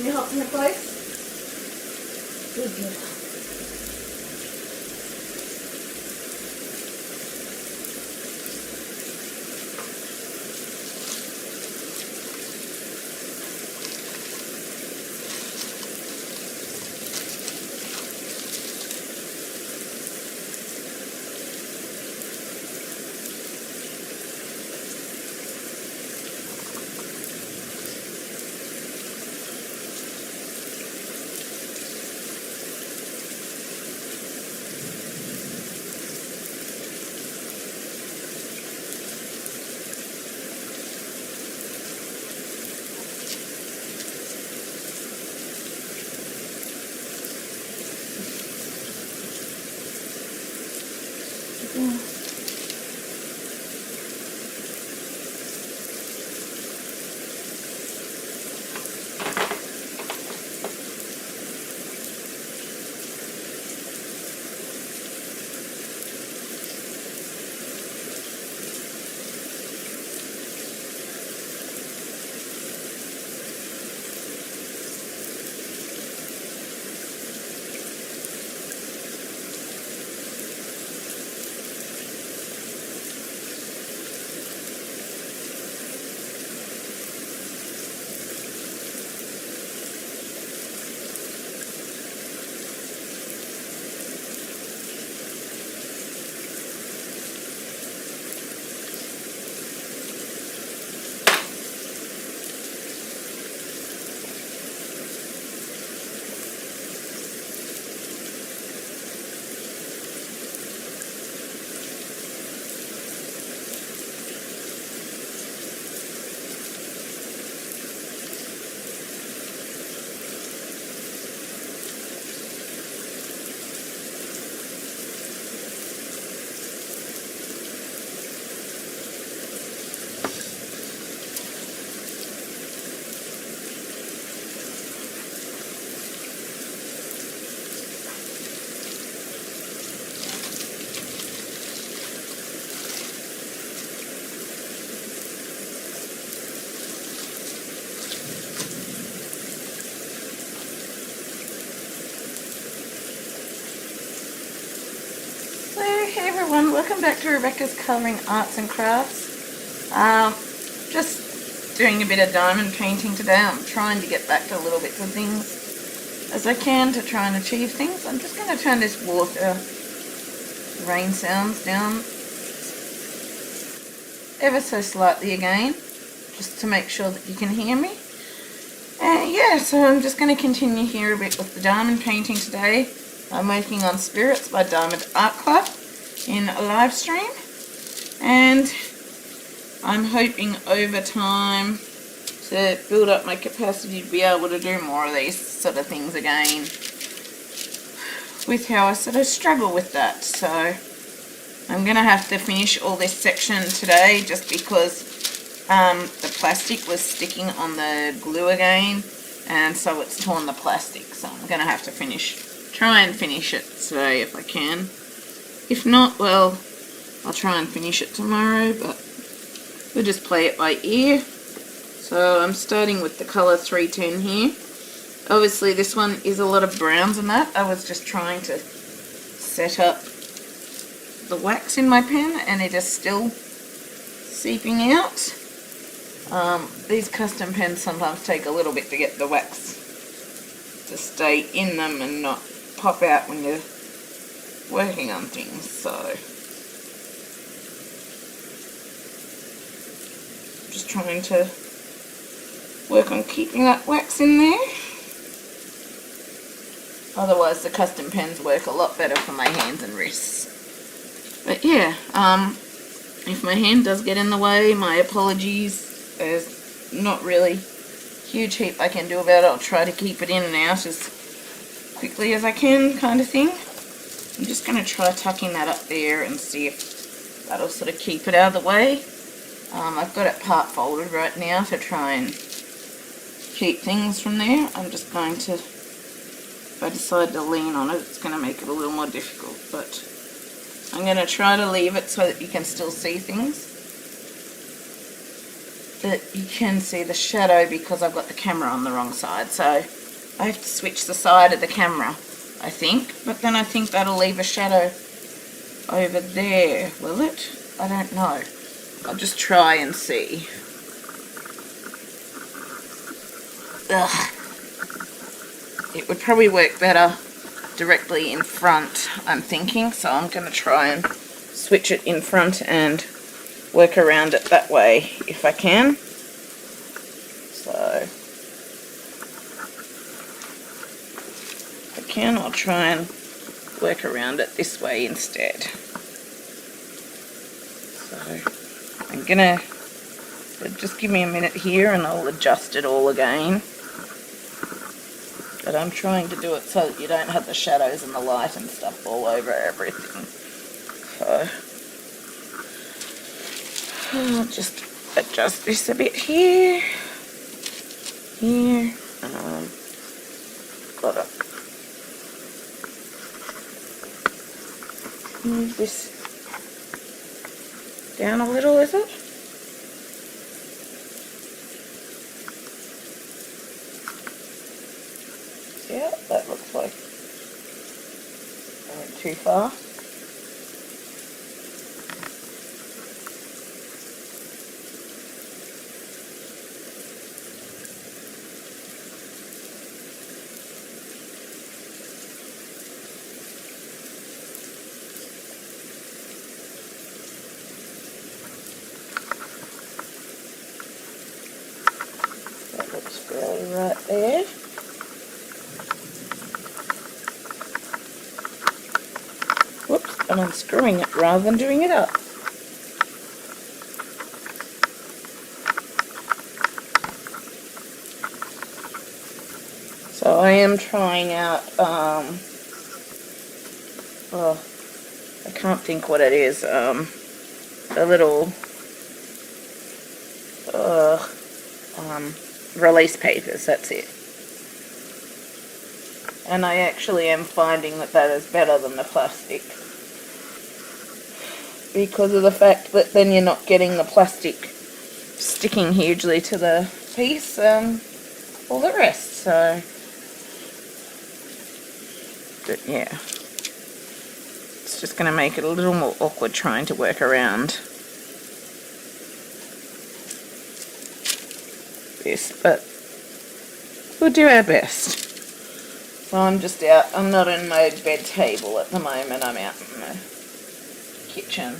Can you help me in place? Good girl. Yeah. Hey everyone, welcome back to Rebecca's Colouring Arts and Crafts. Just doing a bit of diamond painting today. I'm trying to get back to little bits of things as I can to try and achieve things. I'm just going to turn this water rain sounds down ever so slightly again, just to make sure that you can hear me. Yeah, so I'm just going to continue here a bit with the diamond painting today. I'm working on Spirits by Diamond Art Club in a live stream, and I'm hoping over time to build up my capacity to be able to do more of these sort of things again, with how I sort of struggle with that. So I'm going to have to finish all this section today just because the plastic was sticking on the glue again, and so it's torn the plastic. So I'm going to have to try and finish it today if I can. If not, well, I'll try and finish it tomorrow, but we'll just play it by ear. So I'm starting with the colour 310 here. Obviously this one is a lot of browns and that. I was just trying to set up the wax in my pen and it is still seeping out. These custom pens sometimes take a little bit to get the wax to stay in them and not pop out when you're working on things. So just trying to work on keeping that wax in there. Otherwise the custom pens work a lot better for my hands and wrists. But yeah, if my hand does get in the way, my apologies. There's not really huge heap I can do about it. I'll try to keep it in and out as quickly as I can, kind of thing. I'm just going to try tucking that up there and see if that'll sort of keep it out of the way. I've got it part folded right now to try and keep things from there. I'm just going to, if I decide to lean on it, it's going to make it a little more difficult, but I'm going to try to leave it so that you can still see things. But you can see the shadow because I've got the camera on the wrong side. So I have to switch the side of the camera, I think. But then I think that'll leave a shadow over there, will it? I don't know. I'll just try and see. Ugh. It would probably work better directly in front, I'm thinking. So I'm going to try and switch it in front and work around it that way if I can. So if I can, I'll try and work around it this way instead. So I'm gonna just give me a minute here and I'll adjust it all again. But I'm trying to do it so that you don't have the shadows and the light and stuff all over everything. So I'll just adjust this a bit here. Here. Gotta move this down a little, is it? Yeah, that looks like I went too far. That looks fairly right there. Whoops, I'm unscrewing it rather than doing it up. So I am trying out, oh, I can't think what it is, a little, release papers, that's it. And I actually am finding that that is better than the plastic, because of the fact that then you're not getting the plastic sticking hugely to the piece and all the rest. So, but yeah, it's just going to make it a little more awkward trying to work around this, but we'll do our best. So I'm just out, I'm not in my bed table at the moment, I'm out in the kitchen,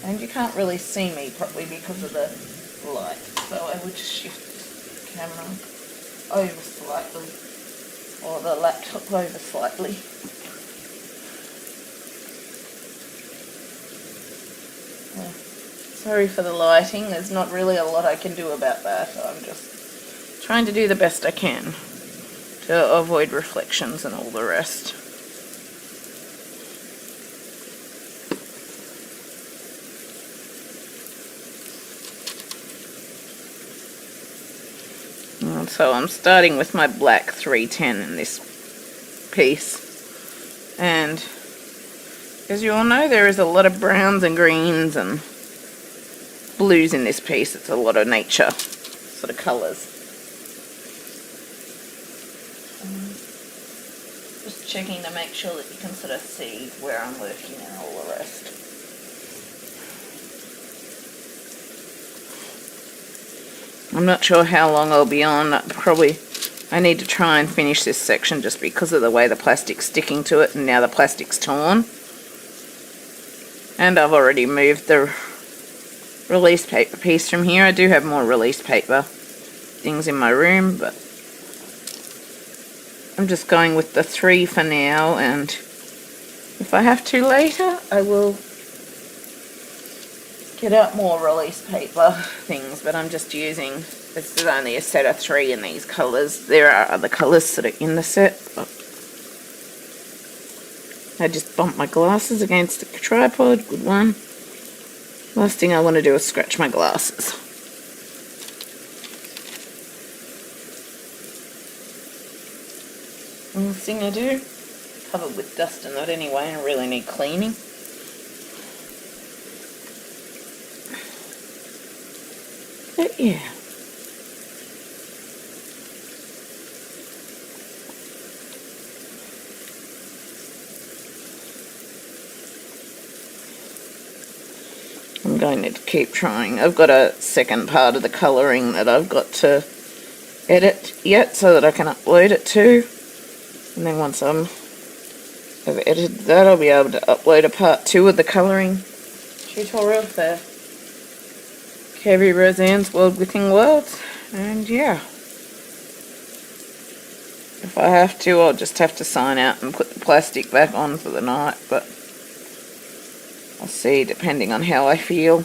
and you can't really see me properly because of the light, so I would just shift the camera over slightly, or the laptop over slightly. Sorry for the lighting, there's not really a lot I can do about that. I'm just trying to do the best I can to avoid reflections and all the rest. And so I'm starting with my black 310 in this piece, and as you all know, there is a lot of browns and greens and blues in this piece. It's a lot of nature sort of colours. Just checking to make sure that you can sort of see where I'm working and all the rest. I'm not sure how long I'll be on. I need to try and finish this section just because of the way the plastic's sticking to it, and now the plastic's torn. And I've already moved the release paper piece from here. I do have more release paper things in my room, but I'm just going with the 3 for now, and if I have to later, I will get out more release paper things, but I'm just using, this is only a set of 3 in these colours. There are other colours that are in the set, but I just bumped my glasses against the tripod. Good one. Last thing I want to do is scratch my glasses. Last thing I do, covered with dust and that anyway, and really need cleaning. But yeah, I'm going to keep trying. I've got a second part of the colouring that I've got to edit yet so that I can upload it to. And then once I've edited that, I'll be able to upload a part 2 of the colouring tutorial for Kerry Roseanne's World Within Worlds. And yeah, if I have to, I'll just have to sign out and put the plastic back on for the night, but I'll see depending on how I feel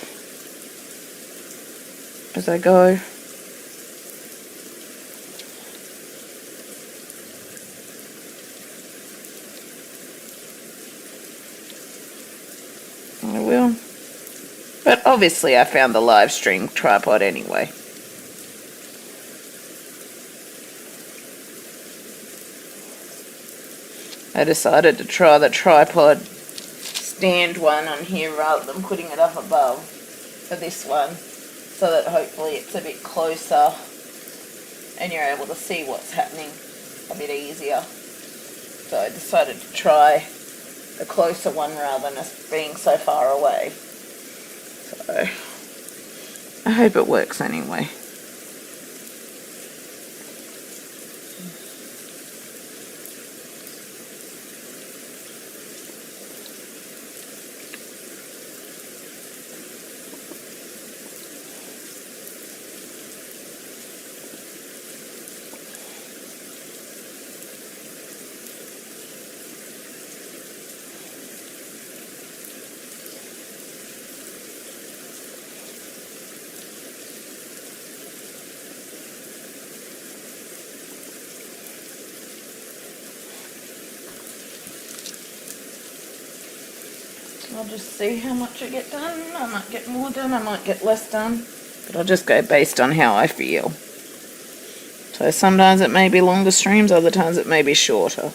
as I go. I will. But obviously I found the live stream tripod anyway. I decided to try the tripod stand one on here rather than putting it up above for this one, so that hopefully it's a bit closer and you're able to see what's happening a bit easier. So I decided to try the closer one rather than us being so far away. So I hope it works anyway. I'll just see how much I get done. I might get more done, I might get less done, but I'll just go based on how I feel. So sometimes it may be longer streams, other times it may be shorter.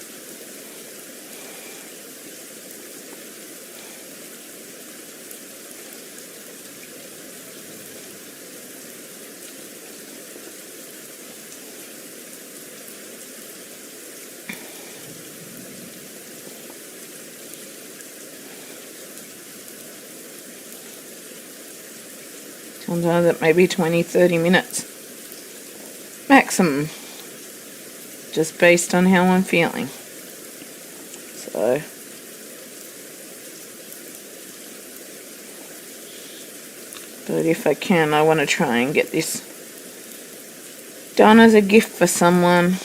Sometimes it may be 20-30 minutes maximum, just based on how I'm feeling. So but if I can, I want to try and get this done as a gift for someone.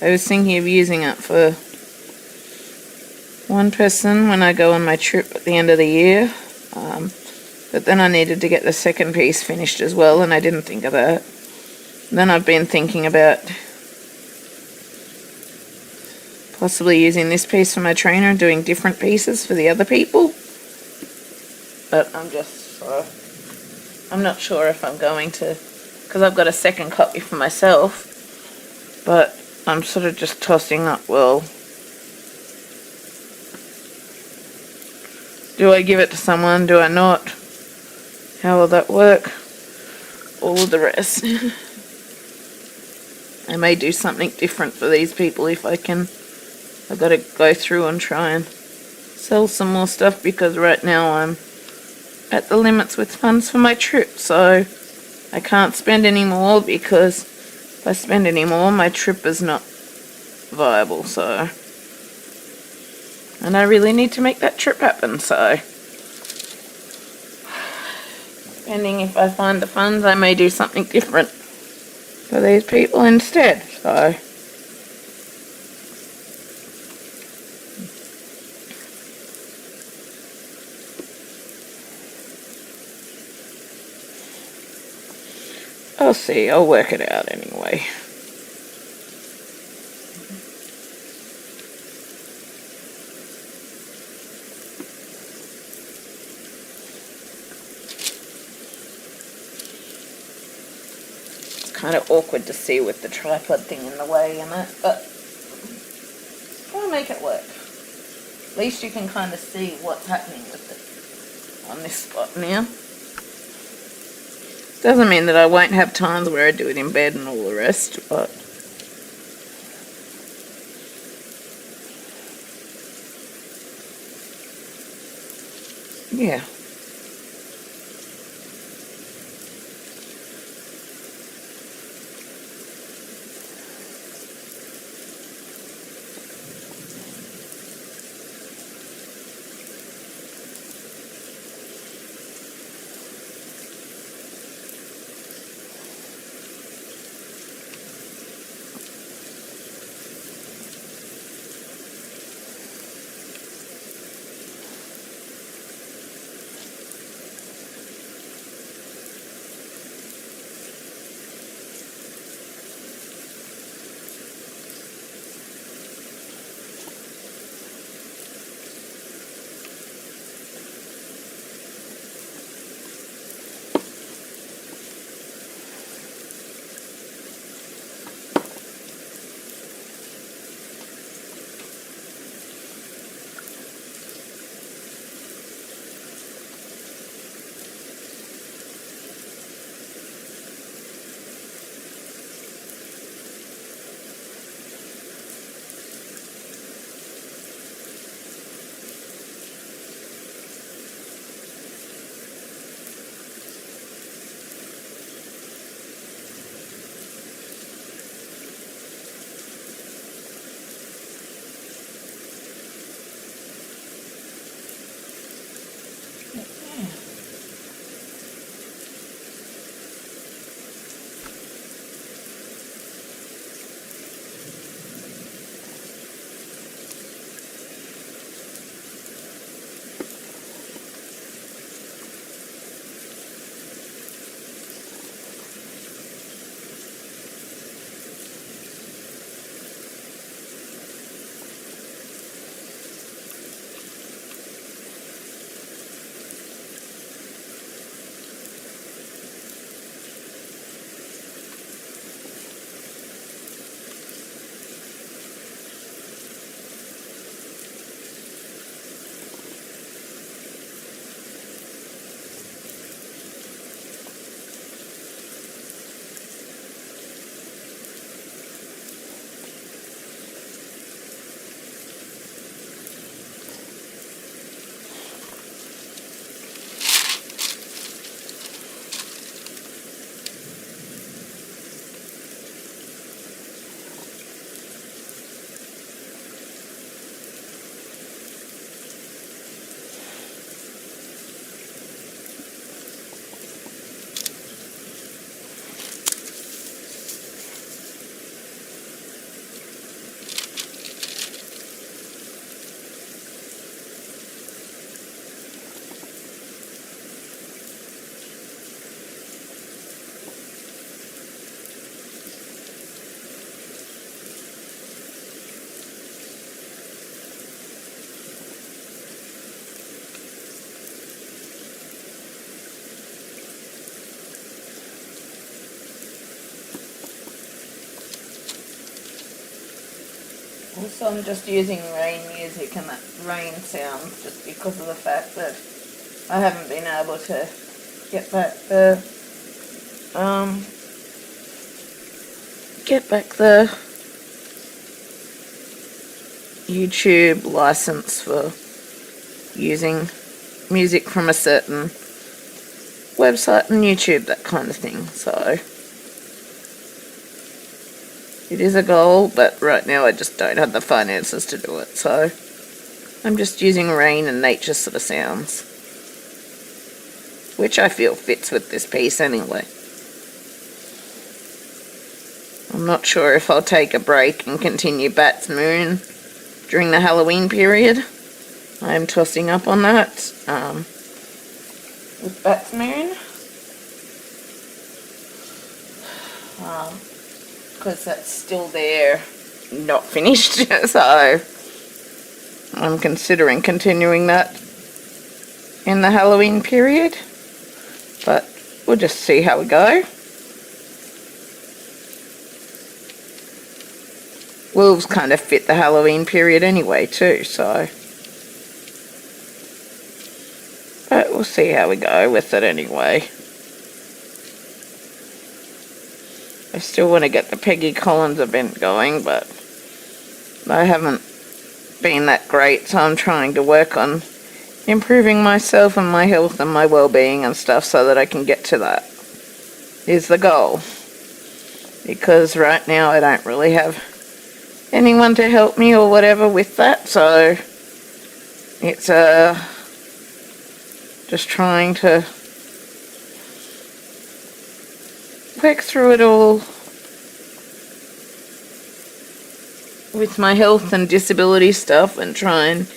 I was thinking of using it for one person when I go on my trip at the end of the year, but then I needed to get the second piece finished as well, and I didn't think of that. Then I've been thinking about possibly using this piece for my trainer and doing different pieces for the other people, but I'm not sure if I'm going to, because I've got a second copy for myself, but I'm sort of just tossing up, well, do I give it to someone? Do I not? How will that work? All of the rest. I may do something different for these people if I can. I've got to go through and try and sell some more stuff, because right now I'm at the limits with funds for my trip, so I can't spend any more, because if I spend any more my trip is not viable. So, and I really need to make that trip happen, so depending if I find the funds, I may do something different for these people instead. So I'll see, I'll work it out anyway. Kind of awkward to see with the tripod thing in the way and that, but I'll make it work. At least you can kind of see what's happening with it on this spot now. Doesn't mean that I won't have times where I do it in bed and all the rest, but yeah. Also, I'm just using rain music and that rain sound just because of the fact that I haven't been able to get back the YouTube license for using music from a certain website on YouTube, that kind of thing. So it is a goal, but right now I just don't have the finances to do it. So I'm just using rain and nature sort of sounds, which I feel fits with this piece anyway. I'm not sure if I'll take a break and continue Bat's Moon during the Halloween period. I'm tossing up on that with Bat's Moon. Because that's still there, not finished. So I'm considering continuing that in the Halloween period. But we'll just see how we go. Wolves kind of fit the Halloween period anyway too, so. But we'll see how we go with it anyway. I still want to get the Peggy Collins event going, but I haven't been that great, so I'm trying to work on improving myself and my health and my well-being and stuff so that I can get to that is the goal. Because right now I don't really have anyone to help me or whatever with that, so it's just trying to work through it all with my health and disability stuff and try and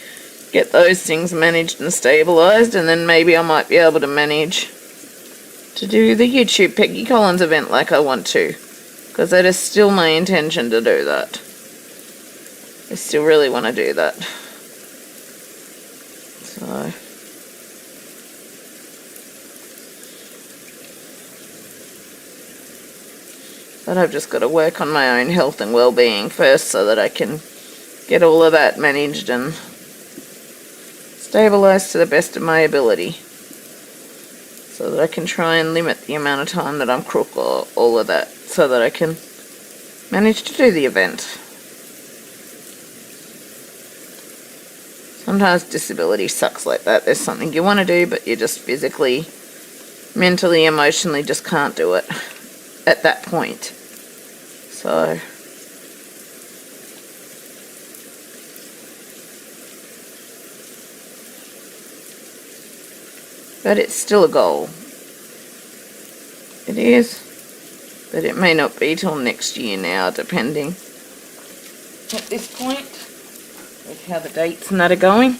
get those things managed and stabilised, and then maybe I might be able to manage to do the YouTube Peggy Collins event like I want to, because that is still my intention to do that. I still really want to do that. So but I've just got to work on my own health and well-being first so that I can get all of that managed and stabilised to the best of my ability, so that I can try and limit the amount of time that I'm crook or all of that, so that I can manage to do the event. Sometimes disability sucks like that. There's something you want to do, but you just physically, mentally, emotionally just can't do it at that point. So but it's still a goal. It is, but it may not be till next year now, depending at this point with how the dates and that are going.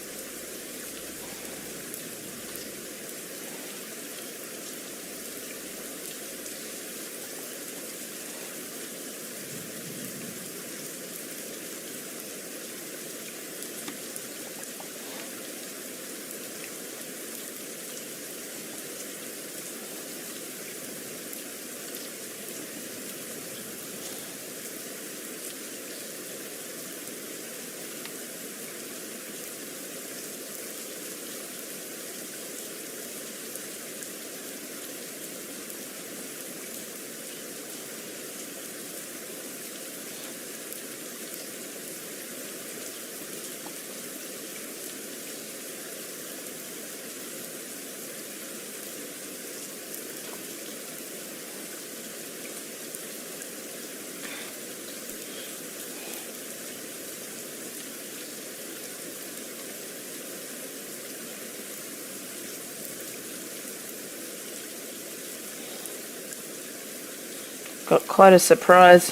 Got quite a surprise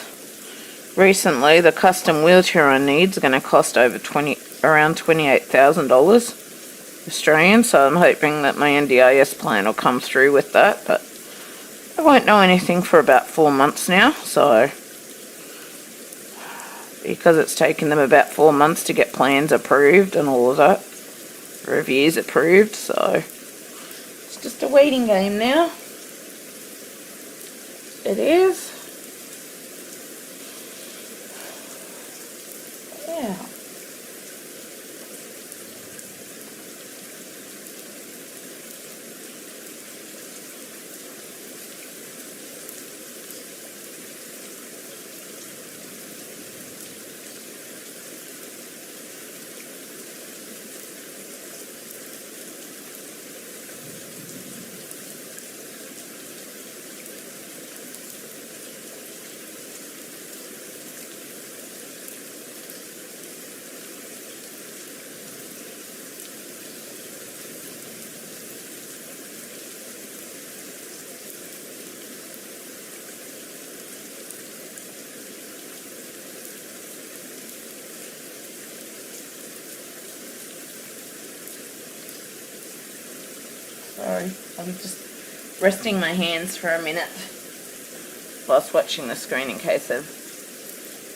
recently. The custom wheelchair I need is going to cost around $28,000 Australian, so I'm hoping that my NDIS plan will come through with that, but I won't know anything for about 4 months now, so because it's taken them about 4 months to get plans approved and all of that, reviews approved, so it's just a waiting game now. It is. Yeah. Sorry, I'm just resting my hands for a minute whilst watching the screen in case of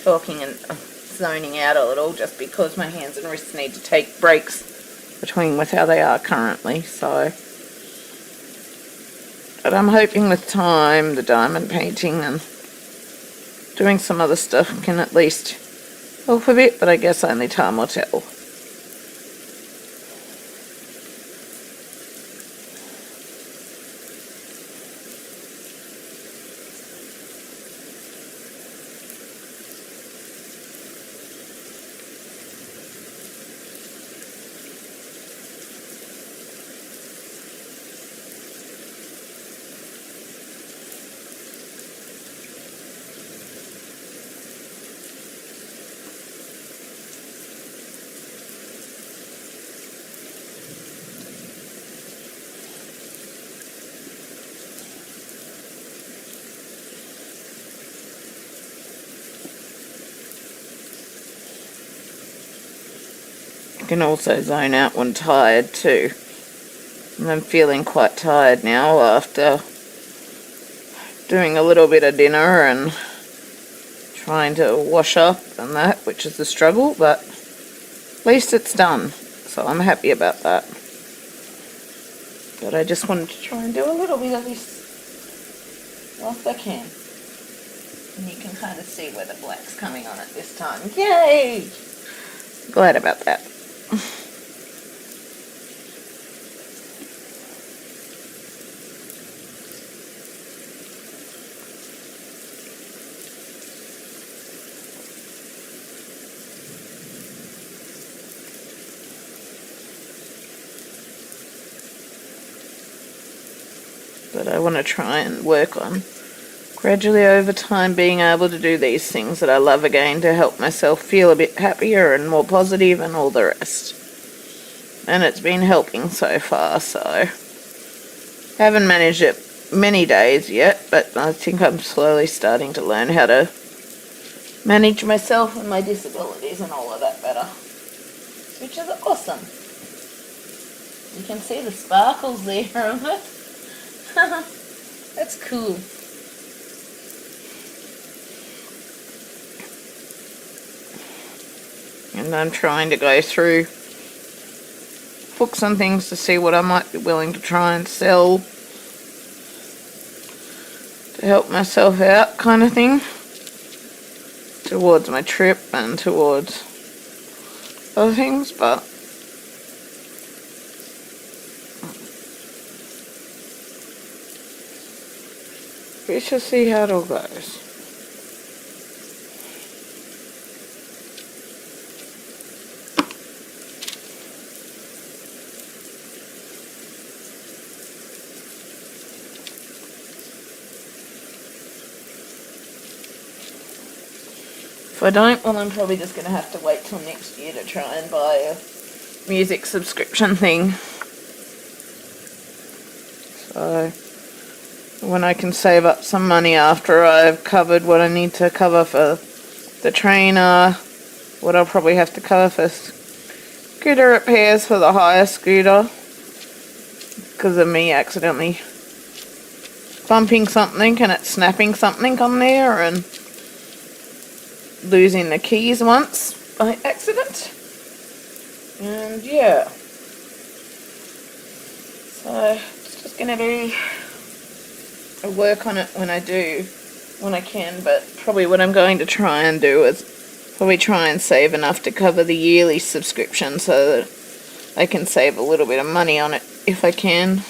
talking and zoning out a little, just because my hands and wrists need to take breaks between with how they are currently. So, but I'm hoping with time, the diamond painting and doing some other stuff can at least help a bit, but I guess only time will tell. I can also zone out when tired too. And I'm feeling quite tired now after doing a little bit of dinner and trying to wash up and that, which is the struggle, but at least it's done. So I'm happy about that. But I just wanted to try and do a little bit of this whilst I can. And you can kind of see where the black's coming on it this time. Yay! Glad about that. But I want to try and work on gradually over time being able to do these things that I love again to help myself feel a bit happier and more positive and all the rest. And it's been helping so far, so haven't managed it many days yet, but I think I'm slowly starting to learn how to manage myself and my disabilities and all of that better, which is awesome. You can see the sparkles there on it. That's cool. And I'm trying to go through books and things to see what I might be willing to try and sell to help myself out, kind of thing, towards my trip and towards other things, but we shall see how it all goes. If I don't, well, I'm probably just going to have to wait till next year to try and buy a music subscription thing. So when I can save up some money after I've covered what I need to cover for the trainer, what I'll probably have to cover for scooter repairs for the hire scooter, because of me accidentally bumping something and it snapping something on there and losing the keys once by accident. And yeah, so it's just going to be a work on it when I can, but probably what I'm going to try and do is probably try and save enough to cover the yearly subscription so that I can save a little bit of money on it if I can.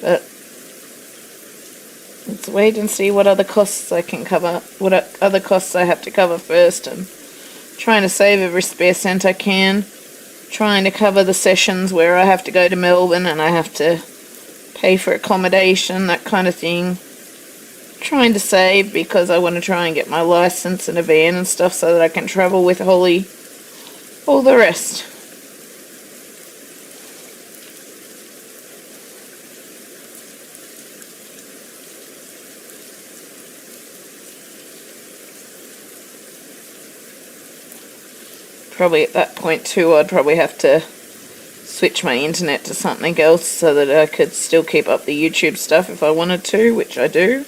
But let's wait and see what other costs I can cover, what other costs I have to cover first, and trying to save every spare cent I can, trying to cover the sessions where I have to go to Melbourne and I have to pay for accommodation, that kind of thing. Trying to save because I want to try and get my license and a van and stuff so that I can travel with Holly, all the rest. Probably at that point too, I'd probably have to switch my internet to something else so that I could still keep up the YouTube stuff if I wanted to, which I do,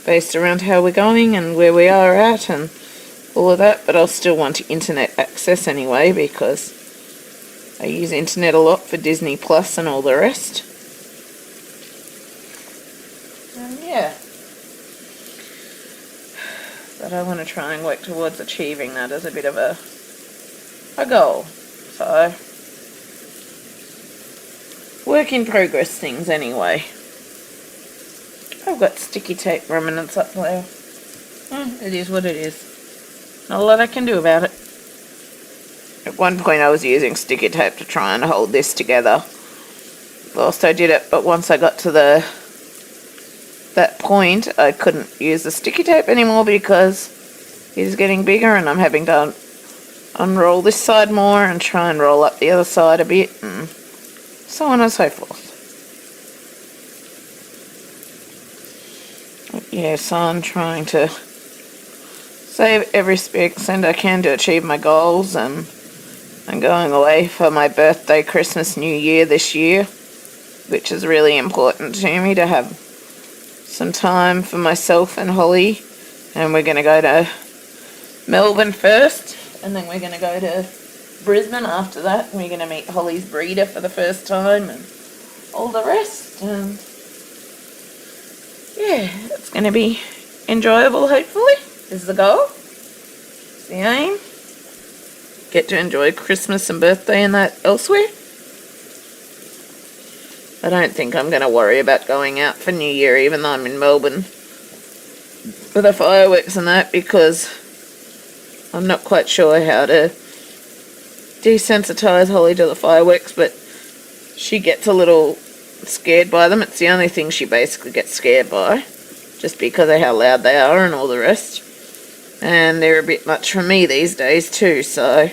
based around how we're going and where we are at and all of that. But I'll still want internet access anyway because I use internet a lot for Disney Plus and all the rest. And yeah, but I want to try and work towards achieving that as a bit of a goal. So, work in progress things anyway. I've got sticky tape remnants up there. It is what it is. Not a lot I can do about it. At one point I was using sticky tape to try and hold this together whilst I did it, but once I got to that point I couldn't use the sticky tape anymore because it's getting bigger and I'm having to unroll this side more and try and roll up the other side a bit and so on and so forth. But yeah, so I'm trying to save every spare cent I can to achieve my goals, and I'm going away for my birthday, Christmas, New Year this year, which is really important to me to have some time for myself and Holly. And we're going to go to Melbourne first, and then we're going to go to Brisbane after that, and we're going to meet Holly's breeder for the first time and all the rest. And yeah, it's going to be enjoyable, hopefully, is the goal. It's the aim. Get to enjoy Christmas and birthday and that elsewhere. I don't think I'm going to worry about going out for New Year, even though I'm in Melbourne for the fireworks and that, because I'm not quite sure how to desensitise Holly to the fireworks, but she gets a little scared by them. It's the only thing she basically gets scared by, just because of how loud they are and all the rest. And they're a bit much for me these days too, so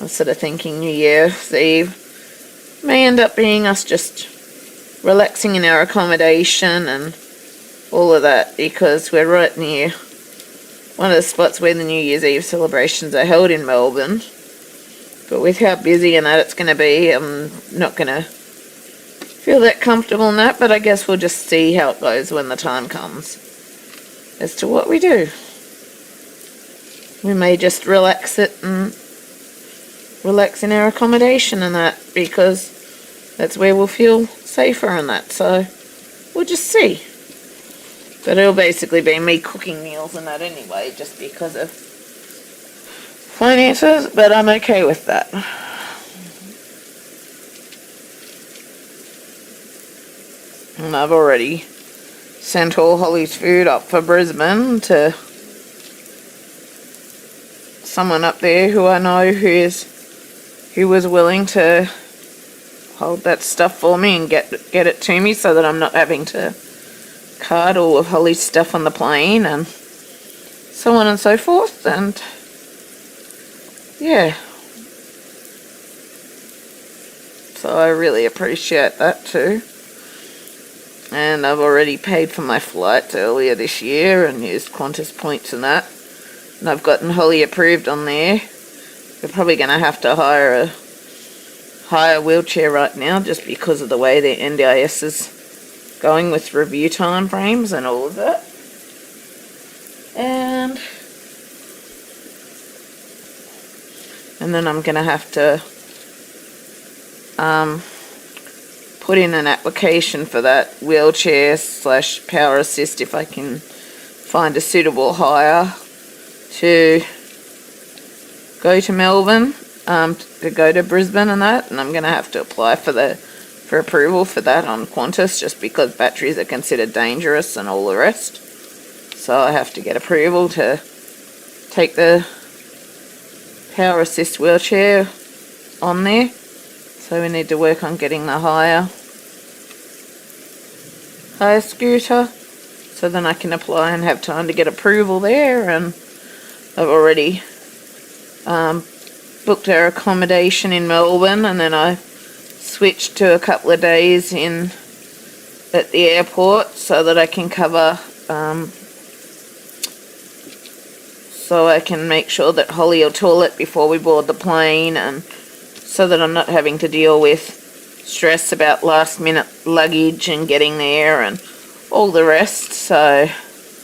I'm sort of thinking New Year's Eve may end up being us just relaxing in our accommodation and all of that, because we're right near one of the spots where the New Year's Eve celebrations are held in Melbourne. But with how busy and that it's going to be, I'm not going to feel that comfortable in that, but I guess we'll just see how it goes when the time comes as to what we do. We may just relax it and relax in our accommodation and that, because that's where we'll feel safer and that, so we'll just see. But it'll basically be me cooking meals and that anyway, just because of finances, but I'm okay with that. And I've already sent all Holly's food up for Brisbane to someone up there who I know who was willing to hold that stuff for me and get it to me, so that I'm not having to cart all of Holly's stuff on the plane and so on and so forth. And yeah, so I really appreciate that too. And I've already paid for my flights earlier this year and used Qantas points and that, and I've gotten Holly approved on there. We're probably going to have to hire a wheelchair right now, just because of the way the NDIS is going with review time frames and all of that. And then I'm going to have to put in an application for that wheelchair / power assist, if I can find a suitable hire to go to Melbourne, to go to Brisbane and that. And I'm going to have to apply for approval for that on Qantas, just because batteries are considered dangerous and all the rest. So I have to get approval to take the power assist wheelchair on there. So we need to work on getting the hire scooter, so then I can apply and have time to get approval there. And I've already booked our accommodation in Melbourne, and then I switched to a couple of days at the airport, so that I can cover, so I can make sure that Holly will toilet before we board the plane, and so that I'm not having to deal with stress about last minute luggage and getting there and all the rest. So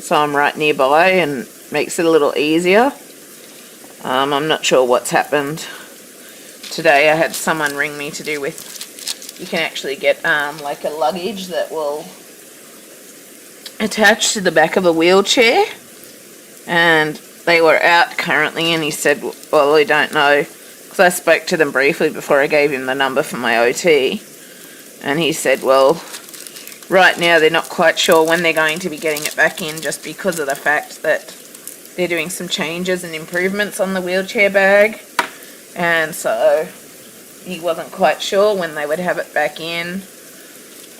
I'm right nearby and makes it a little easier. I'm not sure what's happened today. I had someone ring me to do with, you can actually get like a luggage that will attach to the back of a wheelchair, and they were out currently, and he said, well, we don't know, because I spoke to them briefly before I gave him the number for my OT, and he said, well, right now they're not quite sure when they're going to be getting it back in, just because of the fact that they're doing some changes and improvements on the wheelchair bag, and so he wasn't quite sure when they would have it back in,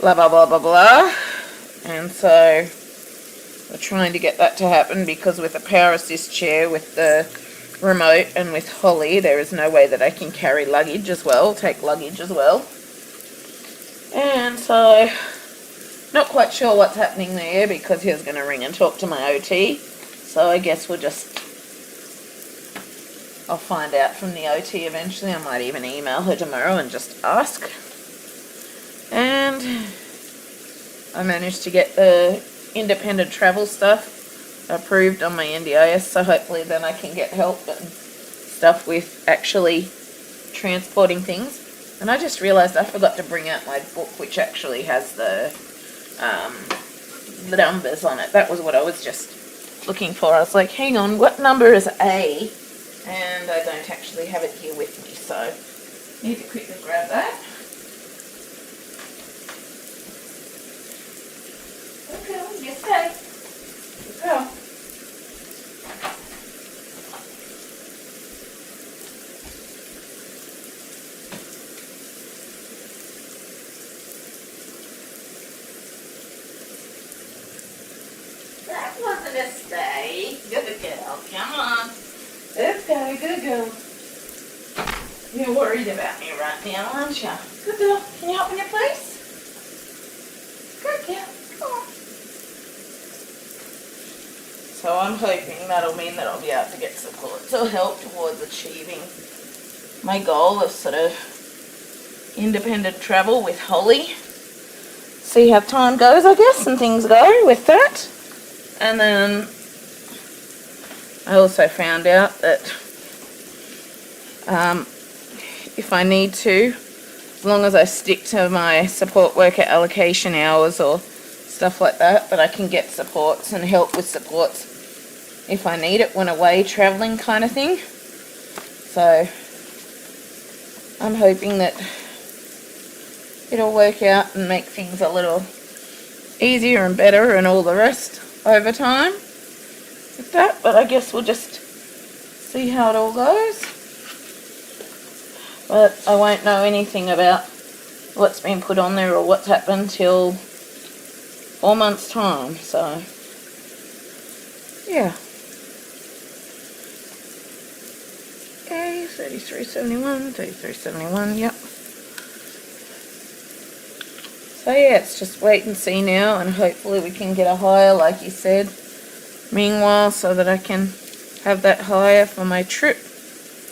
blah blah blah blah blah. And so we're trying to get that to happen, because with a power assist chair with the remote and with Holly, there is no way that I can carry luggage as well, take luggage as well. And so not quite sure what's happening there, because he was going to ring and talk to my OT. So I guess I'll find out from the OT eventually. I might even email her tomorrow and just ask. And I managed to get the independent travel stuff approved on my NDIS, so hopefully then I can get help and stuff with actually transporting things. And I just realized I forgot to bring out my book, which actually has the numbers on it. That was what I was just looking for. I was like, hang on, what number is A? And I don't actually have it here with me, so I need to quickly grab that. Okay, you stay. Good girl. That wasn't a stay. Good girl. Come on. Okay, good girl. You're worried about me right now, aren't you? Good girl. Can you help me, please? Good girl. Come on. So I'm hoping that'll mean that I'll be able to get support to help towards achieving my goal of sort of independent travel with Holly. See how time goes, I guess, and things go with that. And then I also found out that if I need to, as long as I stick to my support worker allocation hours or stuff like that, that I can get supports and help with supports if I need it when away traveling kind of thing. So I'm hoping that it'll work out and make things a little easier and better and all the rest over time with that. But I guess we'll just see how it all goes. But I won't know anything about what's been put on there or what's happened till 4 months' time. So yeah. Okay, 33.71, 33.71, yep. So yeah, it's just wait and see now, and hopefully we can get a hire like you said meanwhile, so that I can have that hire for my trip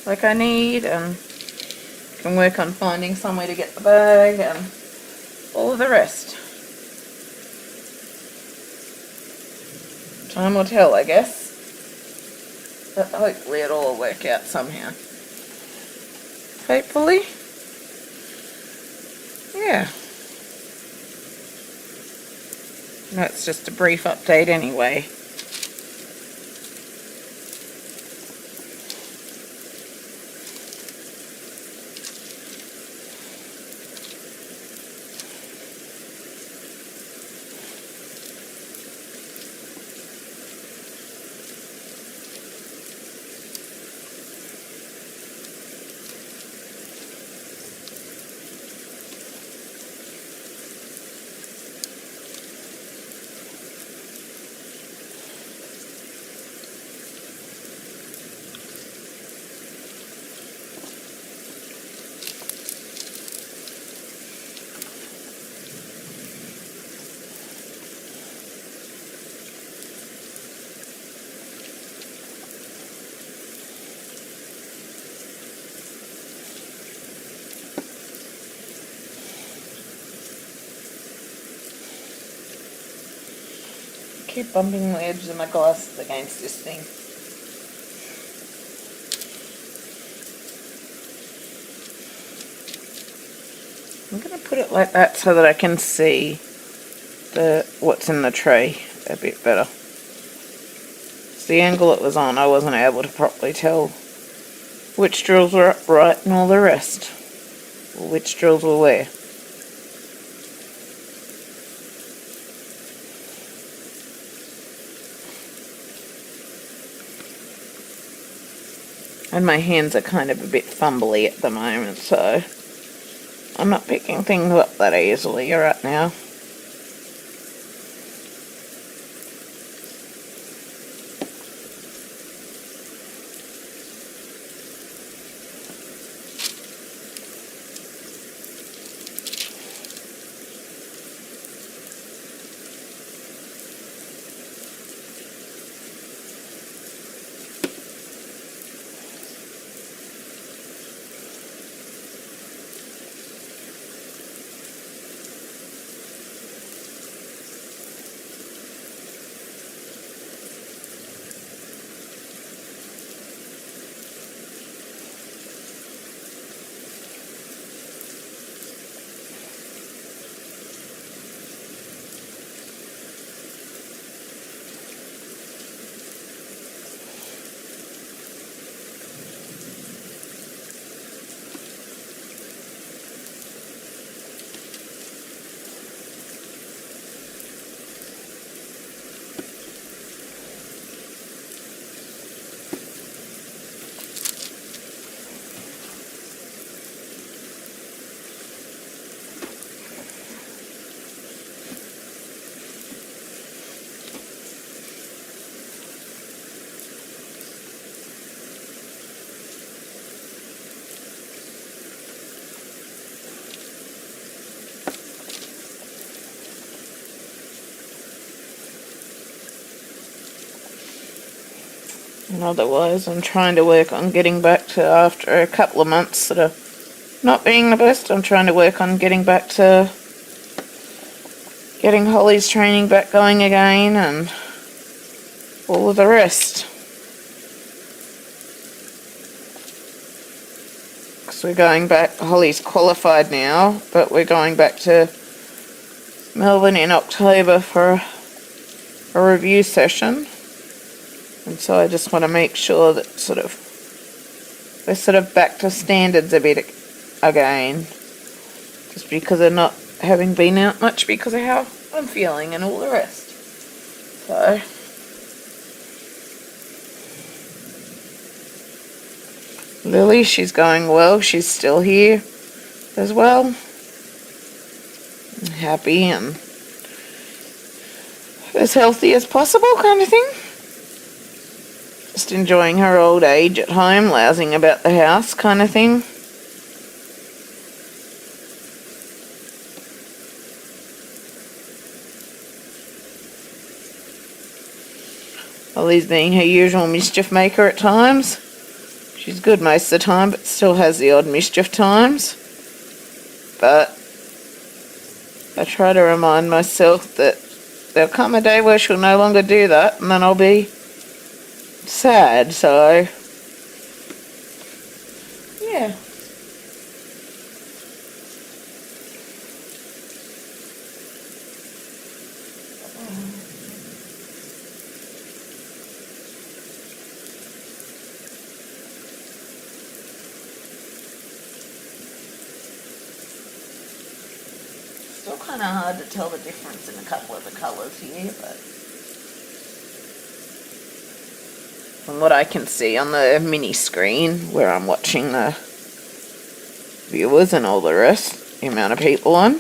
like I need, and can work on finding somewhere to get the bag and all of the rest. Time will tell, I guess. But hopefully it'll all work out somehow. Hopefully. Yeah. That's just a brief update anyway. Keep bumping the edge of my glasses against this thing. I'm going to put it like that so that I can see what's in the tray a bit better. It's the angle it was on, I wasn't able to properly tell which drills were upright and all the rest, or which drills were where. And my hands are kind of a bit fumbly at the moment, so I'm not picking things up that easily right now. And otherwise, I'm trying to work on getting back to, after a couple of months that are not being the best, I'm trying to work on getting back to getting Holly's training back going again and all of the rest. Because we're going back, Holly's qualified now, but we're going back to Melbourne in October for a review session. And so I just want to make sure that we're sort of back to standards a bit again. Just because of not having been out much because of how I'm feeling and all the rest. So Lily, she's going well. She's still here as well. Happy and as healthy as possible kind of thing. Just enjoying her old age at home, lousing about the house kind of thing. Ollie's being her usual mischief maker at times. She's good most of the time, but still has the odd mischief times. But I try to remind myself that there'll come a day where she'll no longer do that, and then I'll be sad, so yeah. Still kind of hard to tell the difference in a couple of the colours here, but from what I can see on the mini screen where I'm watching the viewers and all the rest, the amount of people on.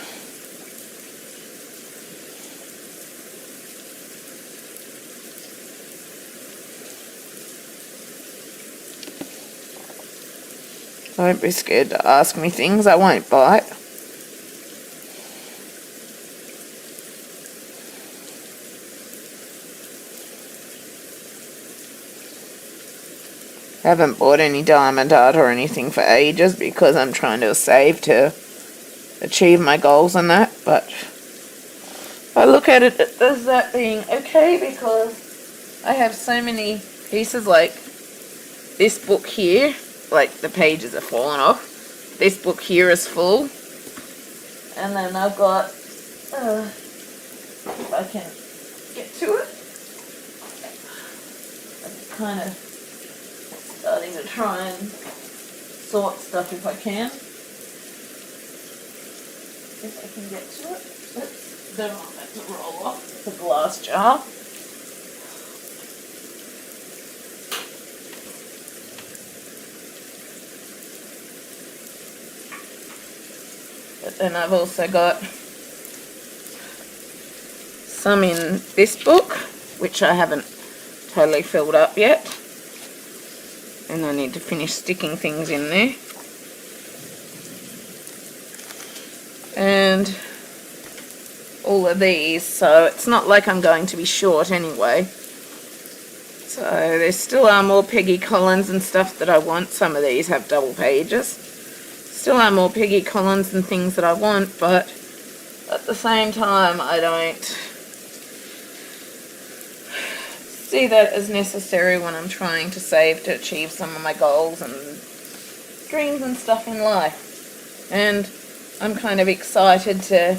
Don't be scared to ask me things, I won't bite. Haven't bought any diamond art or anything for ages because I'm trying to save to achieve my goals and that, but I look at it as that being okay because I have so many pieces, like this book here, like the pages are falling off. This book here is full, and then I've got, if I can get to it, I'm kind of starting to try and sort stuff if I can. If I can get to it. Oops, don't want that to roll off. It's a glass jar. But then I've also got some in this book, which I haven't totally filled up yet. And I need to finish sticking things in there. And all of these, so it's not like I'm going to be short anyway. So there still are more Peggy Collins and stuff that I want. Some of these have double pages. Still are more Peggy Collins and things that I want, but at the same time I don't see that as necessary when I'm trying to save to achieve some of my goals and dreams and stuff in life. And I'm kind of excited to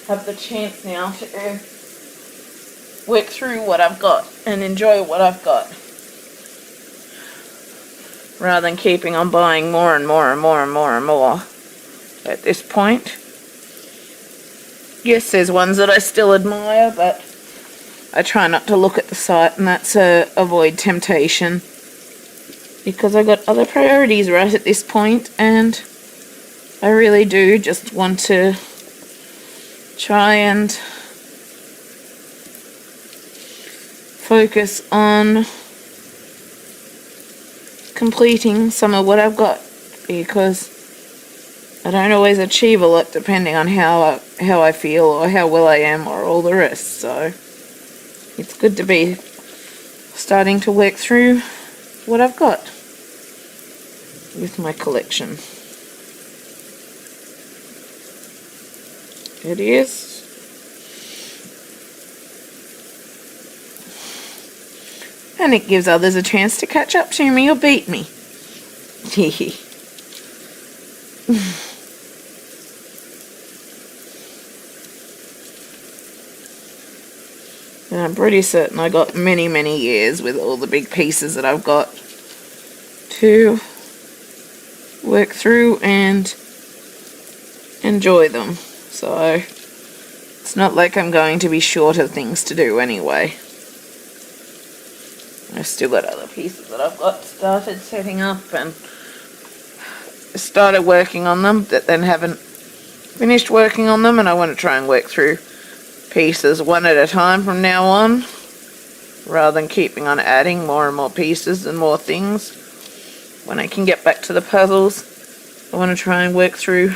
have the chance now to work through what I've got and enjoy what I've got, rather than keeping on buying more and more and more and more and more at this point. Yes, there's ones that I still admire, but I try not to look at the site, and that's avoid temptation, because I got other priorities right at this point, and I really do just want to try and focus on completing some of what I've got, because I don't always achieve a lot depending on how I feel or how well I am or all the rest. So it's good to be starting to work through what I've got with my collection. It is. And it gives others a chance to catch up to me or beat me. And I'm pretty certain I got many, many years with all the big pieces that I've got to work through and enjoy them. So it's not like I'm going to be short of things to do anyway. I've still got other pieces that I've got started setting up and started working on them that then haven't finished working on them, and I want to try and work through pieces one at a time from now on, rather than keeping on adding more and more pieces and more things. When I can get back to the puzzles, I want to try and work through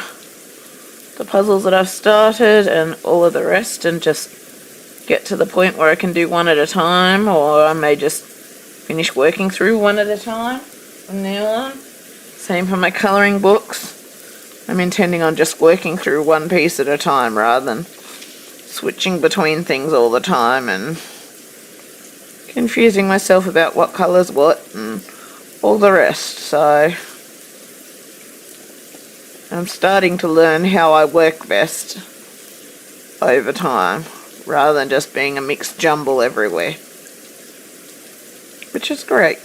the puzzles that I've started and all of the rest, and just get to the point where I can do one at a time, or I may just finish working through one at a time from now on. Same for my colouring books. I'm intending on just working through one piece at a time rather than switching between things all the time and confusing myself about what colour's what and all the rest. So I'm starting to learn how I work best over time rather than just being a mixed jumble everywhere, which is great.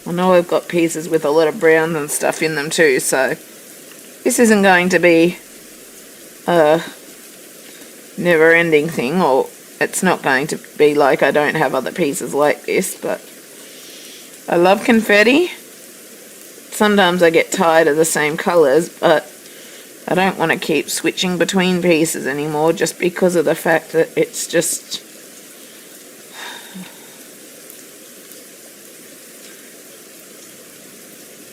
I know I've got pieces with a lot of browns and stuff in them too, so this isn't going to be a never-ending thing, or it's not going to be like I don't have other pieces like this, but I love confetti. Sometimes I get tired of the same colours, but I don't want to keep switching between pieces anymore just because of the fact that it's just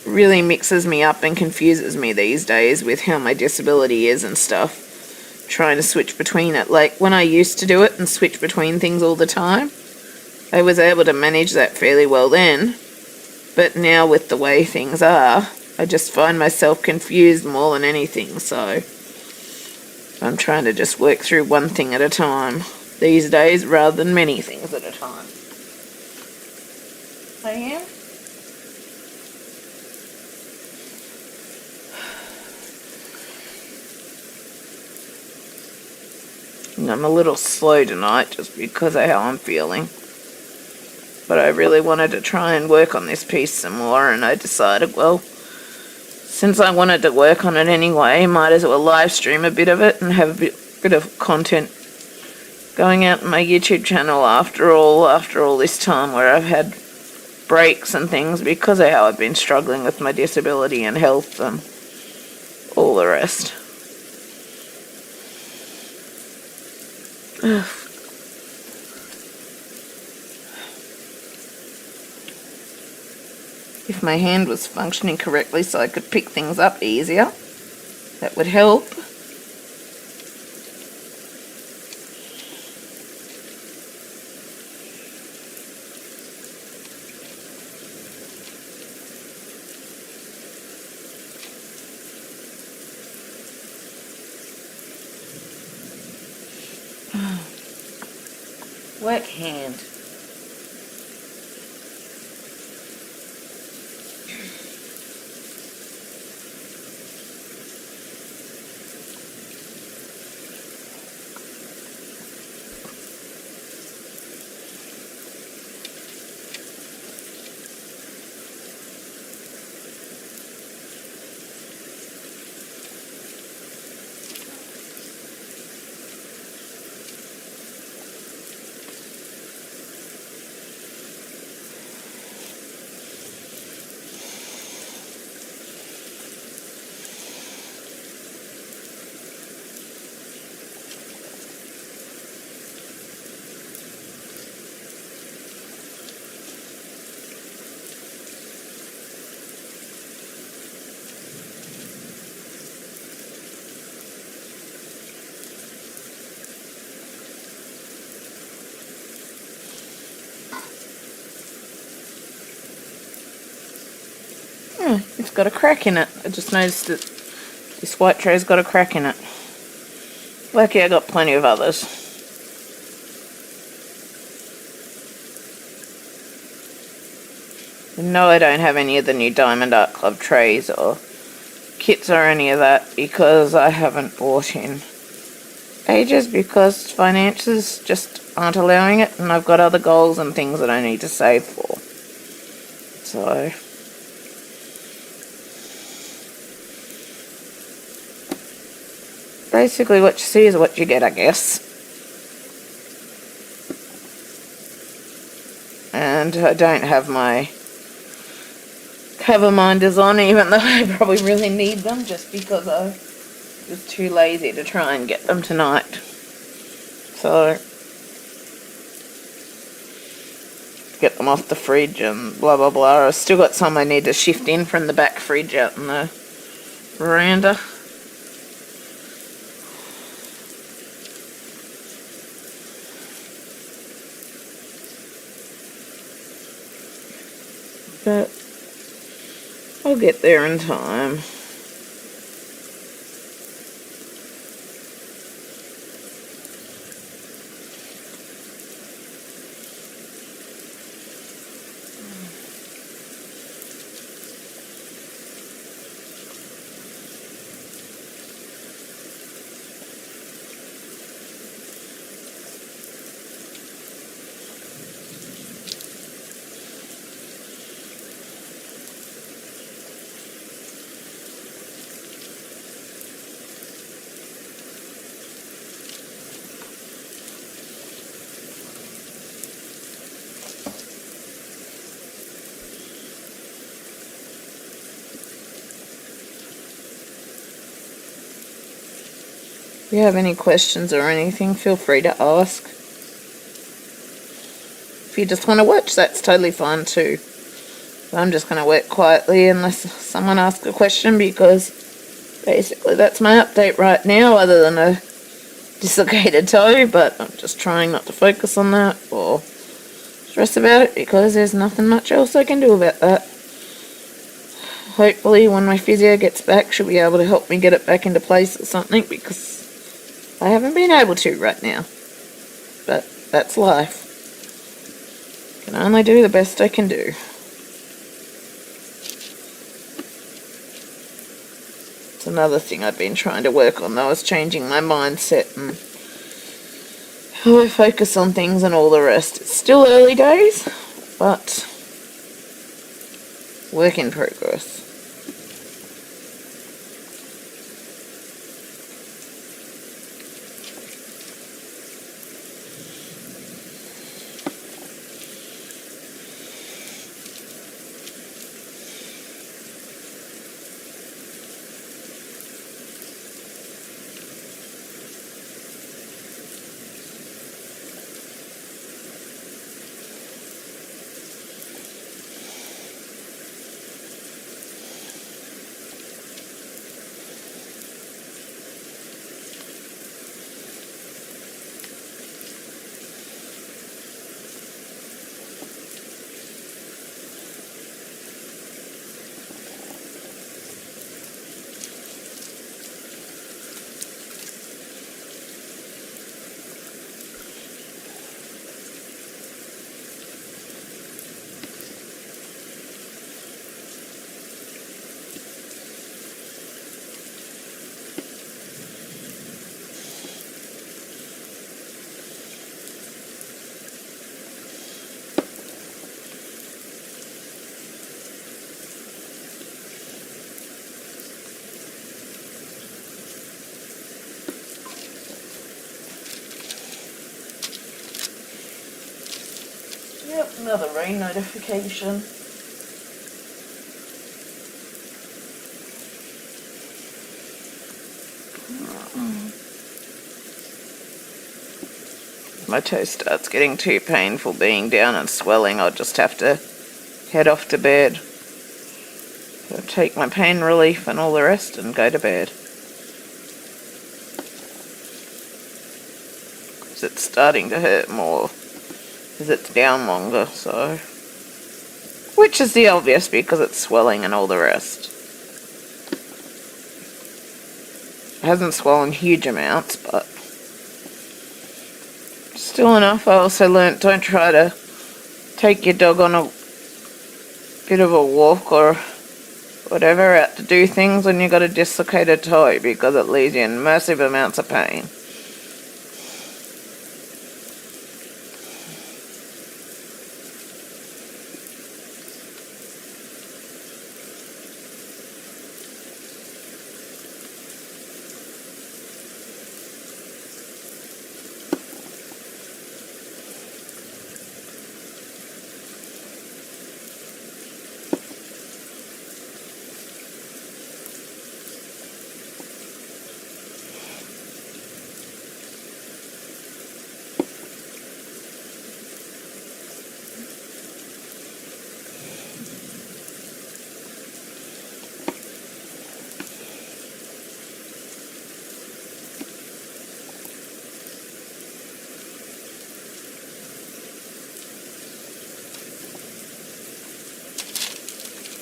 really mixes me up and confuses me these days with how my disability is and stuff, trying to switch between it. Like when I used to do it and switch between things all the time, I was able to manage that fairly well then, but now with the way things are, I just find myself confused more than anything. So I'm trying to just work through one thing at a time these days rather than many things at a time. I am. I'm a little slow tonight just because of how I'm feeling, but I really wanted to try and work on this piece some more, and I decided, well, since I wanted to work on it anyway, might as well live stream a bit of it and have a bit of content going out on my YouTube channel after all this time where I've had breaks and things because of how I've been struggling with my disability and health and all the rest. If my hand was functioning correctly so I could pick things up easier, that would help. Work hand. got a crack in it. I just noticed that this white tray's got a crack in it. Lucky I got plenty of others. No, I don't have any of the new Diamond Art Club trays or kits or any of that because I haven't bought in ages because finances just aren't allowing it, and I've got other goals and things that I need to save for. So basically what you see is what you get, I guess. And I don't have my cover minders on, even though I probably really need them, just because I was too lazy to try and get them tonight. So get them off the fridge and blah blah blah. I've still got some I need to shift in from the back fridge out in the veranda. But I'll get there in time. If you have any questions or anything, feel free to ask. If you just want to watch, that's totally fine too. But I'm just going to work quietly unless someone asks a question, because basically that's my update right now, other than a dislocated toe. But I'm just trying not to focus on that or stress about it, because there's nothing much else I can do about that. Hopefully when my physio gets back, she'll be able to help me get it back into place or something, because I haven't been able to right now. But that's life. Can only do the best I can do. It's another thing I've been trying to work on though, is changing my mindset and how I focus on things and all the rest. It's still early days, but work in progress. Yep, another rain notification. My toe starts getting too painful being down and swelling, I'll just have to head off to bed. So take my pain relief and all the rest and go to bed. Because it's starting to hurt more as it's down longer, so. Which is the obvious, because it's swelling and all the rest. hasn't swollen huge amounts, but still enough. I also learnt don't try to take your dog on a bit of a walk or whatever out to do things when you've got a dislocated toe, because it leaves you in massive amounts of pain.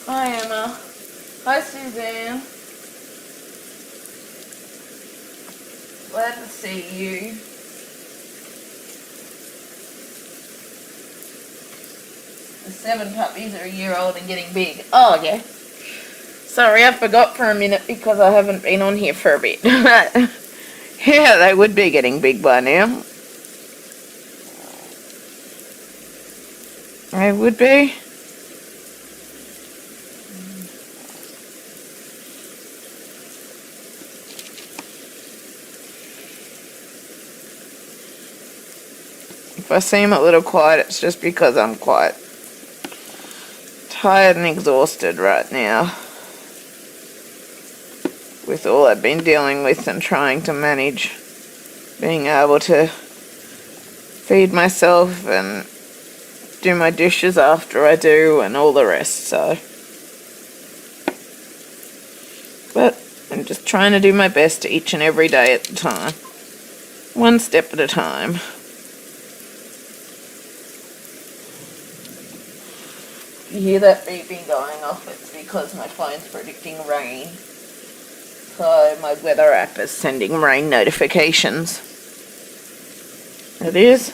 Hi Emma. Hi Suzanne. Glad to see you. The 7 puppies are a year old and getting big. Oh yeah. Sorry, I forgot for a minute because I haven't been on here for a bit. Yeah, they would be getting big by now. They would be. If I seem a little quiet, it's just because I'm quite tired and exhausted right now with all I've been dealing with and trying to manage being able to feed myself and do my dishes after I do and all the rest. So, but I'm just trying to do my best each and every day at a time, one step at a time. You hear that beeping going off, it's because my phone's predicting rain. So my weather app is sending rain notifications. It is.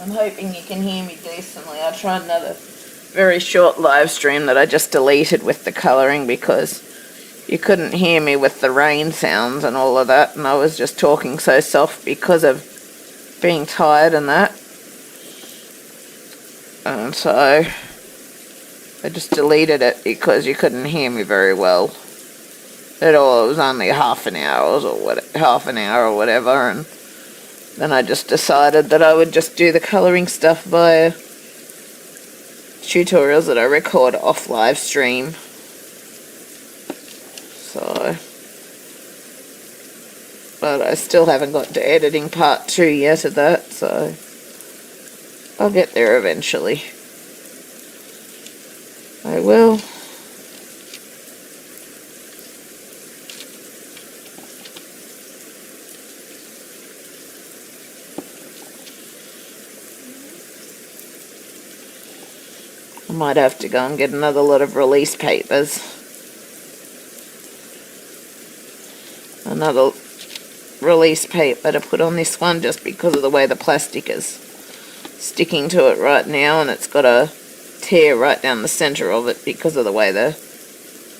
I'm hoping you can hear me decently. I tried another very short live stream that I just deleted with the colouring because you couldn't hear me with the rain sounds and all of that, and I was just talking so soft because of being tired and that. And so I just deleted it because you couldn't hear me very well at all. It was only half an hour or whatever, and then I just decided that I would just do the colouring stuff via tutorials that I record off live stream. So, but I still haven't got to editing part 2 yet of that, so I'll get there eventually. I will. I might have to go and get another lot of release papers. Another release paper to put on this one just because of the way the plastic is sticking to it right now, and it's got a tear right down the centre of it because of the way the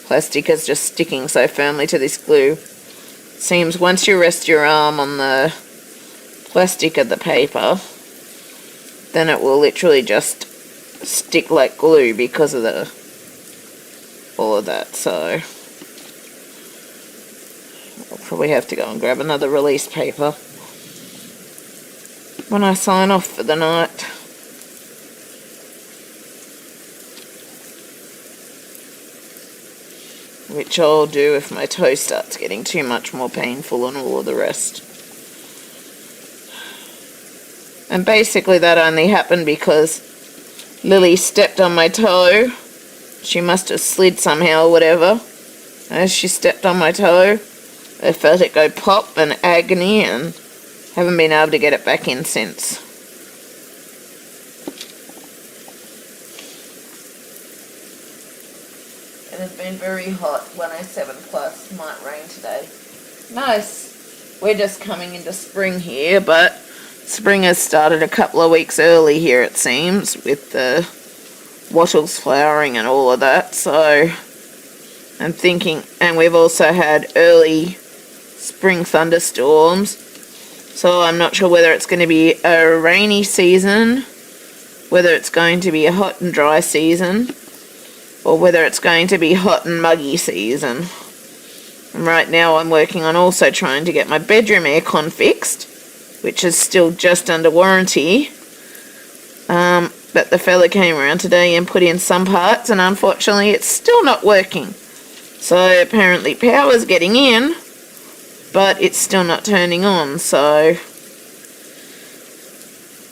plastic is just sticking so firmly to this glue. It seems once you rest your arm on the plastic of the paper, then it will literally just stick like glue because of all of that. So I'll probably have to go and grab another release paper when I sign off for the night. Which I'll do if my toe starts getting too much more painful and all of the rest. And basically that only happened because Lily stepped on my toe. She must have slid somehow or whatever. As she stepped on my toe, I felt it go pop and agony, and haven't been able to get it back in since. It has been very hot. 107 plus, might rain today. Nice. We're just coming into spring here, but spring has started a couple of weeks early here, it seems, with the wattles flowering and all of that. So I'm thinking, and we've also had early spring thunderstorms. So I'm not sure whether it's going to be a rainy season, whether it's going to be a hot and dry season, or whether it's going to be hot and muggy season. And right now I'm working on also trying to get my bedroom aircon fixed, which is still just under warranty. But the fella came around today and put in some parts, and unfortunately it's still not working. So apparently power's getting in, but it's still not turning on. So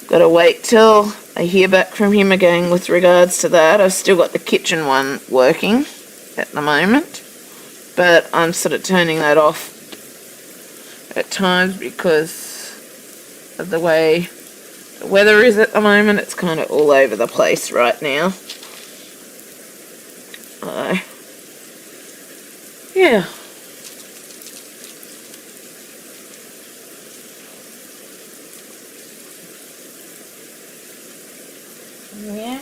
gotta wait till I hear back from him again with regards to that. I've still got the kitchen one working at the moment, but I'm sort of turning that off at times because of the way the weather is at the moment. It's kind of all over the place right now. Yeah. Yeah.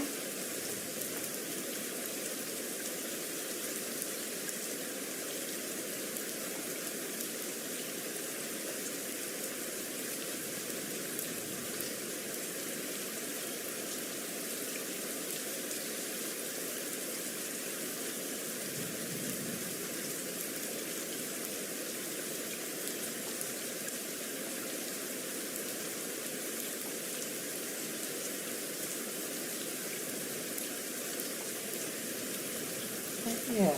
Yeah. I'm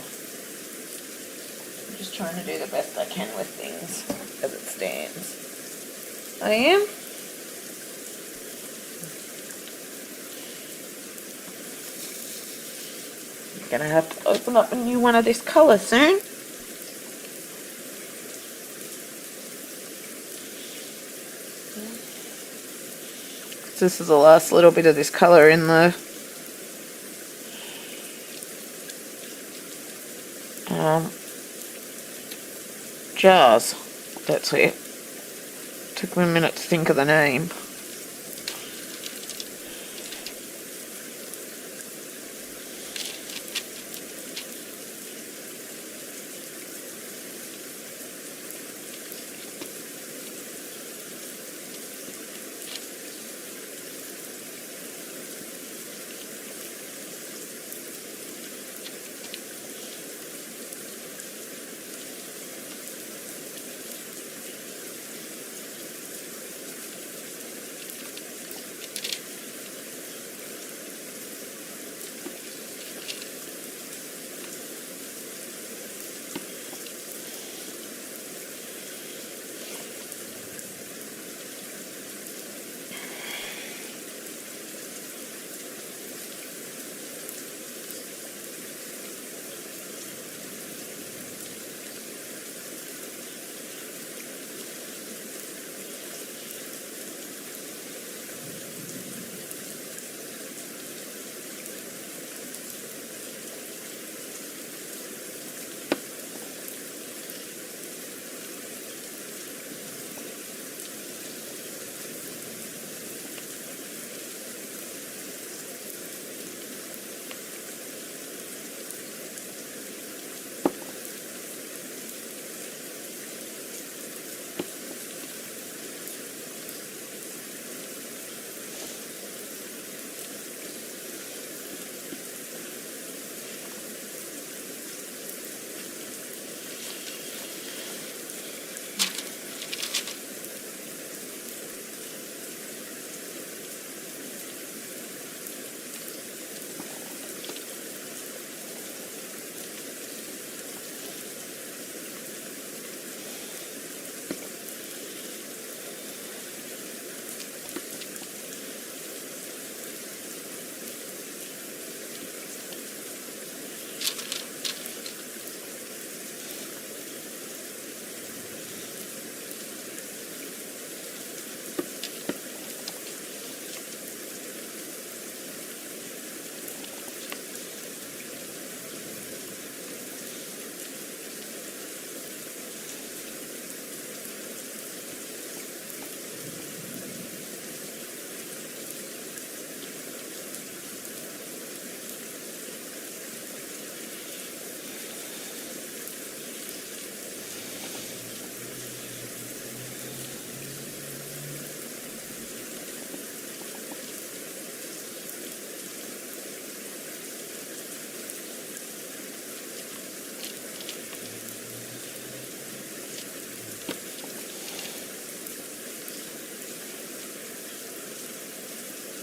just trying to do the best I can with things as it stands. I am. I'm gonna have to open up a new one of this colour soon. This is the last little bit of this colour in the jars. That's it. Took me a minute to think of the name.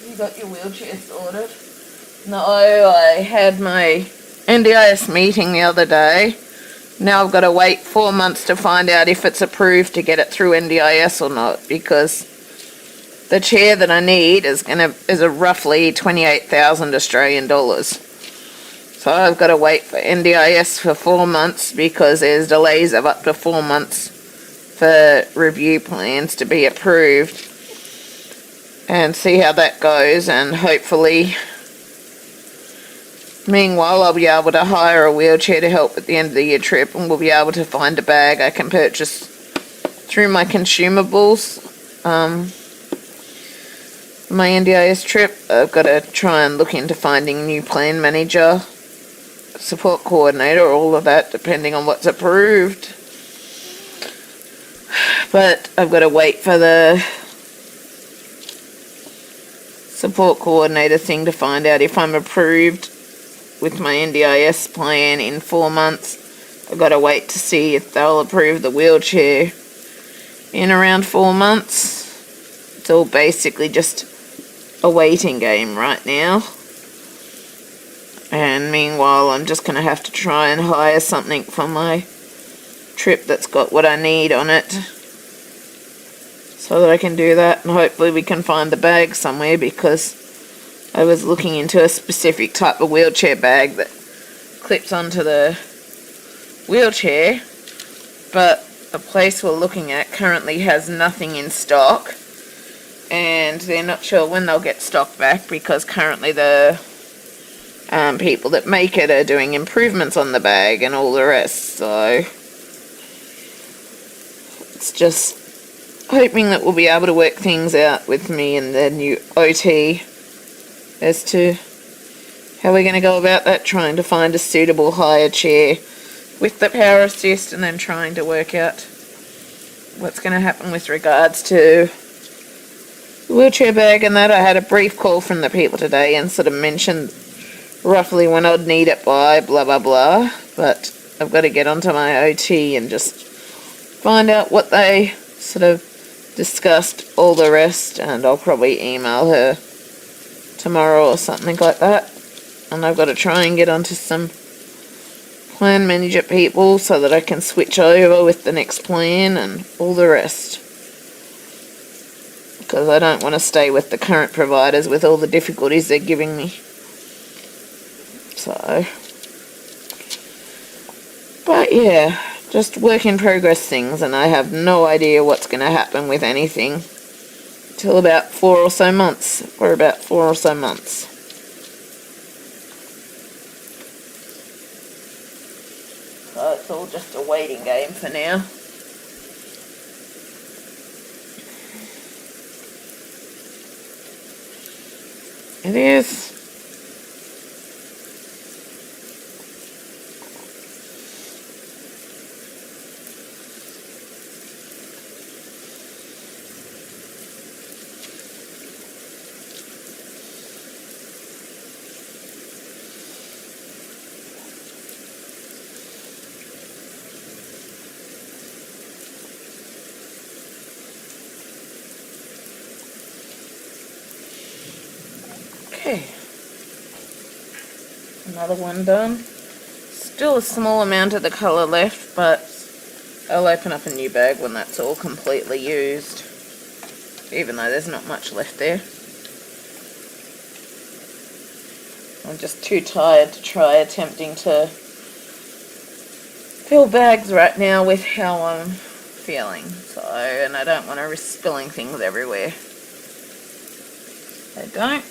You got your wheelchair sorted? No, I had my NDIS meeting the other day. Now I've got to wait 4 months to find out if it's approved to get it through NDIS or not, because the chair that I need is a roughly 28,000 Australian dollars. So I've got to wait for NDIS for 4 months, because there's delays of up to 4 months for review plans to be approved, and see how that goes. And hopefully, meanwhile, I'll be able to hire a wheelchair to help at the end of the year trip, and we'll be able to find a bag I can purchase through my consumables. My NDIS trip, I've got to try and look into finding a new plan manager, support coordinator, all of that, depending on what's approved. But I've got to wait for the support coordinator thing to find out if I'm approved with my NDIS plan in 4 months. I've got to wait to see if they'll approve the wheelchair in around 4 months. It's all basically just a waiting game right now. And meanwhile, I'm just going to have to try and hire something for my trip that's got what I need on it, so that I can do that, and hopefully we can find the bag somewhere, because I was looking into a specific type of wheelchair bag that clips onto the wheelchair, but the place we're looking at currently has nothing in stock, and they're not sure when they'll get stock back, because currently the people that make it are doing improvements on the bag and all the rest. So it's just hoping that we'll be able to work things out with me and the new OT as to how we're going to go about that, trying to find a suitable hire chair with the power assist, and then trying to work out what's going to happen with regards to the wheelchair bag and that. I had a brief call from the people today and sort of mentioned roughly when I'd need it by, blah blah blah, but I've got to get onto my OT and just find out what they sort of discussed, all the rest, and I'll probably email her tomorrow or something like that. And I've got to try and get onto some plan manager people so that I can switch over with the next plan and all the rest, because I don't want to stay with the current providers with all the difficulties they're giving me. So, but yeah, just work in progress things, and I have no idea what's going to happen with anything till about 4 or so months, for about 4 or so months. So it's all just a waiting game for now. It is. Okay, another one done. Still a small amount of the colour left, but I'll open up a new bag when that's all completely used, even though there's not much left there. I'm just too tired to try attempting to fill bags right now with how I'm feeling, so, and I don't want to risk spilling things everywhere. I don't.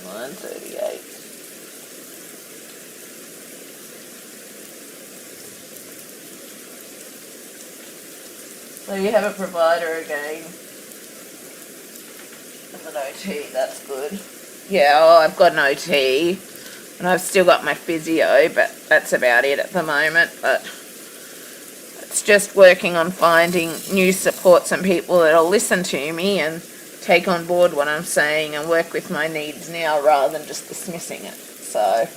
9:38. So you have a provider again as an OT, that's good. Yeah, I've got an OT, and I've still got my physio, but that's about it at the moment. But it's just working on finding new supports and people that'll listen to me and take on board what I'm saying and work with my needs now rather than just dismissing it. So,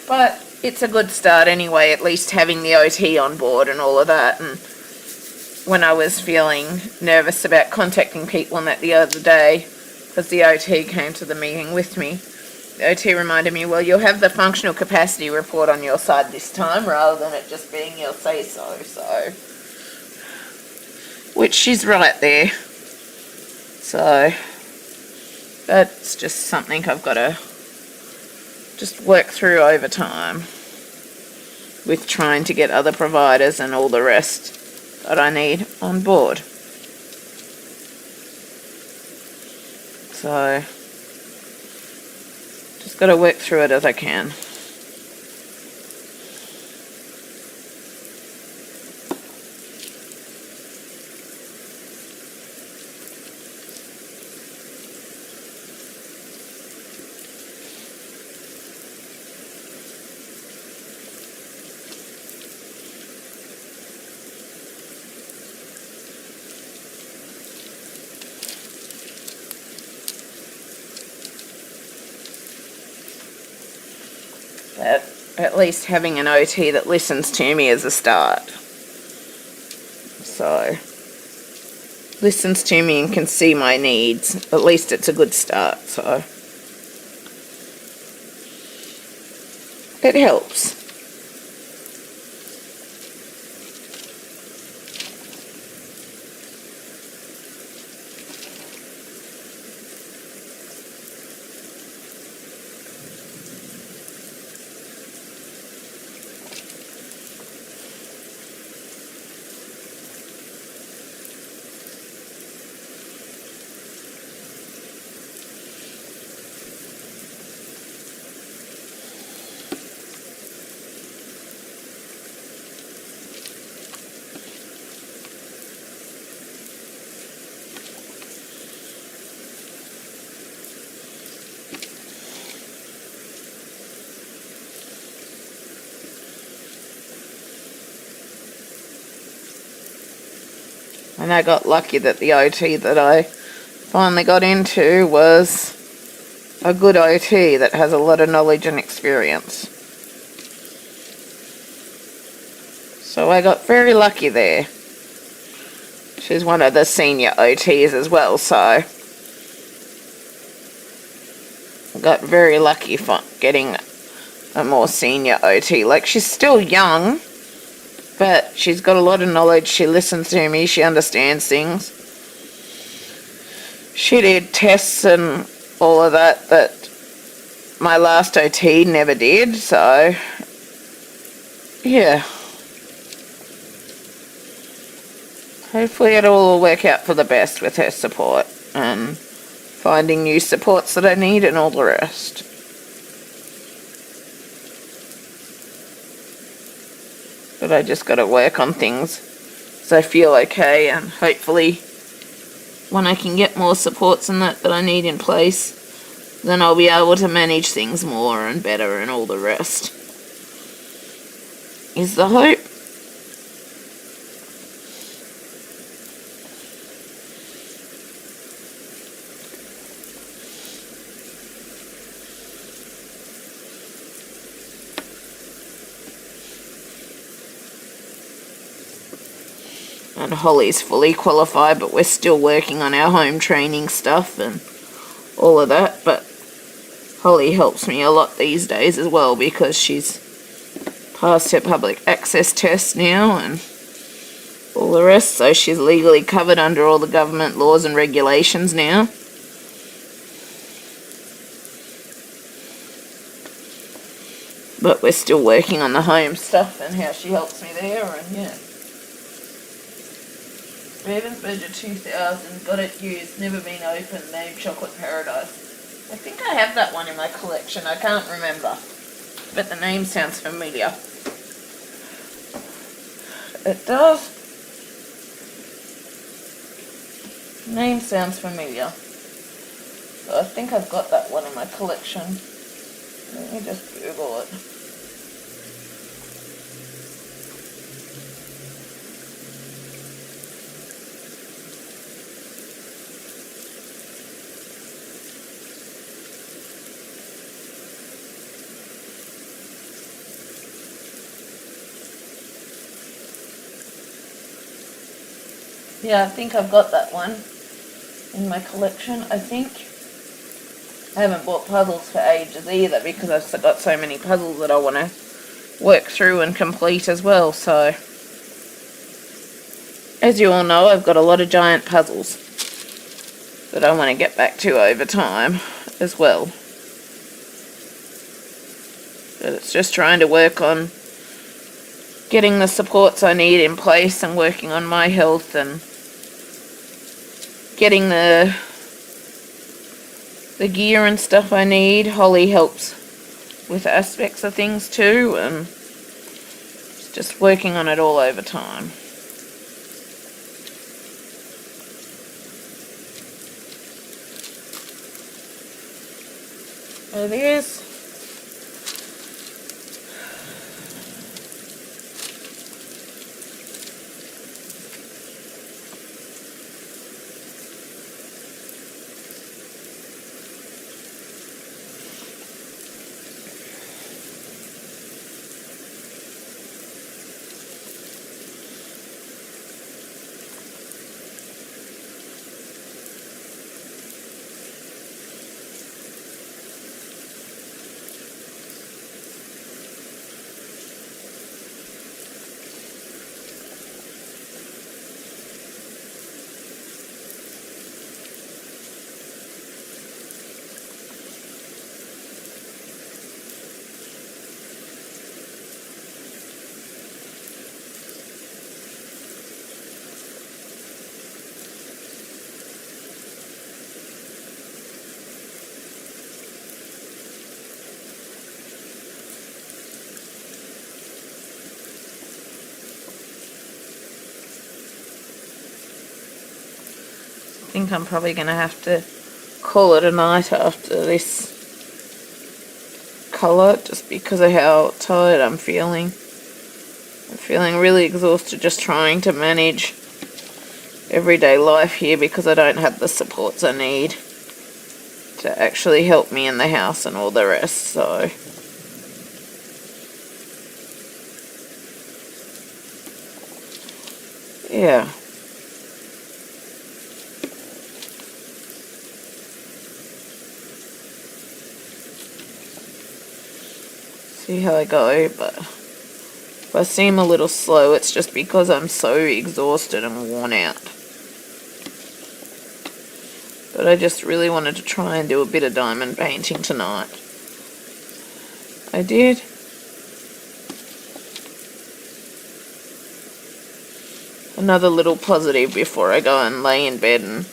but it's a good start anyway, at least having the OT on board and all of that, and when I was feeling nervous about contacting people on that the other day, because the OT came to the meeting with me. The OT reminded me, well, you'll have the functional capacity report on your side this time rather than it just being your say-so, so. Which she's right there. So, that's just something I've got to just work through over time with trying to get other providers and all the rest that I need on board. So, just got to work through it as I can. But at least having an OT that listens to me is a start. So, listens to me and can see my needs. At least it's a good start, so. It helps. And I got lucky that the OT that I finally got into was a good OT that has a lot of knowledge and experience. So I got very lucky there. She's one of the senior OTs as well, so I got very lucky for getting a more senior OT. Like, she's still young, but she's got a lot of knowledge. She listens to me. She understands things. She did tests and all of that my last OT never did. So, yeah. Hopefully it all will work out for the best with her support and finding new supports that I need and all the rest. But I just got to work on things so I feel okay, and hopefully when I can get more supports and that I need in place, then I'll be able to manage things more and better and all the rest. Is the hope. And Holly's fully qualified, but we're still working on our home training stuff and all of that. But Holly helps me a lot these days as well, because she's passed her public access test now and all the rest, so she's legally covered under all the government laws and regulations now. But we're still working on the home stuff and how she helps me there, and yeah. Ravensburger 2000, got it used, never been opened, named Chocolate Paradise. I think I have that one in my collection, I can't remember. But the name sounds familiar. It does. Name sounds familiar. So I think I've got that one in my collection. Let me just Google it. Yeah, I think I've got that one in my collection, I think. I haven't bought puzzles for ages either because I've got so many puzzles that I want to work through and complete as well. So, as you all know, I've got a lot of giant puzzles that I want to get back to over time as well. But it's just trying to work on getting the supports I need in place and working on my health and getting the gear and stuff I need. Holly helps with aspects of things too, and just working on it all over time. There it is. I think I'm probably going to have to call it a night after this colour, just because of how tired I'm feeling. I'm feeling really exhausted just trying to manage everyday life here because I don't have the supports I need to actually help me in the house and all the rest, so yeah. See how I go, but if I seem a little slow, it's just because I'm so exhausted and worn out. But I just really wanted to try and do a bit of diamond painting tonight. I did. Another little positive before I go and lay in bed and,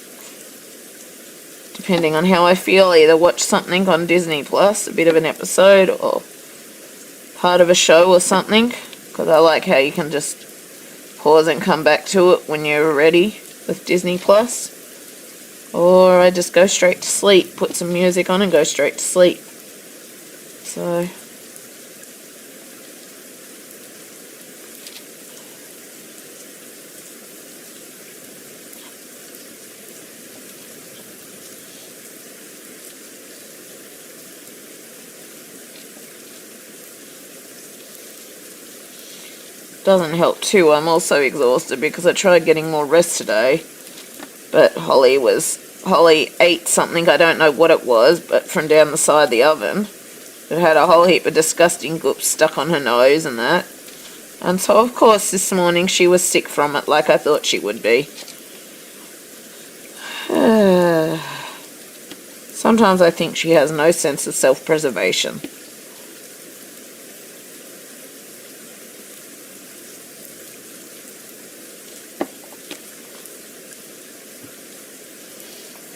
depending on how I feel, either watch something on Disney Plus, a bit of an episode, or part of a show or something, because I like how you can just pause and come back to it when you're ready with Disney Plus. Or I just go straight to sleep, put some music on and go straight to sleep. So doesn't help too. I'm also exhausted because I tried getting more rest today, but Holly ate something, I don't know what it was, but from down the side of the oven. It had a whole heap of disgusting goop stuck on her nose and that. And so of course this morning she was sick from it, like I thought she would be. Sometimes I think she has no sense of self-preservation.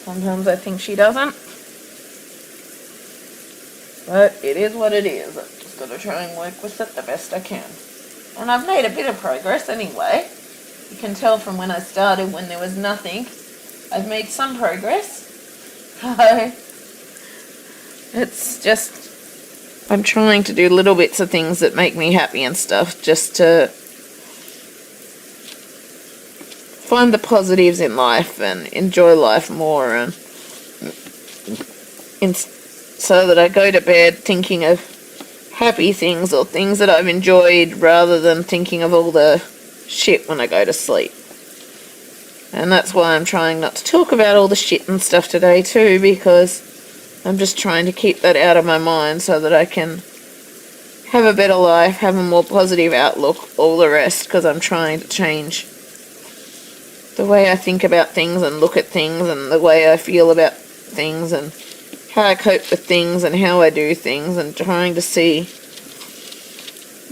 Sometimes I think she doesn't. But it is what it is. I've just got to try and work with it the best I can. And I've made a bit of progress anyway. You can tell from when I started, when there was nothing, I've made some progress. So it's just, I'm trying to do little bits of things that make me happy and stuff, just to find the positives in life and enjoy life more, and so that I go to bed thinking of happy things or things that I've enjoyed rather than thinking of all the shit when I go to sleep. And that's why I'm trying not to talk about all the shit and stuff today too, because I'm just trying to keep that out of my mind so that I can have a better life, have a more positive outlook, all the rest, because I'm trying to change the way I think about things and look at things and the way I feel about things and how I cope with things and how I do things, and trying to see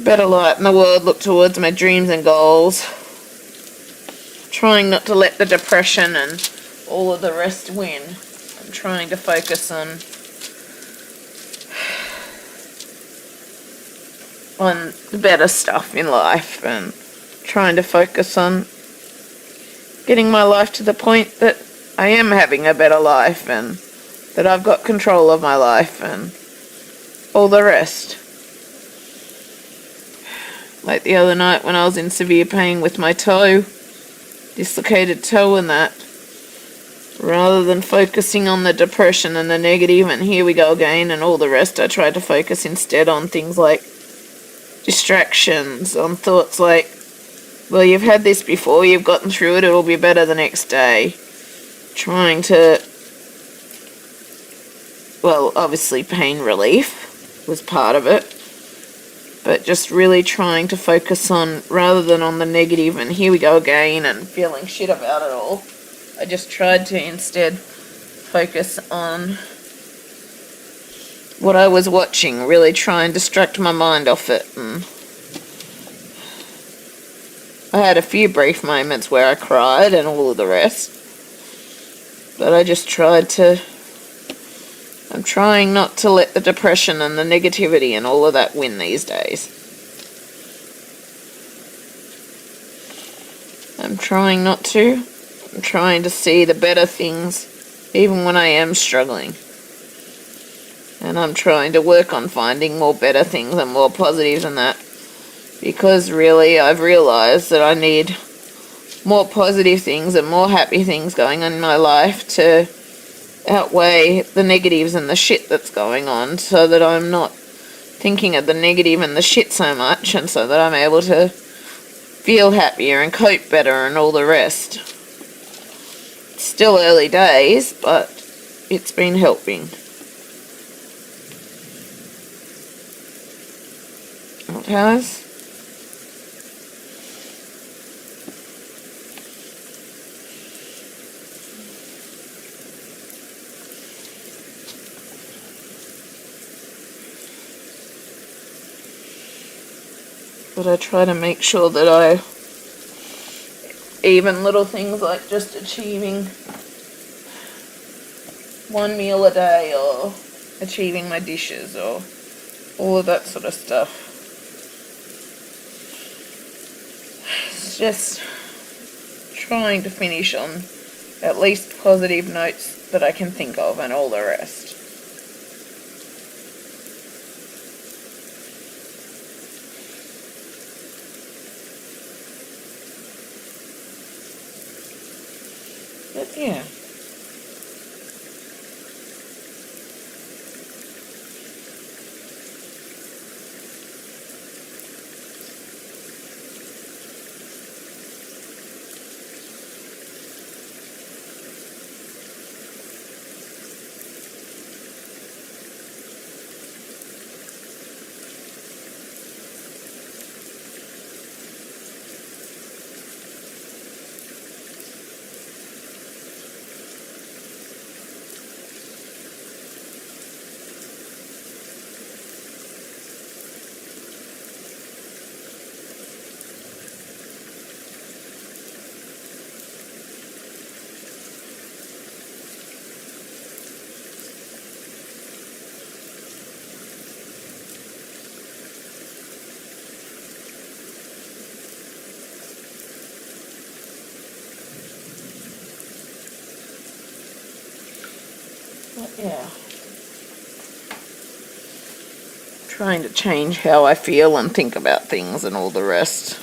better light in the world, look towards my dreams and goals. Trying not to let the depression and all of the rest win. I'm trying to focus on the better stuff in life, and trying to focus on getting my life to the point that I am having a better life and that I've got control of my life and all the rest. Like the other night when I was in severe pain with my toe, dislocated toe and that, rather than focusing on the depression and the negative and here we go again and all the rest, I tried to focus instead on things like distractions, on thoughts like, well, you've had this before, you've gotten through it, it'll be better the next day. Trying to, well, obviously pain relief was part of it, but just really trying to focus on, rather than on the negative and here we go again and feeling shit about it all, I just tried to instead focus on what I was watching, really try and distract my mind off it. And I had a few brief moments where I cried and all of the rest, but I just tried to, I'm trying not to let the depression and the negativity and all of that win these days. I'm trying not to. I'm trying to see the better things even when I am struggling. And I'm trying to work on finding more better things and more positives than that. Because really I've realised that I need more positive things and more happy things going on in my life to outweigh the negatives and the shit that's going on, so that I'm not thinking of the negative and the shit so much, and so that I'm able to feel happier and cope better and all the rest. It's still early days, but it's been helping. It has. But I try to make sure that I, even little things like just achieving one meal a day or achieving my dishes or all of that sort of stuff. It's just trying to finish on at least positive notes that I can think of and all the rest. But yeah. But yeah. Trying to change how I feel and think about things and all the rest.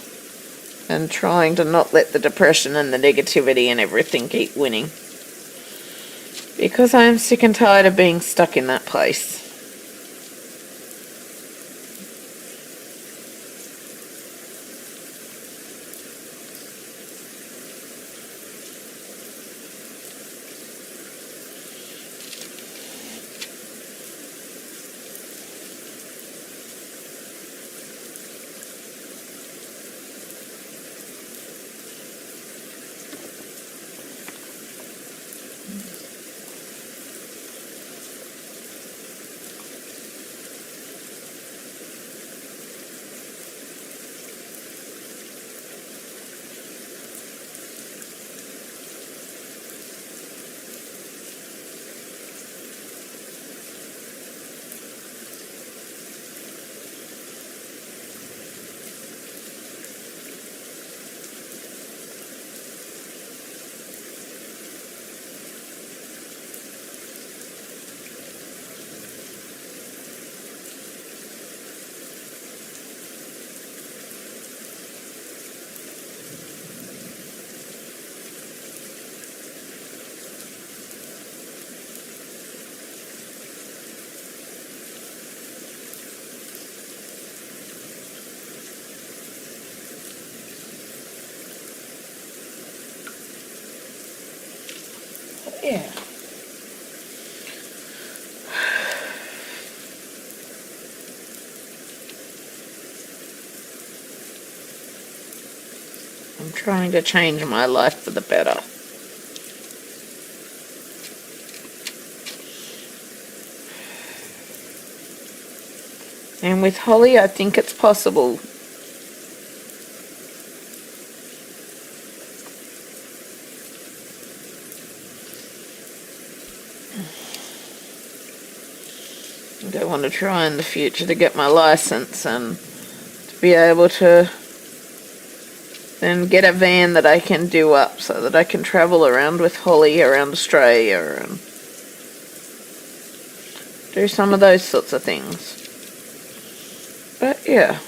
And trying to not let the depression and the negativity and everything keep winning. Because I am sick and tired of being stuck in that place. Yeah. I'm trying to change my life for the better. And with Holly, I think it's possible. I want to try in the future to get my license and to be able to then get a van that I can do up so that I can travel around with Holly around Australia and do some of those sorts of things. But yeah.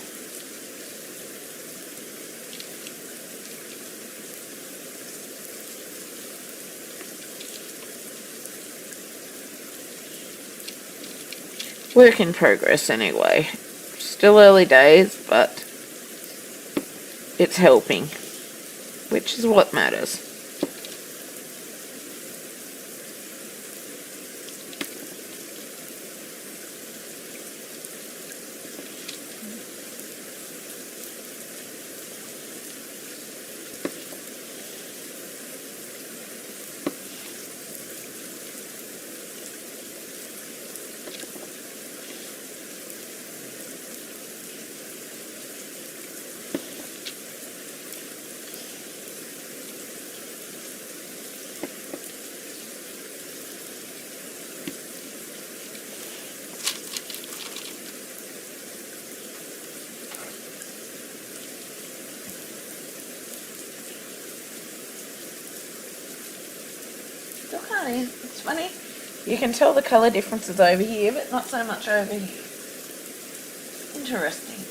Work in progress anyway. Still early days, but it's helping, which is what matters. Look, honey, it's funny. You can tell the colour differences over here, but not so much over here. Interesting.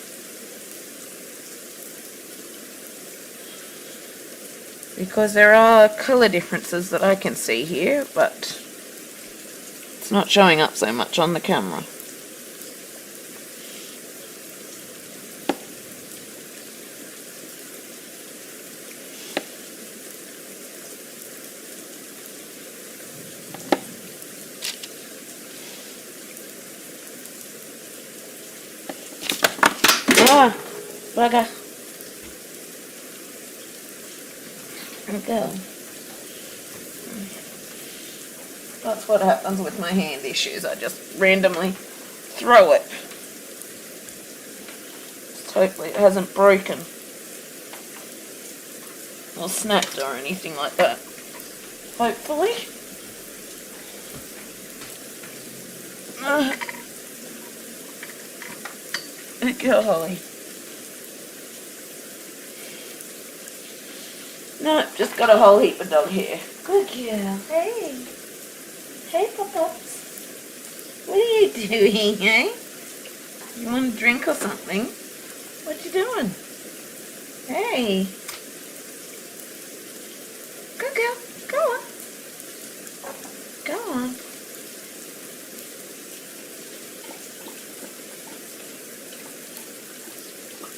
Because there are colour differences that I can see here, but it's not showing up so much on the camera. Ah, bugger. Go. That's what happens with my hand issues. I just randomly throw it. Hopefully it hasn't broken or snapped or anything like that. Hopefully. Good girl, Holly. No, just got a whole heap of dog hair. Good girl. Hey. Hey, Pop-Ups. What are you doing, eh? You want a drink or something? What you doing? Hey. Good girl. Go on. Go on.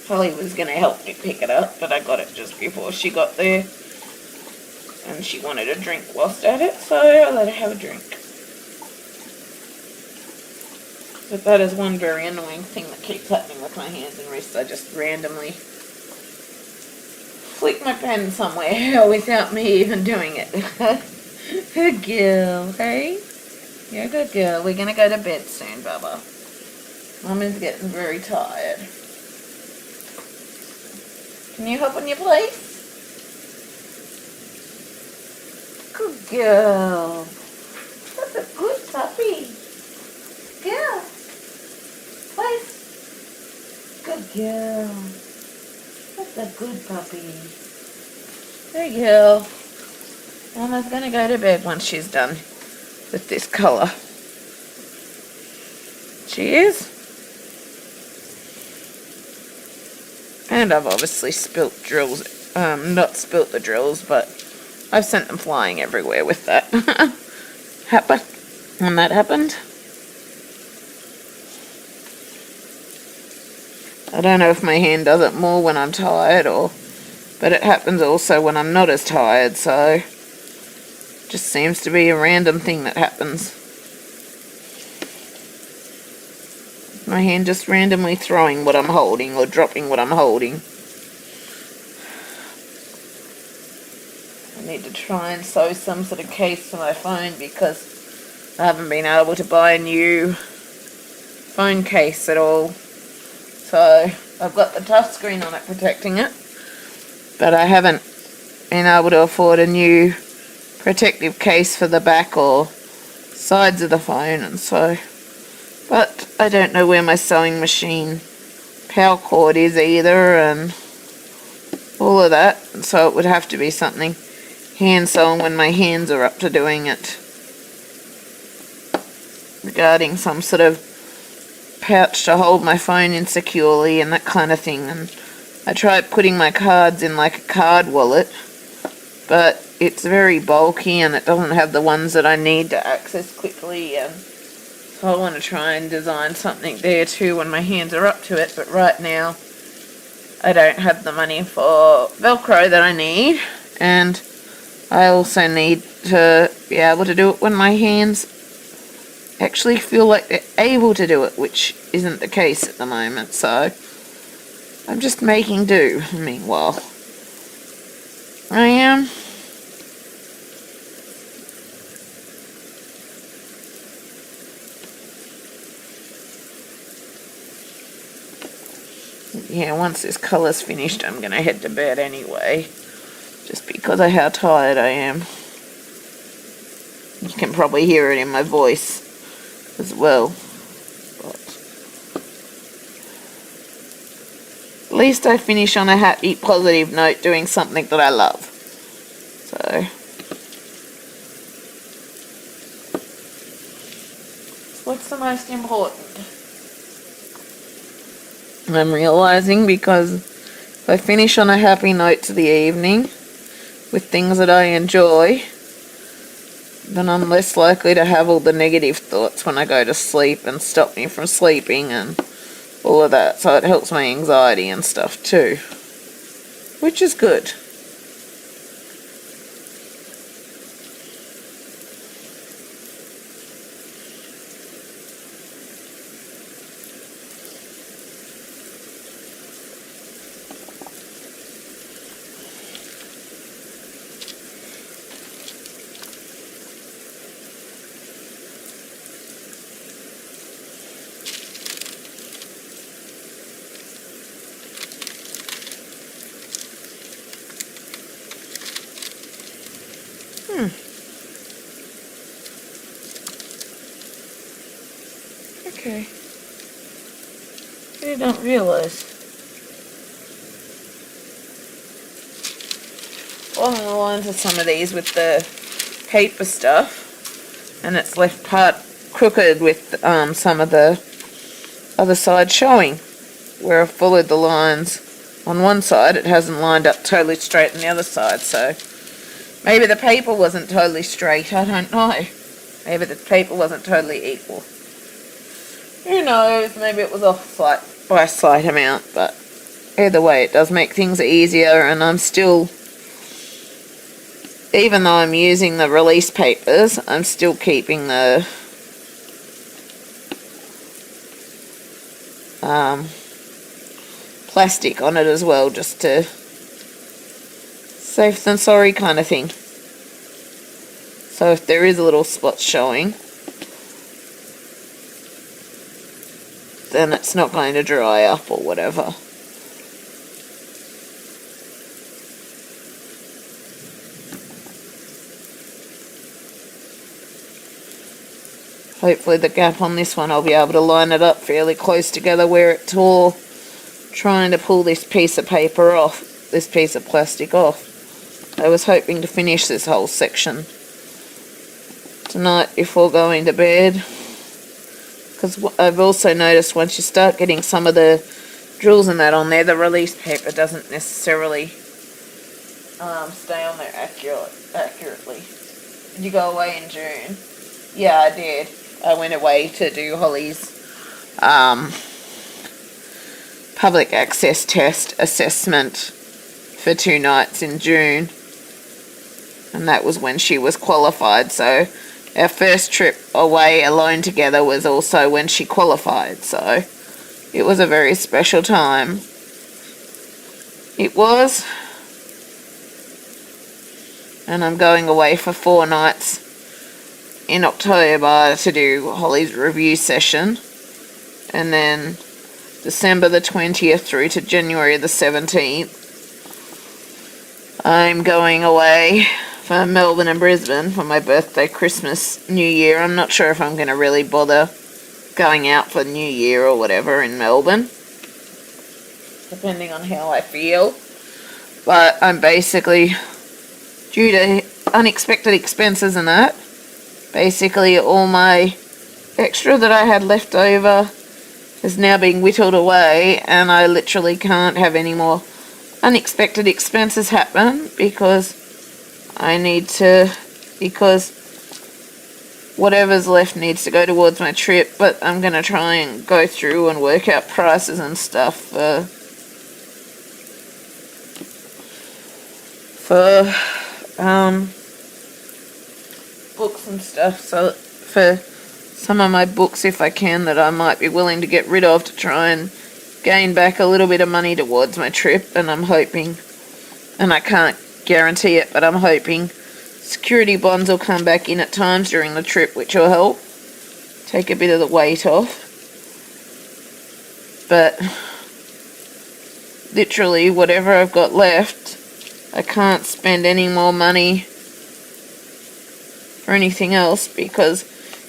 Holly was going to help me pick it up, but I got it just before she got there. And she wanted a drink whilst at it, so I let her have a drink. But that is one very annoying thing that keeps happening with my hands and wrists. I just randomly flick my pen somewhere without me even doing it. Good girl, hey? You're a good girl. We're going to go to bed soon, Bubba. Mum is getting very tired. Can you hop on your place? Good girl. That's a good puppy. Girl. Place. Good girl. That's a good puppy. Good girl. Mama's going to go to bed once she's done with this colour. She is. And I've obviously spilt drills, not spilt the drills, but I've sent them flying everywhere with that. Happened when that happened. I don't know if my hand does it more when I'm tired but it happens also when I'm not as tired, so Just seems to be a random thing that happens. My hand just randomly throwing what I'm holding or dropping what I'm holding. I need to try and sew some sort of case for my phone because I haven't been able to buy a new phone case at all. So I've got the touchscreen on it protecting it, but I haven't been able to afford a new protective case for the back or sides of the phone, and so, but I don't know where my sewing machine power cord is either, and all of that, and so it would have to be something hand sewn when my hands are up to doing it, regarding some sort of pouch to hold my phone in securely and that kind of thing. And I tried putting my cards in like a card wallet, but it's very bulky and it doesn't have the ones that I need to access quickly, and so I want to try and design something there too when my hands are up to it. But right now I don't have the money for Velcro that I need, and I also need to be able to do it when my hands actually feel like they're able to do it, which isn't the case at the moment, so I'm just making do. Meanwhile, I am. Yeah, once this colour's finished, I'm going to head to bed anyway, just because of how tired I am. You can probably hear it in my voice as well. But at least I finish on a happy, positive note doing something that I love. So what's the most important? I'm realizing, because if I finish on a happy note to the evening with things that I enjoy, then I'm less likely to have all the negative thoughts when I go to sleep and stop me from sleeping and all of that. So it helps my anxiety and stuff too, which is good. Okay. I don't realize. Along the lines of some of these with the paper stuff, and it's left part crooked with some of the other side showing. Where I've followed the lines on one side, it hasn't lined up totally straight on the other side, so maybe the paper wasn't totally straight, I don't know. Maybe the paper wasn't totally equal. Who knows, maybe it was off by a slight amount, but either way it does make things easier, and I'm still, even though I'm using the release papers, I'm still keeping the plastic on it as well, just to safe than sorry kind of thing. So if there is a little spot showing, then it's not going to dry up or whatever. Hopefully the gap on this one, I'll be able to line it up fairly close together where it tore, trying to pull this piece of paper off, this piece of plastic off. I was hoping to finish this whole section tonight before going to bed, because I've also noticed once you start getting some of the drills and that on there, the release paper doesn't necessarily stay on there accurately. Did you go away in June? Yeah, I did. I went away to do Holly's public access test assessment for 2 nights in June. and that was when she was qualified. So our first trip away alone together was also when she qualified, so it was a very special time. It was. And I'm going away for 4 nights in October to do Holly's review session, and then December the 20th through to January the 17th I'm going away for Melbourne and Brisbane for my birthday, Christmas, New Year. I'm not sure if I'm going to really bother going out for New Year or whatever in Melbourne, depending on how I feel. But I'm basically, due to unexpected expenses and that, basically all my extra that I had left over is now being whittled away, and I literally can't have any more unexpected expenses happen because whatever's left needs to go towards my trip. But I'm going to try and go through and work out prices and stuff for books and stuff, so for some of my books, if I can, that I might be willing to get rid of to try and gain back a little bit of money towards my trip. And I'm hoping, and I can't guarantee it, but I'm hoping security bonds will come back in at times during the trip, which will help take a bit of the weight off. But literally whatever I've got left, I can't spend any more money for anything else, because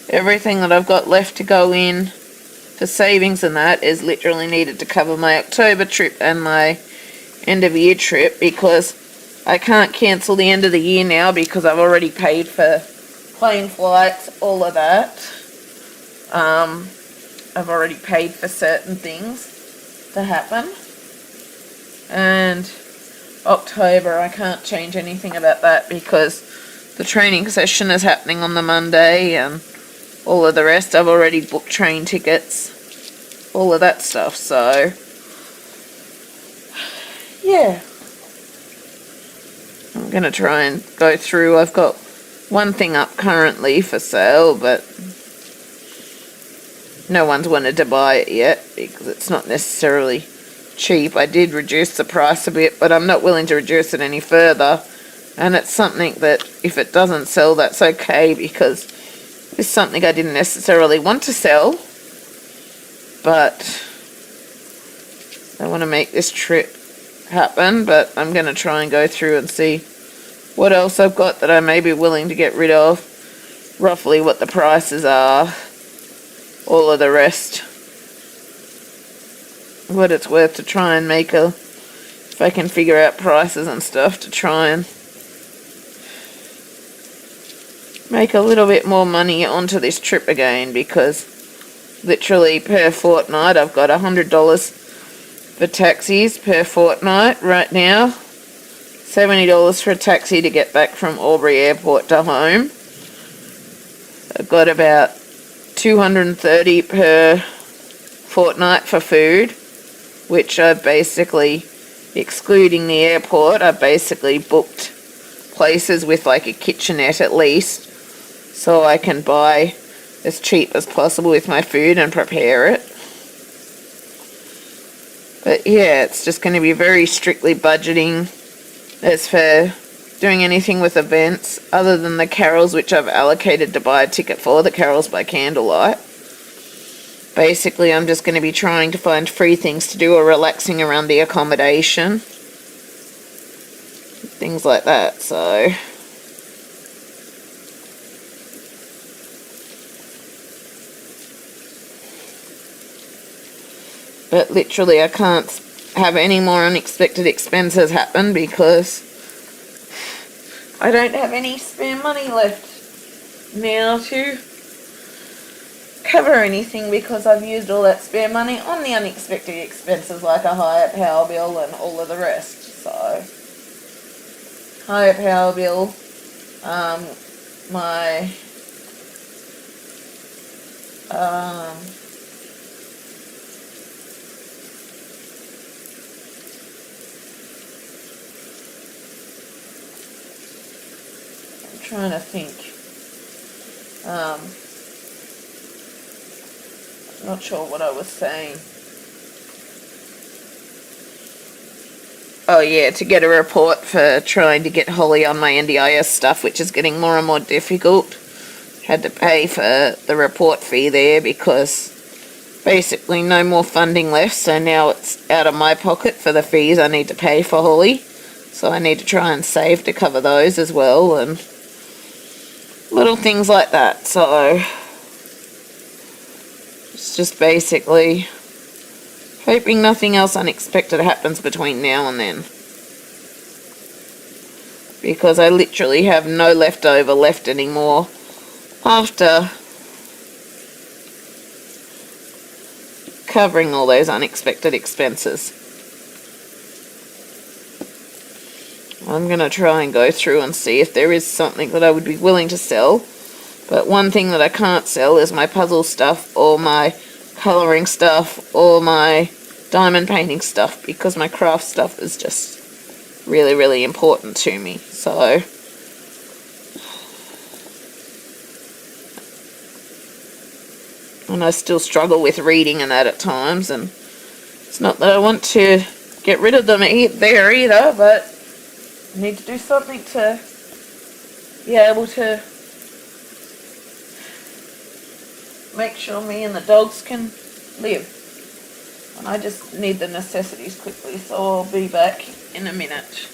everything that I've got left to go in for savings and that is literally needed to cover my October trip and my end of year trip, because I can't cancel the end of the year now because I've already paid for plane flights, all of that. I've already paid for certain things to happen, and October I can't change anything about that because the training session is happening on the Monday, and all of the rest I've already booked train tickets, all of that stuff. So yeah, I'm going to try and go through. I've got one thing up currently for sale, but no one's wanted to buy it yet because it's not necessarily cheap. I did reduce the price a bit, but I'm not willing to reduce it any further. And it's something that if it doesn't sell, that's okay, because it's something I didn't necessarily want to sell, but I want to make this trip happen. But I'm going to try and go through and see what else I've got that I may be willing to get rid of, roughly what the prices are, all of the rest, what it's worth to try and make if I can figure out prices and stuff, to try and make a little bit more money onto this trip again, because literally per fortnight I've got $100 for taxis per fortnight right now, $70 for a taxi to get back from Albury Airport to home. I've got about $230 per fortnight for food, which I've basically, excluding the airport, I've basically booked places with like a kitchenette at least, so I can buy as cheap as possible with my food and prepare it. But yeah, it's just going to be very strictly budgeting as for doing anything with events, other than the carols, which I've allocated to buy a ticket for, the carols by candlelight. Basically, I'm just going to be trying to find free things to do or relaxing around the accommodation, things like that. So but literally I can't have any more unexpected expenses happen because I don't have any spare money left now to cover anything, because I've used all that spare money on the unexpected expenses like a higher power bill and all of the rest. So higher power bill, my trying to think. Not sure what I was saying. Oh yeah, to get a report for trying to get Holly on my NDIS stuff, which is getting more and more difficult. Had to pay for the report fee there because basically no more funding left, so now it's out of my pocket for the fees I need to pay for Holly. So I need to try and save to cover those as well, and little things like that. So it's just basically hoping nothing else unexpected happens between now and then. Because I literally have no leftover left anymore after covering all those unexpected expenses. I'm going to try and go through and see if there is something that I would be willing to sell. But one thing that I can't sell is my puzzle stuff or my colouring stuff or my diamond painting stuff, because my craft stuff is just really, really important to me. So and I still struggle with reading and that at times, and it's not that I want to get rid of them there either, but I need to do something to be able to make sure me and the dogs can live. And I just need the necessities quickly, so I'll be back in a minute.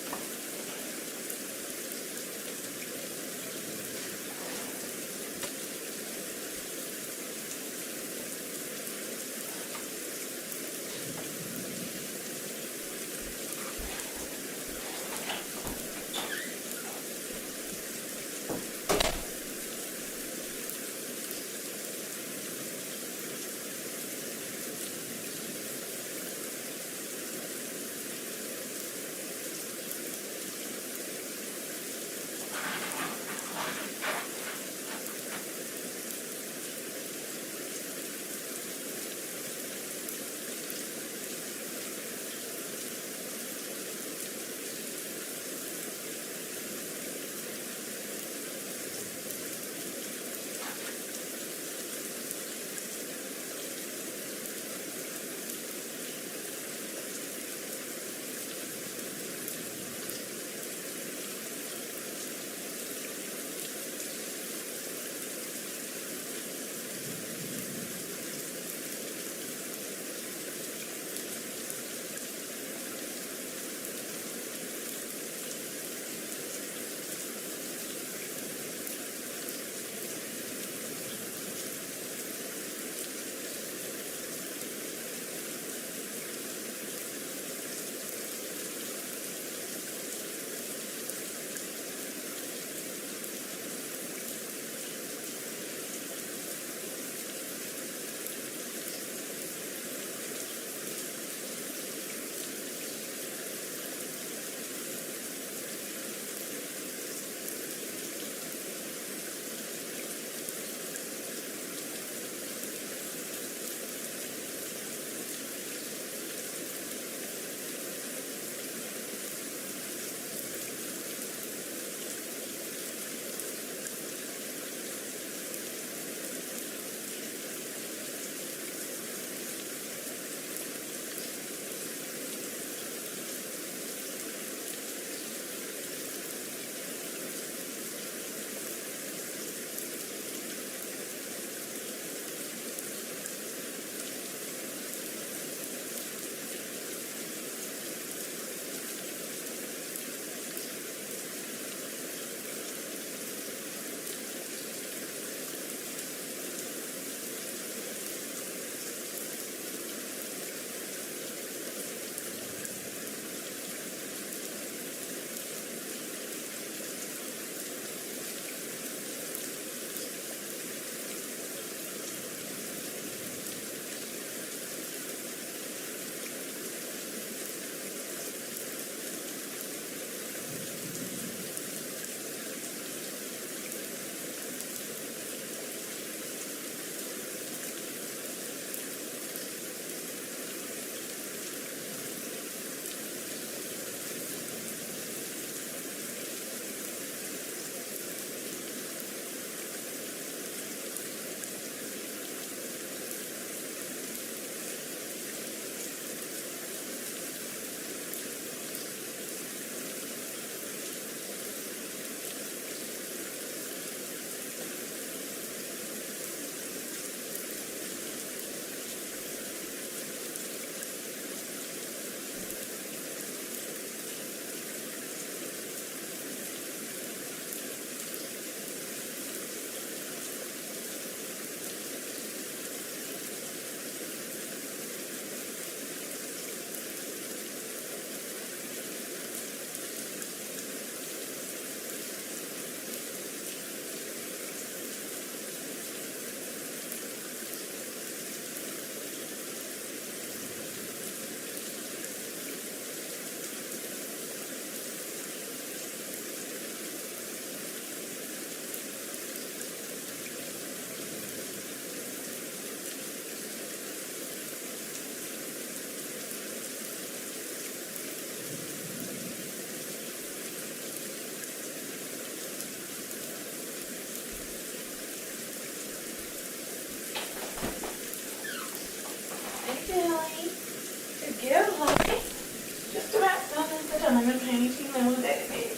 and painting, then we'll go to bed.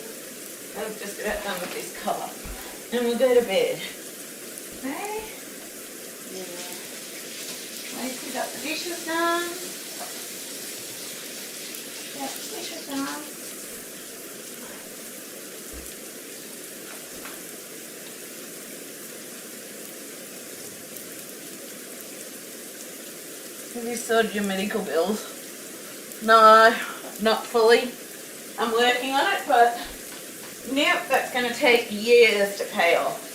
I'm just about done with this colour. And we'll go to bed. Okay? Yeah. Lacey's got the dishes done. Yeah, dishes done. Have you sorted your medical bills? No, not fully. I'm working on it, but now that's going to take years to pay off.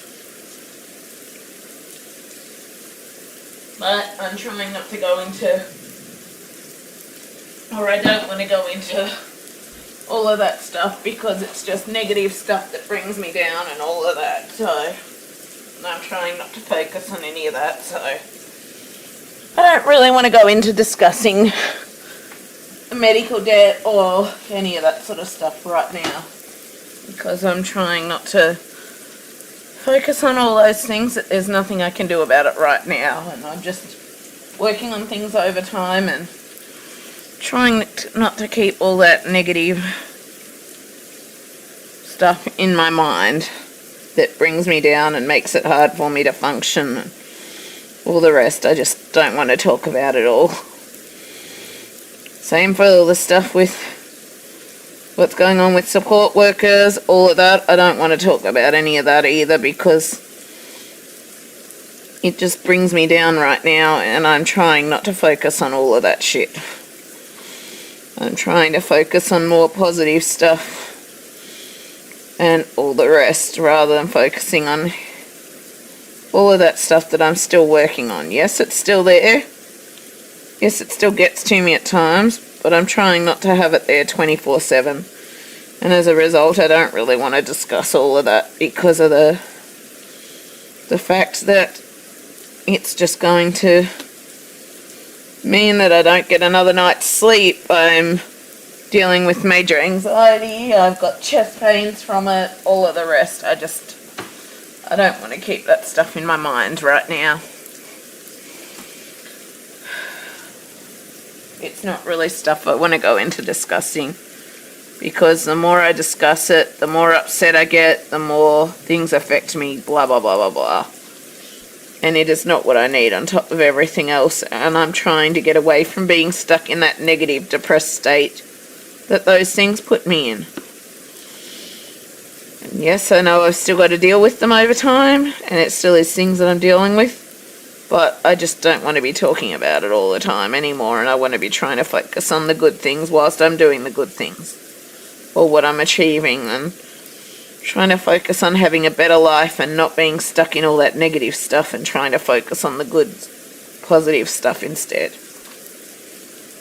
But I'm trying not to go into, or I don't want to go into all of that stuff because it's just negative stuff that brings me down and all of that. So I'm trying not to focus on any of that. So I don't really want to go into discussing medical debt or any of that sort of stuff right now because I'm trying not to focus on all those things. That there's nothing I can do about it right now, and I'm just working on things over time and trying not to keep all that negative stuff in my mind that brings me down and makes it hard for me to function and all the rest. I just don't want to talk about it all. Same for all the stuff with what's going on with support workers, all of that. I don't want to talk about any of that either because it just brings me down right now, and I'm trying not to focus on all of that shit. I'm trying to focus on more positive stuff and all the rest rather than focusing on all of that stuff that I'm still working on. Yes, it's still there. Yes, it still gets to me at times, but I'm trying not to have it there 24/7. And as a result, I don't really want to discuss all of that because of the fact that it's just going to mean that I don't get another night's sleep. I'm dealing with major anxiety. I've got chest pains from it, all of the rest. I don't want to keep that stuff in my mind right now. It's not really stuff I want to go into discussing because the more I discuss it, the more upset I get, the more things affect me, blah, blah, blah, blah, blah. And it is not what I need on top of everything else, and I'm trying to get away from being stuck in that negative, depressed state that those things put me in. And yes, I know I've still got to deal with them over time, and it still is things that I'm dealing with. But I just don't want to be talking about it all the time anymore, and I want to be trying to focus on the good things whilst I'm doing the good things, or what I'm achieving, and trying to focus on having a better life and not being stuck in all that negative stuff and trying to focus on the good, positive stuff instead.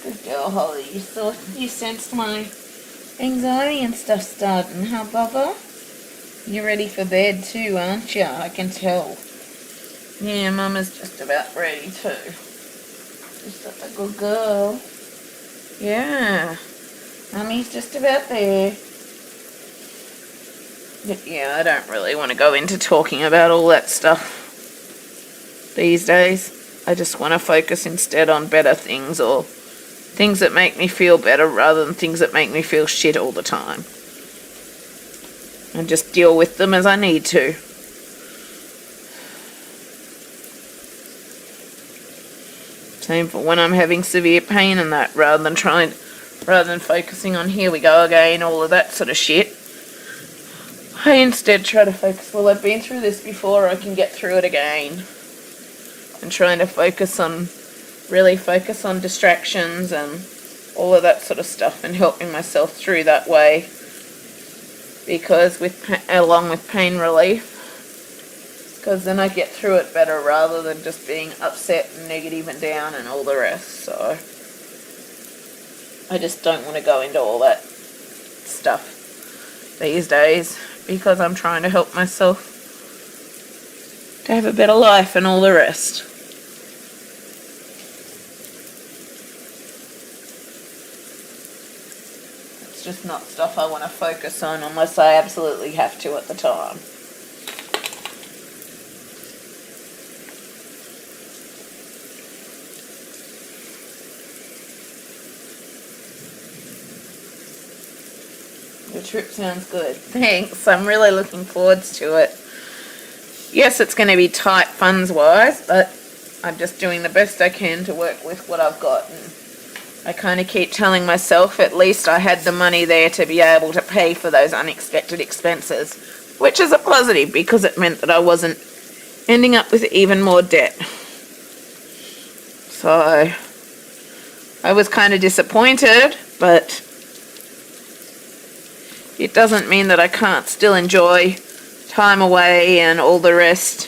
Good girl, Holly. You sensed my anxiety and stuff starting, huh, Bubba? You're ready for bed too, aren't you? I can tell. Yeah, Mama's just about ready too. Just such a good girl. Yeah. Mummy's just about there. But yeah, I don't really want to go into talking about all that stuff these days. I just want to focus instead on better things, or things that make me feel better rather than things that make me feel shit all the time. And just deal with them as I need to. Same for when I'm having severe pain and that, rather than focusing on here we go again, all of that sort of shit. I instead try to focus, well, I've been through this before, I can get through it again. And trying to really focus on distractions and all of that sort of stuff, and helping myself through that way. Because along with pain relief, because then I get through it better rather than just being upset and negative and down and all the rest. So I just don't want to go into all that stuff these days, because I'm trying to help myself to have a better life and all the rest. It's just not stuff I want to focus on unless I absolutely have to at the time. trip sounds good. Thanks. I'm really looking forward to it. Yes, it's going to be tight funds-wise, but I'm just doing the best I can to work with what I've got. And I kind of keep telling myself at least I had the money there to be able to pay for those unexpected expenses, which is a positive because it meant that I wasn't ending up with even more debt. So I was kind of disappointed, but it doesn't mean that I can't still enjoy time away and all the rest,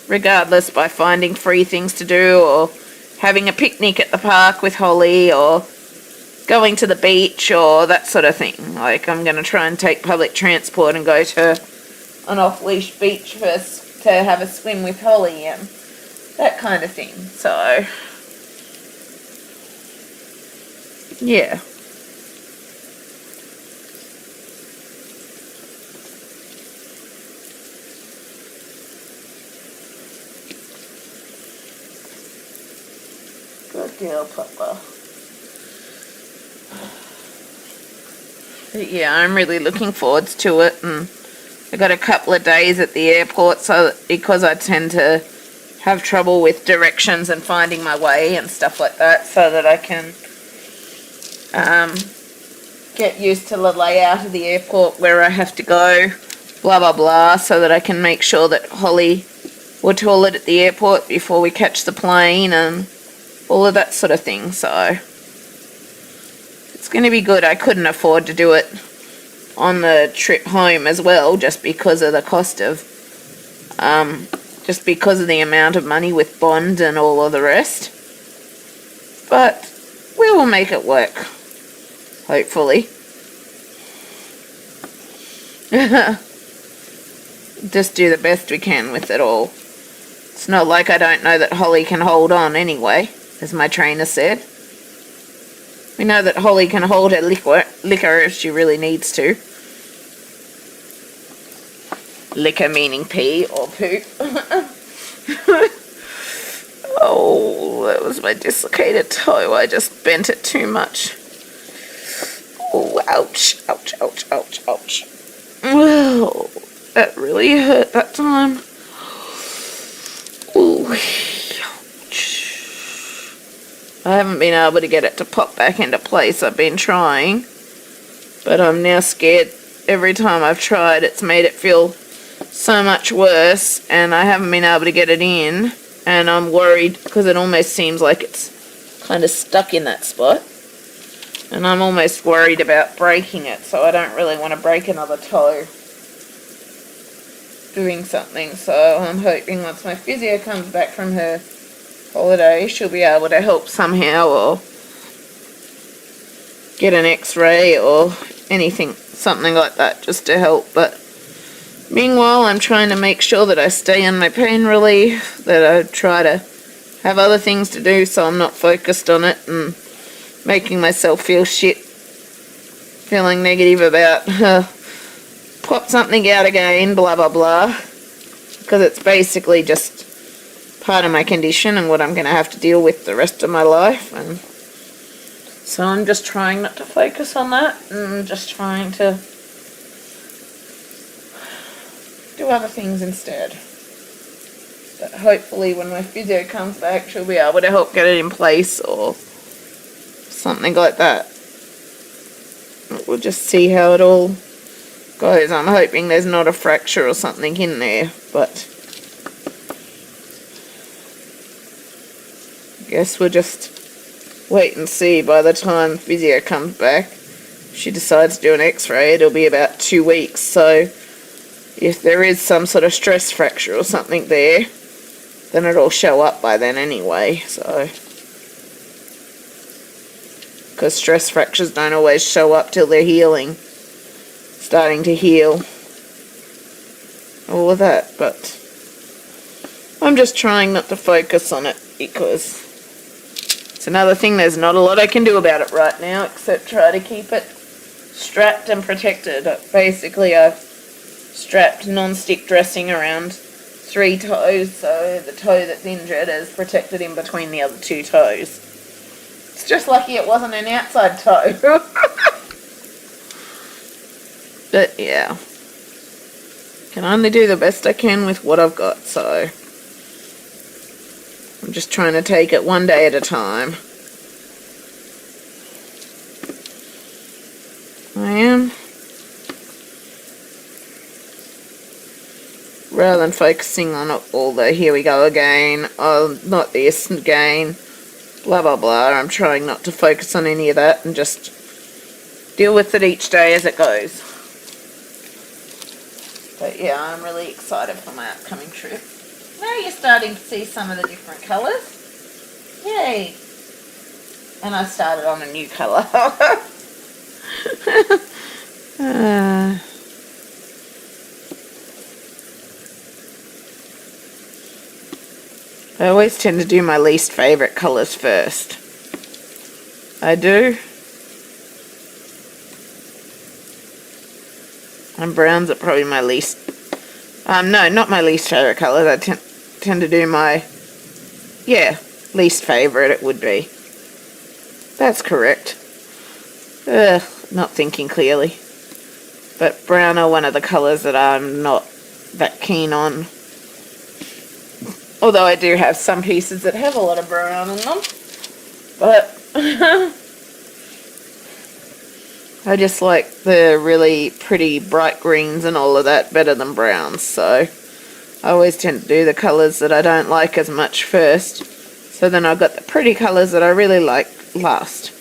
regardless, by finding free things to do, or having a picnic at the park with Holly, or going to the beach, or that sort of thing. Like, I'm going to try and take public transport and go to an off-leash beach first to have a swim with Holly and that kind of thing. So, yeah. Good girl, Papa. But yeah, I'm really looking forward to it, and I got a couple of days at the airport because I tend to have trouble with directions and finding my way and stuff like that, so that I can get used to the layout of the airport, where I have to go, blah blah blah, so that I can make sure that Holly will toilet at the airport before we catch the plane and all of that sort of thing. So it's going to be good. I couldn't afford to do it on the trip home as well, just because of the cost of just because of the amount of money with bond and all of the rest. But we will make it work, hopefully. Just do the best we can with it all. It's not like I don't know that Holly can hold on anyway, as my trainer said. We know that Holly can hold her liquor if she really needs to. Liquor meaning pee or poop. Oh, that was my dislocated toe. I just bent it too much. Oh, ouch, ouch, ouch, ouch, ouch. Well, that really hurt that time. Ooh, ouch. I haven't been able to get it to pop back into place. I've been trying, but I'm now scared. Every time I've tried, it's made it feel so much worse, and I haven't been able to get it in, and I'm worried because it almost seems like it's kind of stuck in that spot, and I'm almost worried about breaking it, so I don't really want to break another toe doing something. So I'm hoping once my physio comes back from her holiday, she'll be able to help somehow, or get an x-ray or anything, something like that, just to help. But meanwhile, I'm trying to make sure that I stay on my pain relief, that I try to have other things to do so I'm not focused on it and making myself feel shit, feeling negative about pop something out again, blah blah blah, because it's basically just part of my condition and what I'm going to have to deal with the rest of my life. And so I'm just trying not to focus on that, and just trying to do other things instead. But hopefully when my physio comes back, she'll be able to help get it in place or something like that. We'll just see how it all goes. I'm hoping there's not a fracture or something in there, but I guess we'll just wait and see. By the time physio comes back, if she decides to do an x-ray, it'll be about 2 weeks. So if there is some sort of stress fracture or something there, then it'll show up by then anyway. So, because stress fractures don't always show up till they're healing, starting to heal, all of that. But I'm just trying not to focus on it, because it's another thing, there's not a lot I can do about it right now except try to keep it strapped and protected. Basically, I've strapped non-stick dressing around 3 toes, so the toe that's injured is protected in between the other 2 toes. It's just lucky it wasn't an outside toe. But yeah, can only do the best I can with what I've got, so I'm just trying to take it one day at a time. I am. Rather than focusing on all the here we go again, oh, not this again, blah blah blah. I'm trying not to focus on any of that and just deal with it each day as it goes. But yeah, I'm really excited for my upcoming trip. Now you're starting to see some of the different colours. Yay! And I started on a new colour. I always tend to do my least favourite colours first. I do. And browns are probably my least... no, not my least favourite colours. I tend to do my... yeah, least favourite it would be. That's correct. Not thinking clearly. But brown are one of the colours that I'm not that keen on. Although I do have some pieces that have a lot of brown in them. But I just like the really pretty bright greens and all of that better than browns. So I always tend to do the colours that I don't like as much first. So then I've got the pretty colours that I really like last.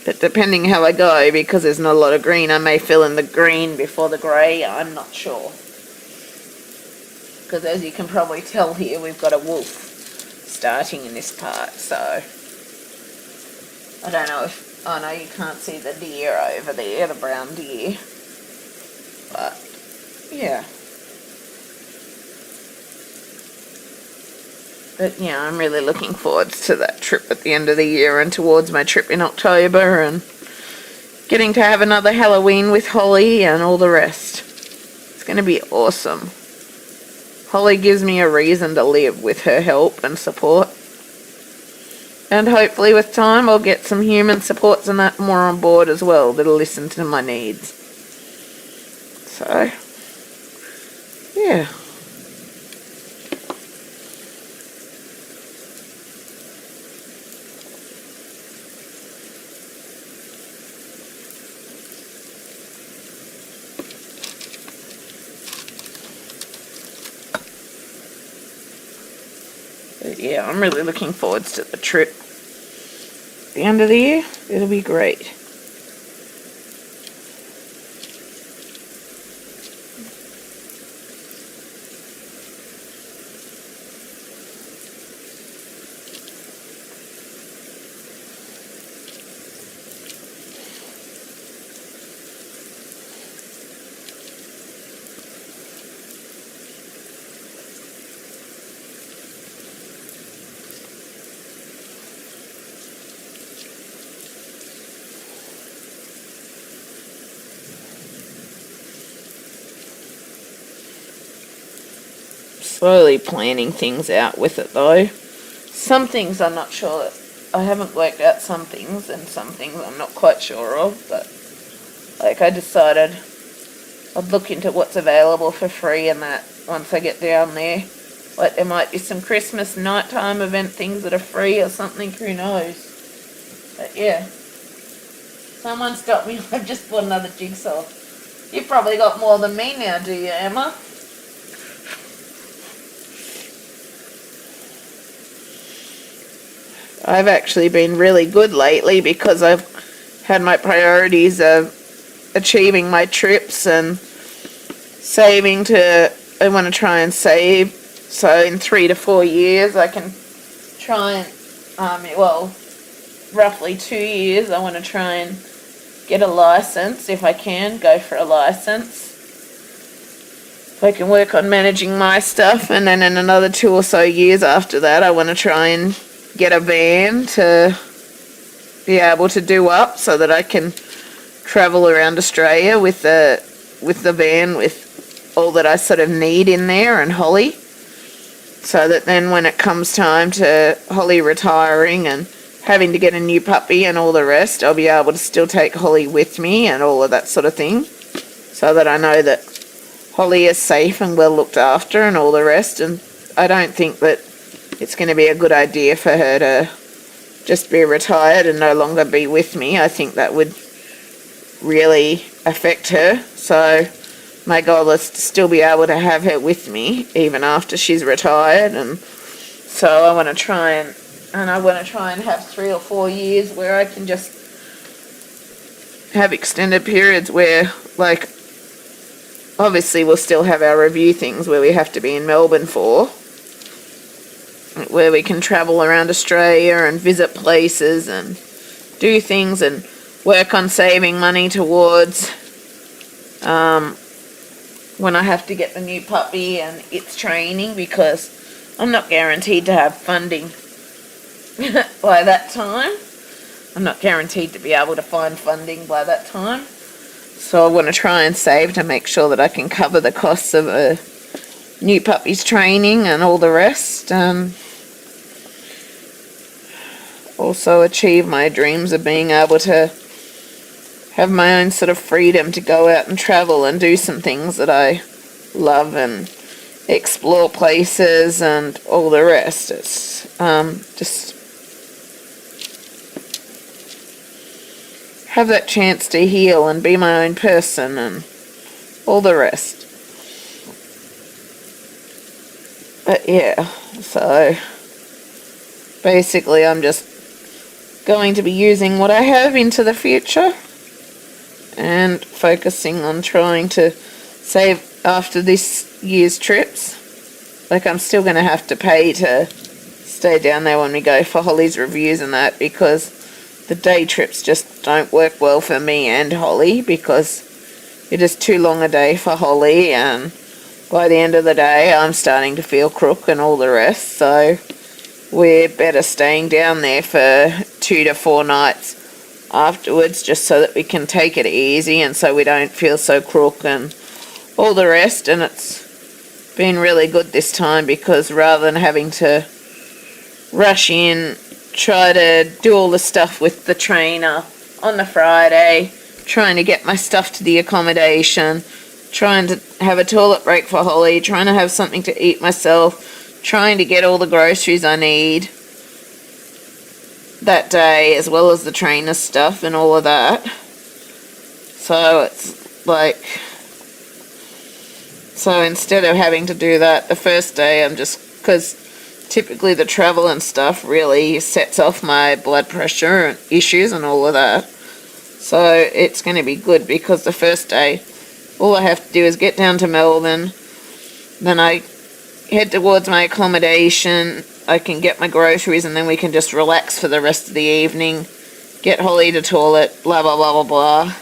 But depending how I go, because there's not a lot of green, I may fill in the green before the grey. I'm not sure. Because as you can probably tell here, we've got a wolf starting in this part, so I don't know if, oh no, you can't see the deer over there, the brown deer, but yeah. But yeah, I'm really looking forward to that trip at the end of the year and towards my trip in October and getting to have another Halloween with Holly and all the rest. It's going to be awesome. Holly gives me a reason to live with her help and support. And hopefully with time I'll get some human supports and that more on board as well that'll listen to my needs. So, yeah. But yeah, I'm really looking forward to the trip. At the end of the year, it'll be great. Slowly planning things out with it though. Some things I'm not sure, I haven't worked out some things, and some things I'm not quite sure of, but like I decided I'd look into what's available for free and that once I get down there. Like there might be some Christmas nighttime event things that are free or something, who knows. But yeah. Someone stopped me, I've just bought another jigsaw. You've probably got more than me now, do you, Emma? I've actually been really good lately because I've had my priorities of achieving my trips and saving to, I want to try and save, so in 3 to 4 years I can try and, well, roughly 2 years I want to try and get a license if I can, go for a license. If I can work on managing my stuff, and then in another 2 or so years after that I want to try and get a van to be able to do up so that I can travel around Australia with the van with all that I sort of need in there, and Holly, so that then when it comes time to Holly retiring and having to get a new puppy and all the rest, I'll be able to still take Holly with me and all of that sort of thing, so that I know that Holly is safe and well looked after and all the rest. And I don't think that it's going to be a good idea for her to just be retired and no longer be with me. I think that would really affect her. So my goal is to still be able to have her with me even after she's retired. And so I want to try and have 3 or 4 years where I can just have extended periods where, like, obviously we'll still have our review things where we have to be in Melbourne for, where we can travel around Australia and visit places and do things and work on saving money towards when I have to get the new puppy and its training, because I'm not guaranteed to have funding by that time. I'm not guaranteed to be able to find funding by that time. So I want to try and save to make sure that I can cover the costs of a new puppy's training and all the rest. Also achieve my dreams of being able to have my own sort of freedom to go out and travel and do some things that I love and explore places and all the rest. It's just have that chance to heal and be my own person and all the rest. But yeah, so basically I'm just going to be using what I have into the future and focusing on trying to save after this year's trips. Like, I'm still going to have to pay to stay down there when we go for Holly's reviews and that, because the day trips just don't work well for me and Holly, because it is too long a day for Holly, and by the end of the day I'm starting to feel crook and all the rest. So we're better staying down there for 2 to 4 nights afterwards, just so that we can take it easy and so we don't feel so crook and all the rest. And it's been really good this time, because rather than having to rush in, try to do all the stuff with the trainer on the Friday, trying to get my stuff to the accommodation, trying to have a toilet break for Holly, trying to have something to eat myself, trying to get all the groceries I need that day, as well as the trainer stuff and all of that. So it's like, so instead of having to do that the first day, I'm just, because typically the travel and stuff really sets off my blood pressure and issues and all of that. So it's going to be good, because the first day all I have to do is get down to Melbourne, then I head towards my accommodation, I can get my groceries, and then we can just relax for the rest of the evening, get Holly to toilet, blah blah blah blah blah,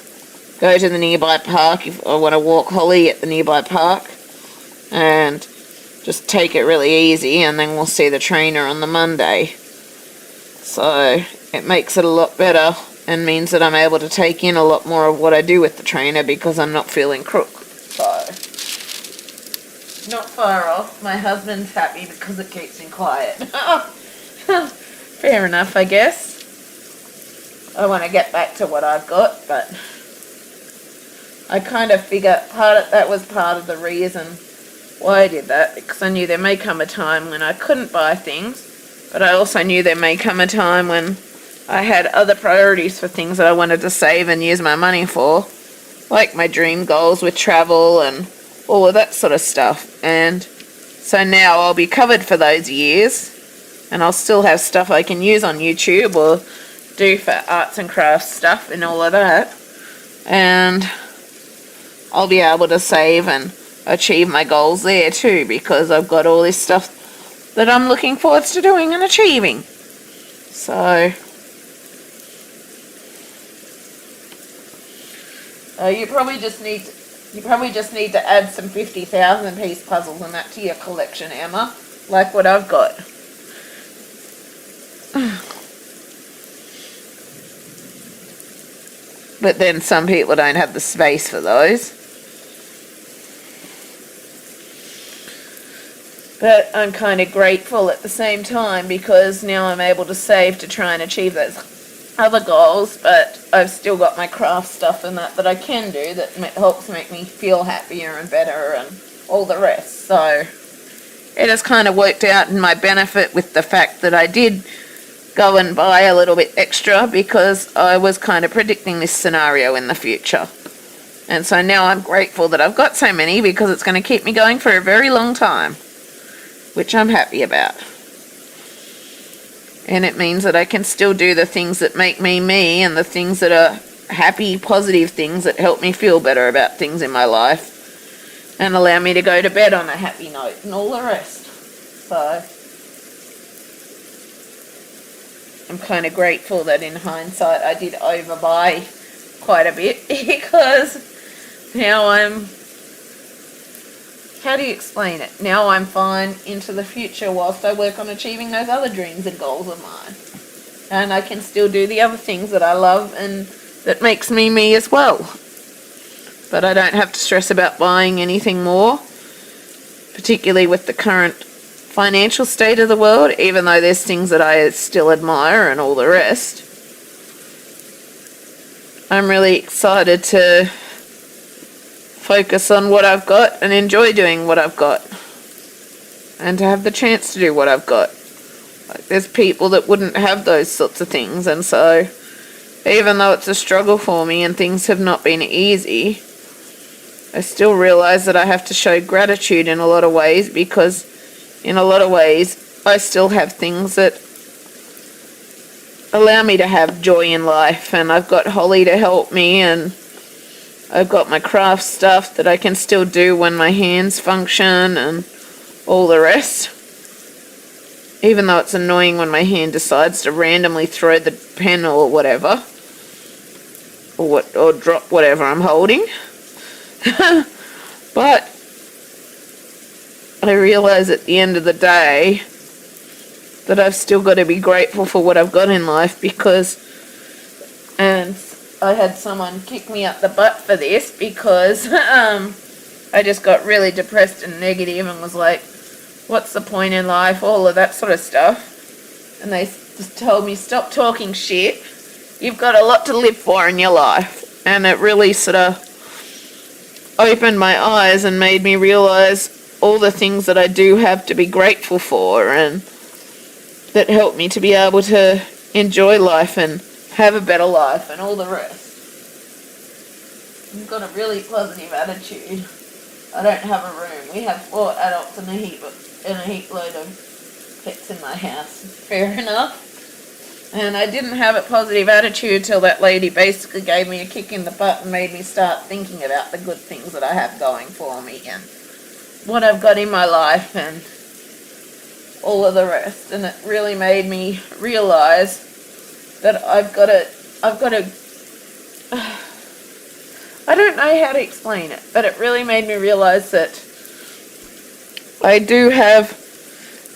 go to the nearby park if I want to walk Holly at the nearby park, and just take it really easy, and then we'll see the trainer on the Monday. So it makes it a lot better and means that I'm able to take in a lot more of what I do with the trainer, because I'm not feeling crook. So not far off. My husband's happy because it keeps him quiet. Fair enough, I guess. I want to get back to what I've got, but I kind of figure that was part of the reason why I did that, because I knew there may come a time when I couldn't buy things, but I also knew there may come a time when I had other priorities for things that I wanted to save and use my money for, like my dream goals with travel and all of that sort of stuff. And so now I'll be covered for those years, and I'll still have stuff I can use on YouTube or do for arts and crafts stuff and all of that, and I'll be able to save and achieve my goals there too, because I've got all this stuff that I'm looking forward to doing and achieving. So you probably just need to add some 50,000 piece puzzles and that to your collection, Emma, like what I've got. But then some people don't have the space for those. But I'm kind of grateful at the same time because now I'm able to save to try and achieve those other goals, but I've still got my craft stuff and that I can do that helps make me feel happier and better and all the rest. So it has kind of worked out in my benefit with the fact that I did go and buy a little bit extra because I was kind of predicting this scenario in the future. And so now I'm grateful that I've got so many because it's going to keep me going for a very long time, which I'm happy about. And it means that I can still do the things that make me me and the things that are happy, positive things that help me feel better about things in my life and allow me to go to bed on a happy note and all the rest. So I'm kind of grateful that in hindsight I did overbuy quite a bit because now how do you explain it? Now I'm fine into the future whilst I work on achieving those other dreams and goals of mine. And I can still do the other things that I love and that makes me me as well. But I don't have to stress about buying anything more, particularly with the current financial state of the world, even though there's things that I still admire and all the rest. I'm really excited to focus on what I've got and enjoy doing what I've got and to have the chance to do what I've got. Like, there's people that wouldn't have those sorts of things, and so even though it's a struggle for me and things have not been easy, I still realize that I have to show gratitude in a lot of ways because in a lot of ways I still have things that allow me to have joy in life, and I've got Holly to help me, and I've got my craft stuff that I can still do when my hands function and all the rest. Even though it's annoying when my hand decides to randomly throw the pen or whatever. Or drop whatever I'm holding. But I realize at the end of the day that I've still got to be grateful for what I've got in life and I had someone kick me up the butt for this because I just got really depressed and negative and was like, what's the point in life, all of that sort of stuff. And they just told me, stop talking shit, you've got a lot to live for in your life. And it really sort of opened my eyes and made me realize all the things that I do have to be grateful for and that help me to be able to enjoy life and have a better life and all the rest. I've got a really positive attitude. I don't have a room. We have 4 adults and a heap load of pets in my house. Fair enough. And I didn't have a positive attitude till that lady basically gave me a kick in the butt and made me start thinking about the good things that I have going for me and what I've got in my life and all of the rest. And it really made me realize that I've got to, I don't know how to explain it, but it really made me realize that I do have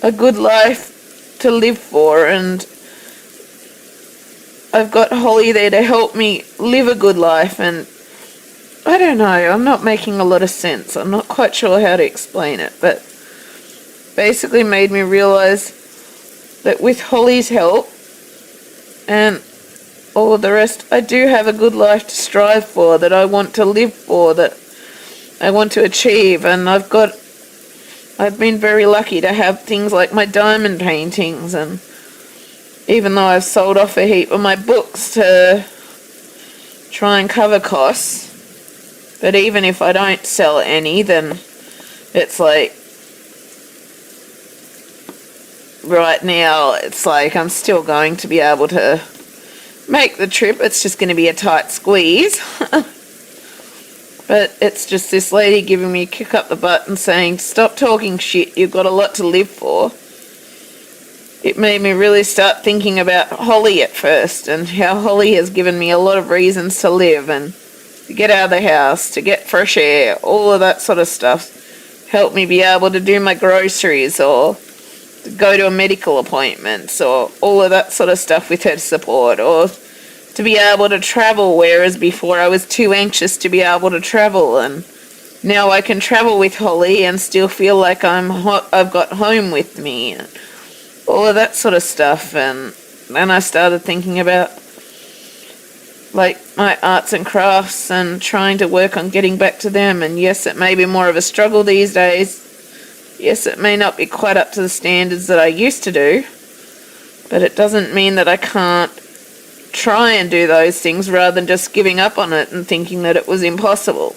a good life to live for, and I've got Holly there to help me live a good life, and I don't know, I'm not making a lot of sense. I'm not quite sure how to explain it, but basically made me realize that with Holly's help and all of the rest, I do have a good life to strive for, that I want to live for, that I want to achieve. And I've been very lucky to have things like my diamond paintings, and even though I've sold off a heap of my books to try and cover costs, but even if I don't sell any, then it's like right now, it's like I'm still going to be able to make the trip. It's just going to be a tight squeeze. But it's just this lady giving me a kick up the butt and saying, stop talking shit, you've got a lot to live for. It made me really start thinking about Holly at first, and how Holly has given me a lot of reasons to live and to get out of the house, to get fresh air, all of that sort of stuff. Helped me be able to do my groceries or to go to a medical appointment or all of that sort of stuff with her support, or to be able to travel, whereas before I was too anxious to be able to travel, and now I can travel with Holly and still feel like I've got home with me, and all of that sort of stuff. And then I started thinking about like my arts and crafts and trying to work on getting back to them. And yes, it may be more of a struggle these days. Yes, it may not be quite up to the standards that I used to do, but it doesn't mean that I can't try and do those things rather than just giving up on it and thinking that it was impossible.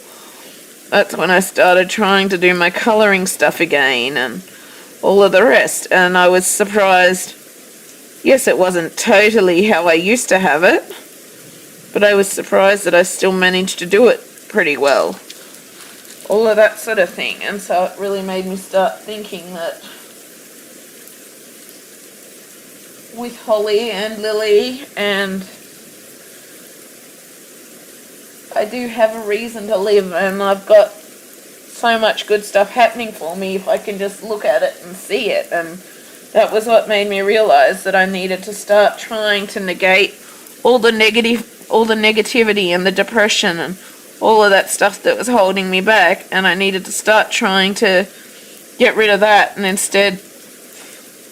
That's when I started trying to do my colouring stuff again and all of the rest, and I was surprised. Yes, it wasn't totally how I used to have it, but I was surprised that I still managed to do it pretty well. All of that sort of thing. And so it really made me start thinking that with Holly and Lily, and I do have a reason to live, and I've got so much good stuff happening for me if I can just look at it and see it. And that was what made me realize that I needed to start trying to negate all the negativity and the depression and all of that stuff that was holding me back, and I needed to start trying to get rid of that and instead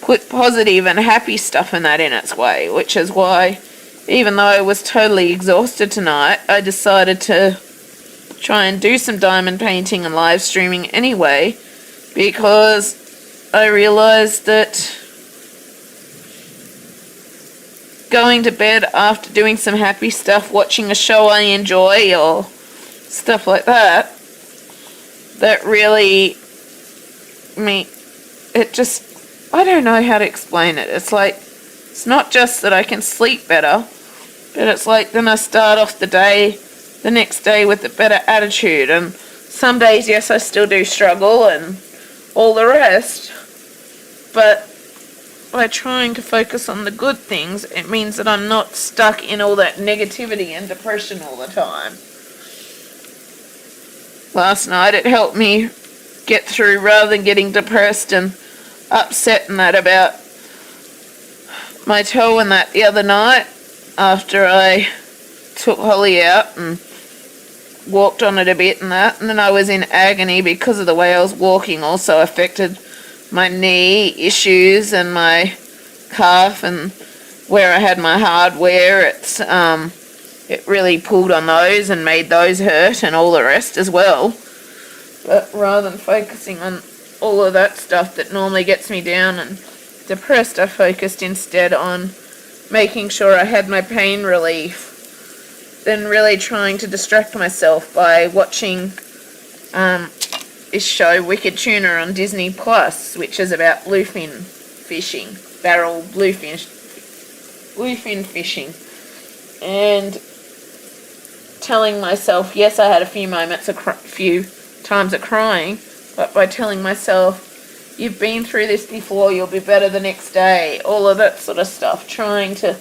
put positive and happy stuff in that in its way, which is why, even though I was totally exhausted tonight, I decided to try and do some diamond painting and live streaming anyway, because I realized that going to bed after doing some happy stuff, watching a show I enjoy or stuff like that, that really, it just, I don't know how to explain it. It's like, it's not just that I can sleep better, but it's like then I start off the next day with a better attitude. And some days, yes, I still do struggle and all the rest, but by trying to focus on the good things, it means that I'm not stuck in all that negativity and depression all the time. Last night it helped me get through rather than getting depressed and upset and that about my toe and that the other night after I took Holly out and walked on it a bit and that, and then I was in agony because of the way I was walking also affected my knee issues and my calf, and where I had my hardware, it really pulled on those and made those hurt and all the rest as well. But rather than focusing on all of that stuff that normally gets me down and depressed, I focused instead on making sure I had my pain relief, then really trying to distract myself by watching this show Wicked Tuna on Disney Plus, which is about bluefin fishing, barrel bluefin fishing, and telling myself, yes, I had a few times of crying, but by telling myself, you've been through this before, you'll be better the next day, all of that sort of stuff, trying to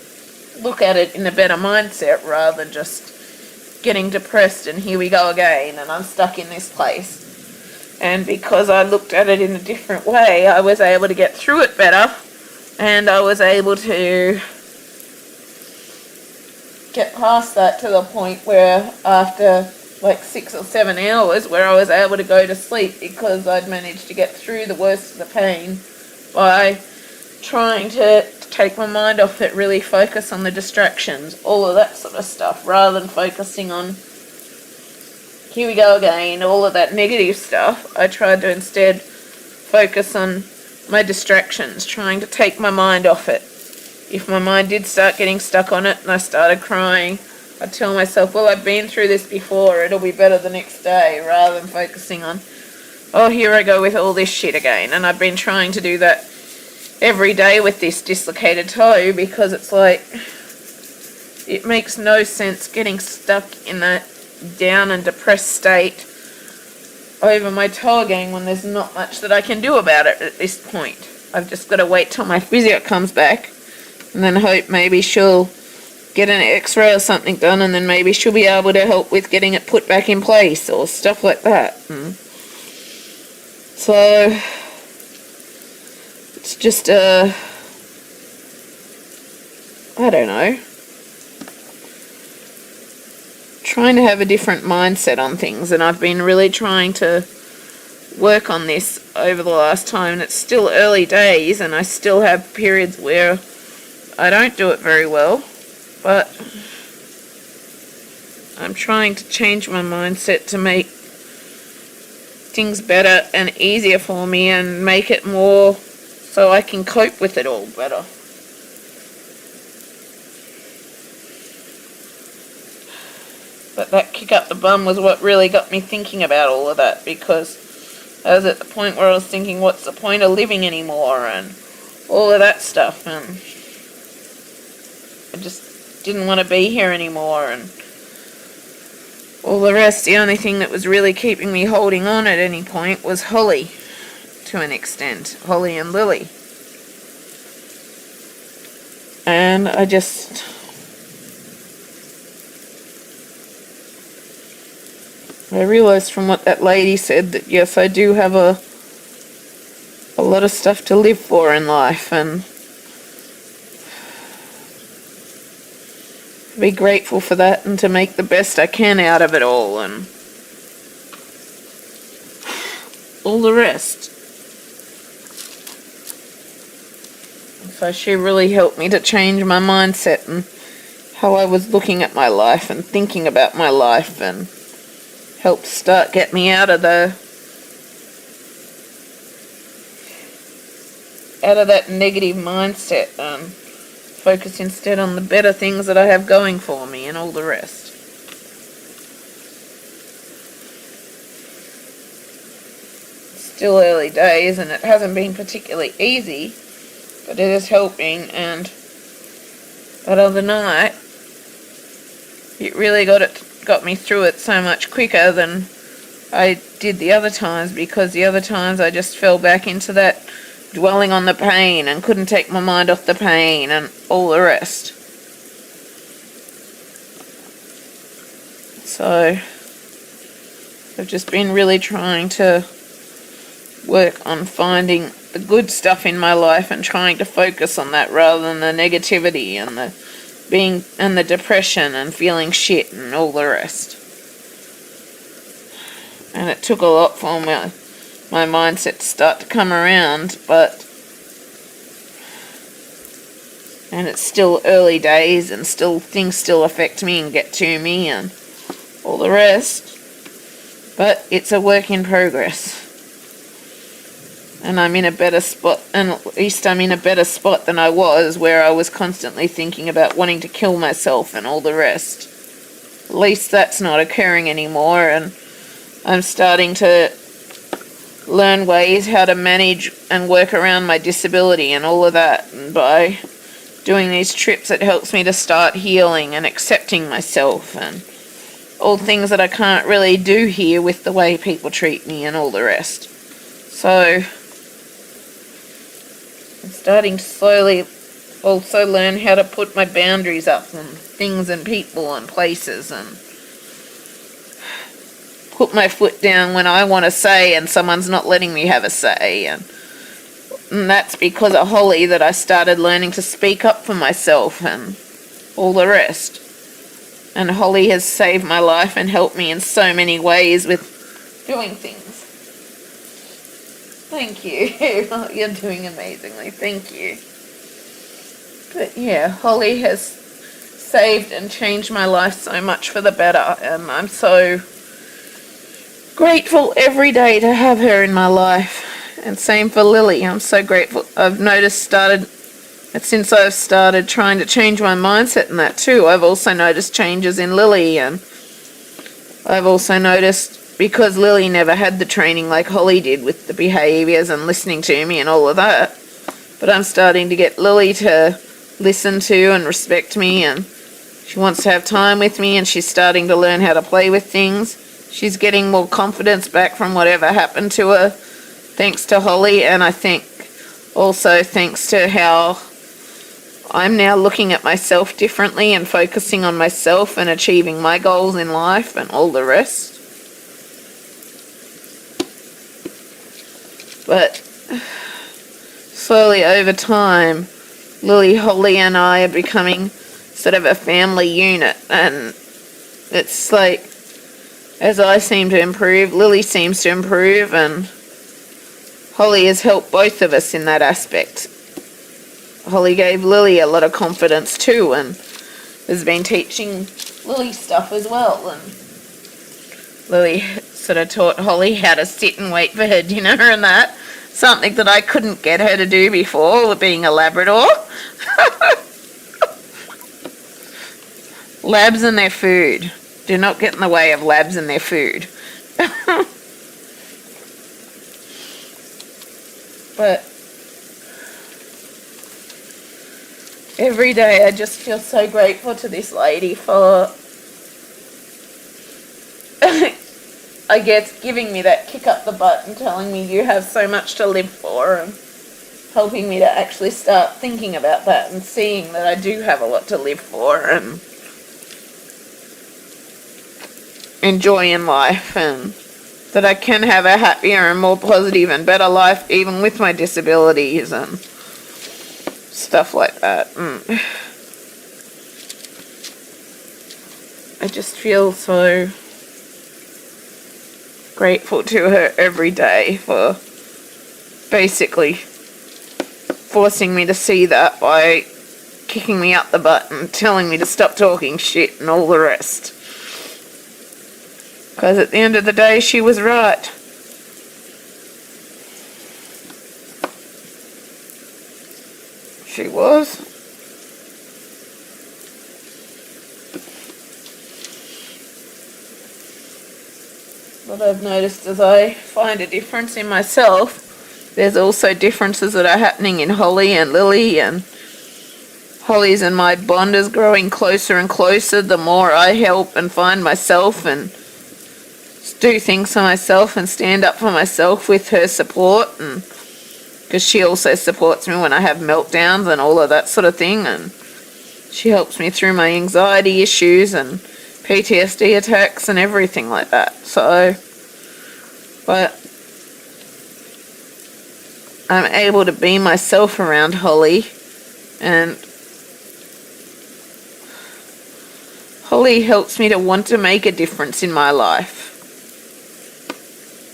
look at it in a better mindset rather than just getting depressed and here we go again and I'm stuck in this place. And because I looked at it in a different way, I was able to get through it better, and I was able to get past that to the point where after like 6 or 7 hours where I was able to go to sleep because I'd managed to get through the worst of the pain by trying to take my mind off it, really focus on the distractions, all of that sort of stuff, rather than focusing on here we go again, all of that negative stuff. I tried to instead focus on my distractions, trying to take my mind off it. If my mind did start getting stuck on it and I started crying, I'd tell myself, well, I've been through this before, it'll be better the next day, rather than focusing on, oh, here I go with all this shit again. And I've been trying to do that every day with this dislocated toe, because it's like, it makes no sense getting stuck in that down and depressed state over my toe again when there's not much that I can do about it at this point. I've just got to wait till my physio comes back and then hope maybe she'll get an x-ray or something done, and then maybe she'll be able to help with getting it put back in place or stuff like that. So it's just I don't know. trying to have a different mindset on things, and I've been really trying to work on this over the last time, and it's still early days, and I still have periods where I don't do it very well, but I'm trying to change my mindset to make things better and easier for me and make it more so I can cope with it all better. But that kick up the bum was what really got me thinking about all of that, because I was at the point where I was thinking, what's the point of living anymore, and all of that stuff, and I just didn't want to be here anymore, and all the rest. The only thing that was really keeping me holding on at any point was Holly, to an extent. Holly and Lily. And I realised from what that lady said that yes, I do have a lot of stuff to live for in life, and be grateful for that and to make the best I can out of it all and all the rest. So she really helped me to change my mindset and how I was looking at my life and thinking about my life, and helped start get me out of that negative mindset and focus instead on the better things that I have going for me and all the rest. Still early days, and it hasn't been particularly easy, but it is helping. And that other night, it really got me through it so much quicker than I did the other times, because the other times I just fell back into that dwelling on the pain and couldn't take my mind off the pain and all the rest. So I've just been really trying to work on finding the good stuff in my life and trying to focus on that rather than the negativity and the depression and feeling shit and all the rest. And it took a lot for my mindset to start to come around, and it's still early days, and things still affect me and get to me and all the rest, but it's a work in progress, and I'm in a better spot, and at least I'm in a better spot than I was, where I was constantly thinking about wanting to kill myself and all the rest. At least that's not occurring anymore, and I'm starting to learn ways how to manage and work around my disability and all of that, and by doing these trips it helps me to start healing and accepting myself and all things that I can't really do here with the way people treat me and all the rest. So I'm starting to slowly also learn how to put my boundaries up on things and people and places, and put my foot down when I want to say and someone's not letting me have a say, and that's because of Holly that I started learning to speak up for myself and all the rest. And Holly has saved my life and helped me in so many ways with doing things. Thank you. You're doing amazingly. Thank you. But yeah, Holly has saved and changed my life so much for the better, and I'm so grateful every day to have her in my life. And same for Lily. I'm so grateful. I've noticed since I've started trying to change my mindset in that too, I've also noticed changes in Lily, and I've also noticed, because Lily never had the training like Holly did with the behaviours and listening to me and all of that, but I'm starting to get Lily to listen to and respect me, and she wants to have time with me, and she's starting to learn how to play with things. She's getting more confidence back from whatever happened to her, thanks to Holly, and I think also thanks to how I'm now looking at myself differently and focusing on myself and achieving my goals in life and all the rest. But slowly over time, Lily, Holly and I are becoming sort of a family unit, and It's like, as I seem to improve, Lily seems to improve, and Holly has helped both of us in that aspect. Holly gave Lily a lot of confidence too, and has been teaching Lily stuff as well. And Lily sort of taught Holly how to sit and wait for her dinner and that. Something that I couldn't get her to do before, being a Labrador. Labs and their food. Do not get in the way of labs and their food. But every day I just feel so grateful to this lady for, I guess, giving me that kick up the butt and telling me you have so much to live for, and helping me to actually start thinking about that and seeing that I do have a lot to live for and enjoy in life, and that I can have a happier and more positive and better life even with my disabilities and stuff like that. I just feel so grateful to her every day for basically forcing me to see that by kicking me up the butt and telling me to stop talking shit and all the rest. Because at the end of the day, she was right. She was. What I've noticed as I find a difference in myself, there's also differences that are happening in Holly and Lily, and Holly's and my bond is growing closer and closer the more I help and find myself and do things for myself and stand up for myself with her support, and because she also supports me when I have meltdowns and all of that sort of thing, and she helps me through my anxiety issues and PTSD attacks and everything like that. So, but I'm able to be myself around Holly, and Holly helps me to want to make a difference in my life,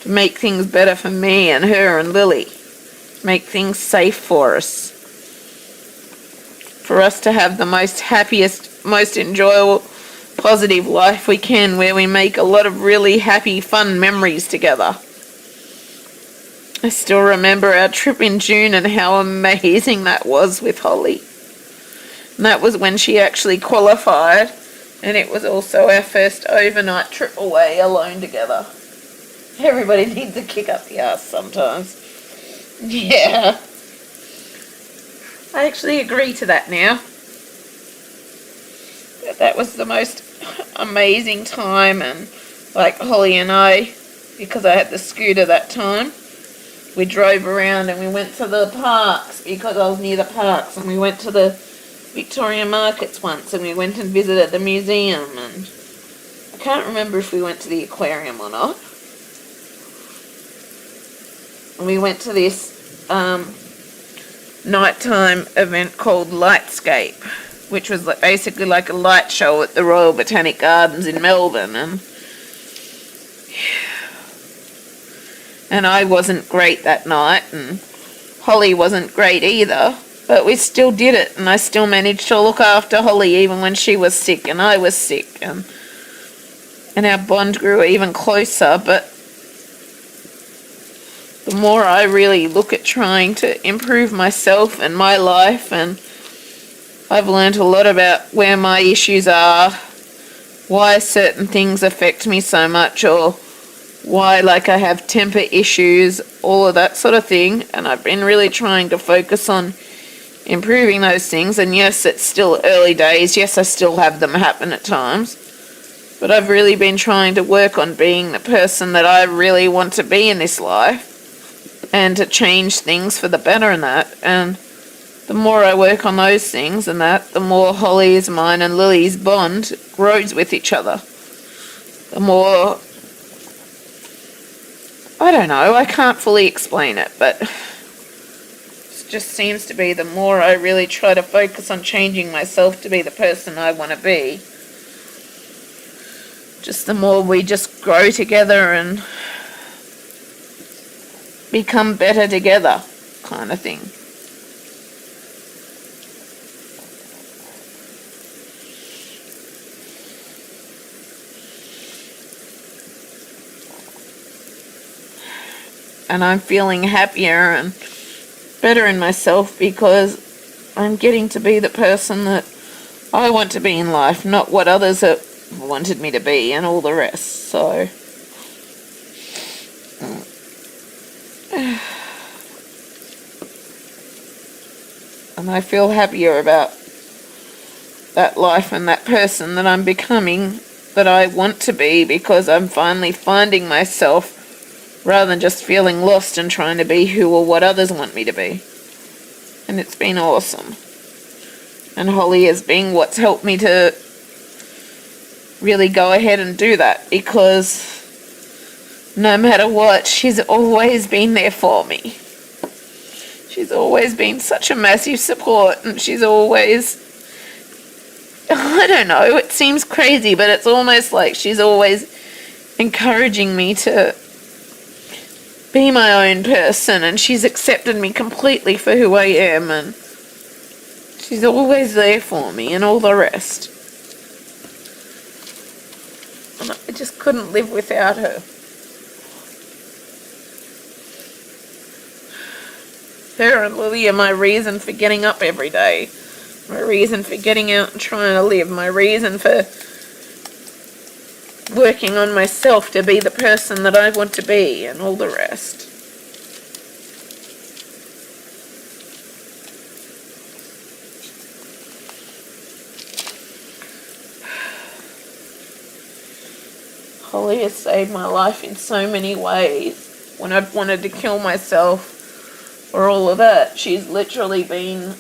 to make things better for me and her and Lily, make things safe for us to have the most happiest, most enjoyable, positive life we can, where we make a lot of really happy, fun memories together. I still remember our trip in June and how amazing that was with Holly. And that was when she actually qualified, and it was also our first overnight trip away alone together. Everybody needs a kick up the ass sometimes. Yeah. I actually agree to that now. That was the most amazing time, and like Holly and I, because I had the scooter that time, we drove around and we went to the parks because I was near the parks, and we went to the Victoria markets once, and we went and visited the museum, and I can't remember if we went to the aquarium or not. And we went to this nighttime event called Lightscape, which was basically like a light show at the Royal Botanic Gardens in Melbourne, and I wasn't great that night, and Holly wasn't great either, but we still did it, and I still managed to look after Holly even when she was sick and I was sick, and our bond grew even closer. But the more I really look at trying to improve myself and my life, and I've learned a lot about where my issues are, why certain things affect me so much, or why, like, I have temper issues, all of that sort of thing, and I've been really trying to focus on improving those things. And yes, it's still early days, yes, I still have them happen at times, but I've really been trying to work on being the person that I really want to be in this life, and to change things for the better in that. And the more I work on those things and that, the more Holly's, mine and Lily's bond grows with each other. The more, I don't know, I can't fully explain it, but it just seems to be the more I really try to focus on changing myself to be the person I want to be, just the more we just grow together and become better together, kind of thing. And I'm feeling happier and better in myself because I'm getting to be the person that I want to be in life, not what others have wanted me to be and all the rest. So and I feel happier about that life and that person that I'm becoming, that I want to be, because I'm finally finding myself rather than just feeling lost and trying to be who or what others want me to be. And it's been awesome. And Holly has been what's helped me to really go ahead and do that, because no matter what, she's always been there for me. She's always been such a massive support, and she's always, I don't know, it seems crazy, but it's almost like she's always encouraging me to be my own person, and she's accepted me completely for who I am, and she's always there for me and all the rest. And I just couldn't live without her. Her and Lily are my reason for getting up every day. My reason for getting out and trying to live. My reason for working on myself to be the person that I want to be and all the rest. Holly has saved my life in so many ways. When I've wanted to kill myself or all of that, she's literally been...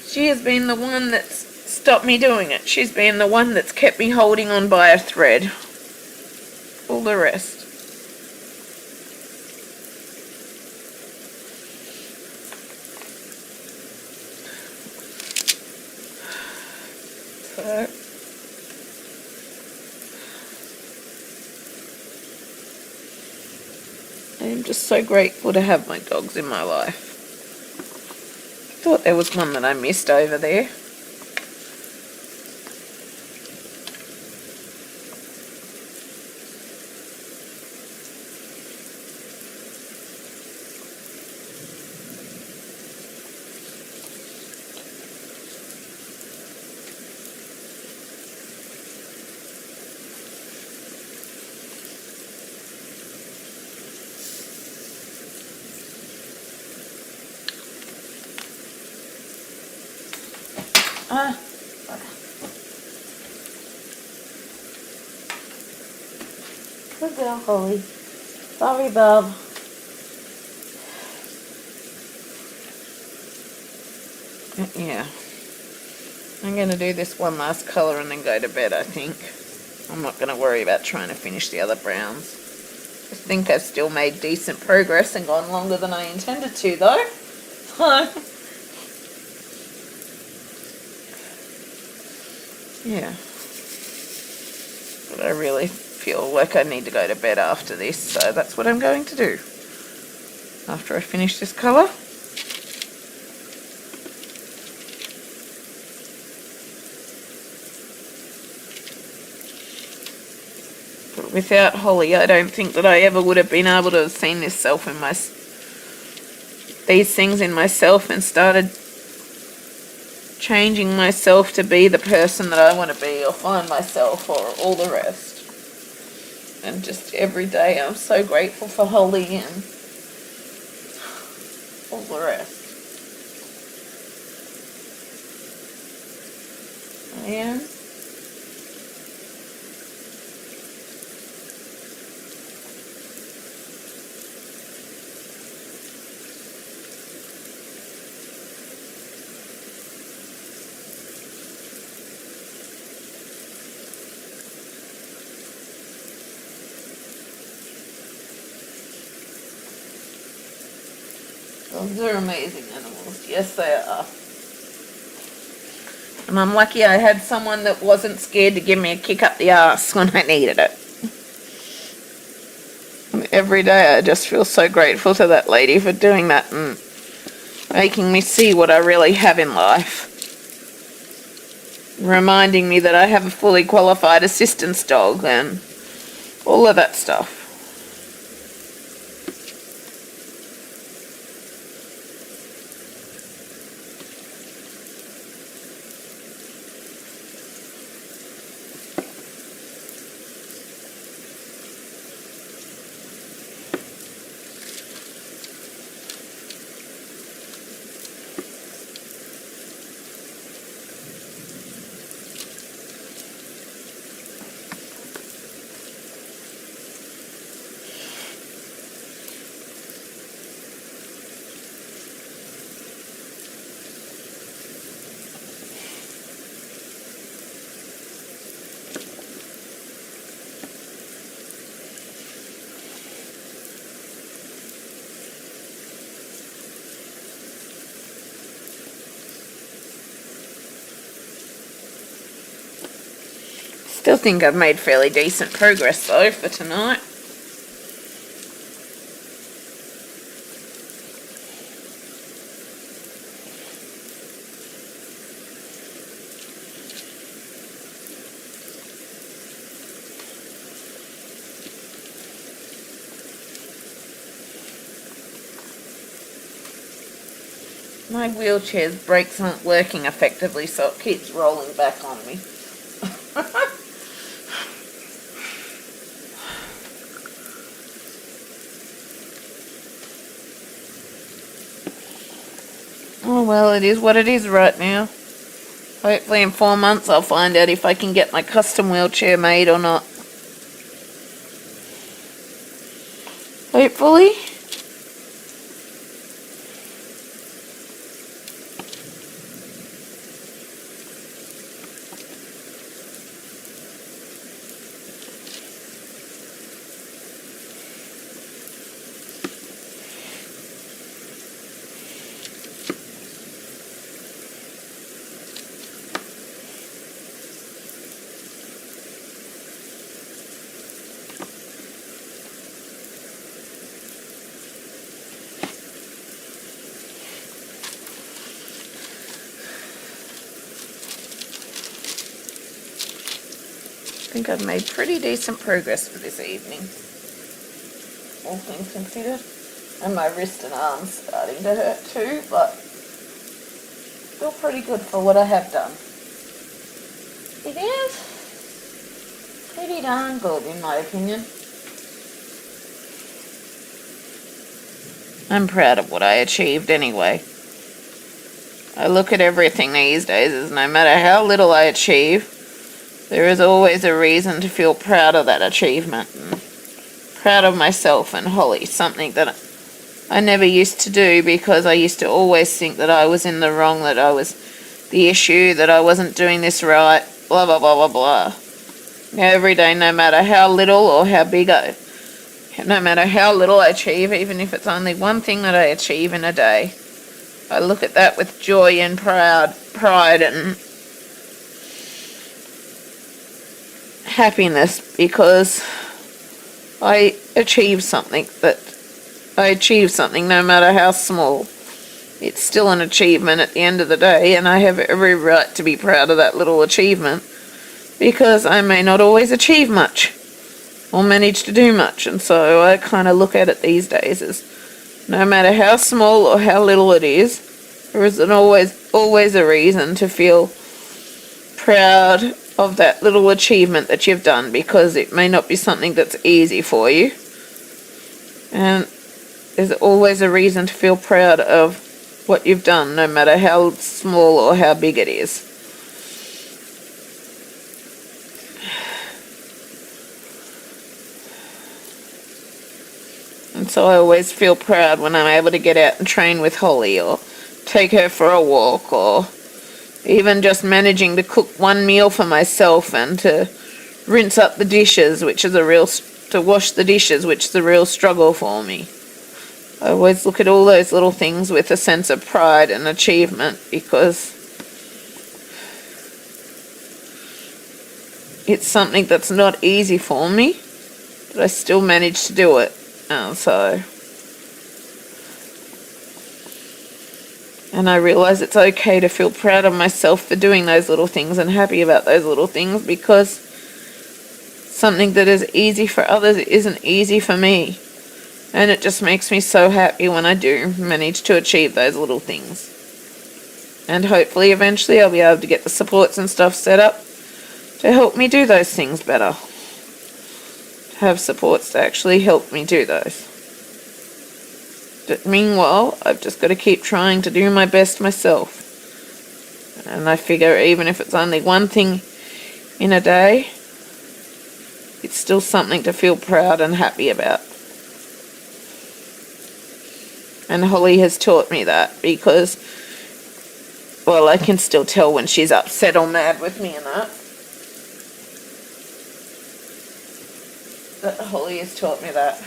She has been the one that's stopped me doing it. She's been the one that's kept me holding on by a thread. All the rest. So... I'm just so grateful to have my dogs in my life. I thought there was one that I missed over there. Good girl, Holly. Sorry, Bob. Yeah. I'm going to do this one last colour and then go to bed, I think. I'm not going to worry about trying to finish the other browns. I think I've still made decent progress and gone longer than I intended to, though. Yeah. But I really feel like I need to go to bed after this, so that's what I'm going to do after I finish this colour. But without Holly, I don't think that I ever would have been able to have seen this self in these things in myself and started changing myself to be the person that I want to be, or find myself, or all the rest. And just every day I'm so grateful for Holly and all the rest. I am. Dogs are amazing animals. Yes, they are. And I'm lucky I had someone that wasn't scared to give me a kick up the arse when I needed it. And every day I just feel so grateful to that lady for doing that and making me see what I really have in life. Reminding me that I have a fully qualified assistance dog and all of that stuff. Still think I've made fairly decent progress though for tonight. My wheelchair's brakes aren't working effectively, so it keeps rolling back on me. Oh well, it is what it is right now. Hopefully in 4 months I'll find out if I can get my custom wheelchair made or not. Hopefully. I think I've made pretty decent progress for this evening, all things considered. And my wrist and arm's starting to hurt too, but still pretty good for what I have done. It is pretty darn good in my opinion. I'm proud of what I achieved anyway. I look at everything these days as no matter how little I achieve, there is always a reason to feel proud of that achievement and proud of myself and Holly, something that I never used to do because I used to always think that I was in the wrong, that I was the issue, that I wasn't doing this right, blah, blah, blah, blah, blah. Now every day, no matter how little or how big no matter how little I achieve, even if it's only one thing that I achieve in a day, I look at that with joy and pride and happiness because I achieved something no matter how small. It's still an achievement at the end of the day, and I have every right to be proud of that little achievement because I may not always achieve much or manage to do much, and so I kind of look at it these days as no matter how small or how little it is, there is always a reason to feel proud of that little achievement that you've done, because it may not be something that's easy for you, and there's always a reason to feel proud of what you've done, no matter how small or how big it is. And so I always feel proud when I'm able to get out and train with Holly or take her for a walk, or even just managing to cook one meal for myself and to rinse up the dishes, to wash the dishes, which is a real struggle for me. I always look at all those little things with a sense of pride and achievement because it's something that's not easy for me, but I still manage to do it. And I realize it's okay to feel proud of myself for doing those little things and happy about those little things, because something that is easy for others isn't easy for me. And it just makes me so happy when I do manage to achieve those little things. And hopefully eventually I'll be able to get the supports and stuff set up to help me do those things better. Have supports to actually help me do those. But meanwhile, I've just got to keep trying to do my best myself. And I figure even if it's only one thing in a day, it's still something to feel proud and happy about. And Holly has taught me that, because, well, I can still tell when she's upset or mad with me and that. But Holly has taught me that.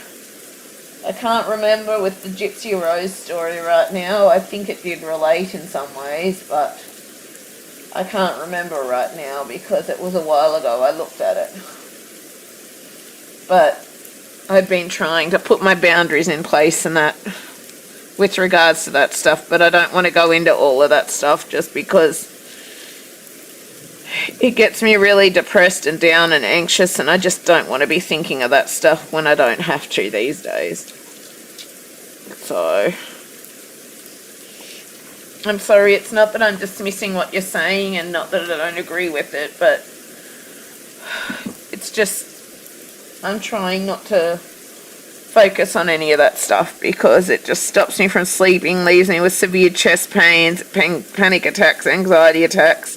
I can't remember with the Gypsy Rose story right now. I think it did relate in some ways, but I can't remember right now because it was a while ago I looked at it. But I've been trying to put my boundaries in place and that with regards to that stuff, but I don't want to go into all of that stuff just because it gets me really depressed and down and anxious, and I just don't want to be thinking of that stuff when I don't have to these days. So I'm sorry, it's not that I'm dismissing what you're saying and not that I don't agree with it, but it's just I'm trying not to focus on any of that stuff because it just stops me from sleeping, leaves me with severe chest pains, panic attacks, anxiety attacks,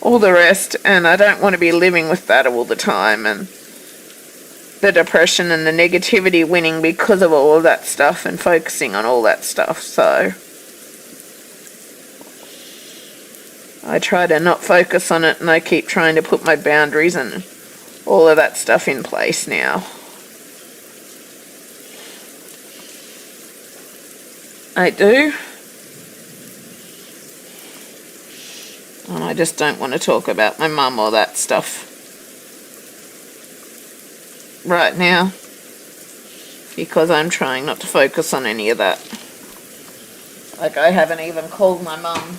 all the rest, and I don't want to be living with that all the time, and the depression and the negativity winning because of all of that stuff and focusing on all that stuff. So I try to not focus on it, and I keep trying to put my boundaries and all of that stuff in place now. I do. And I just don't want to talk about my mum or that stuff right now because I'm trying not to focus on any of that. Like, I haven't even called my mum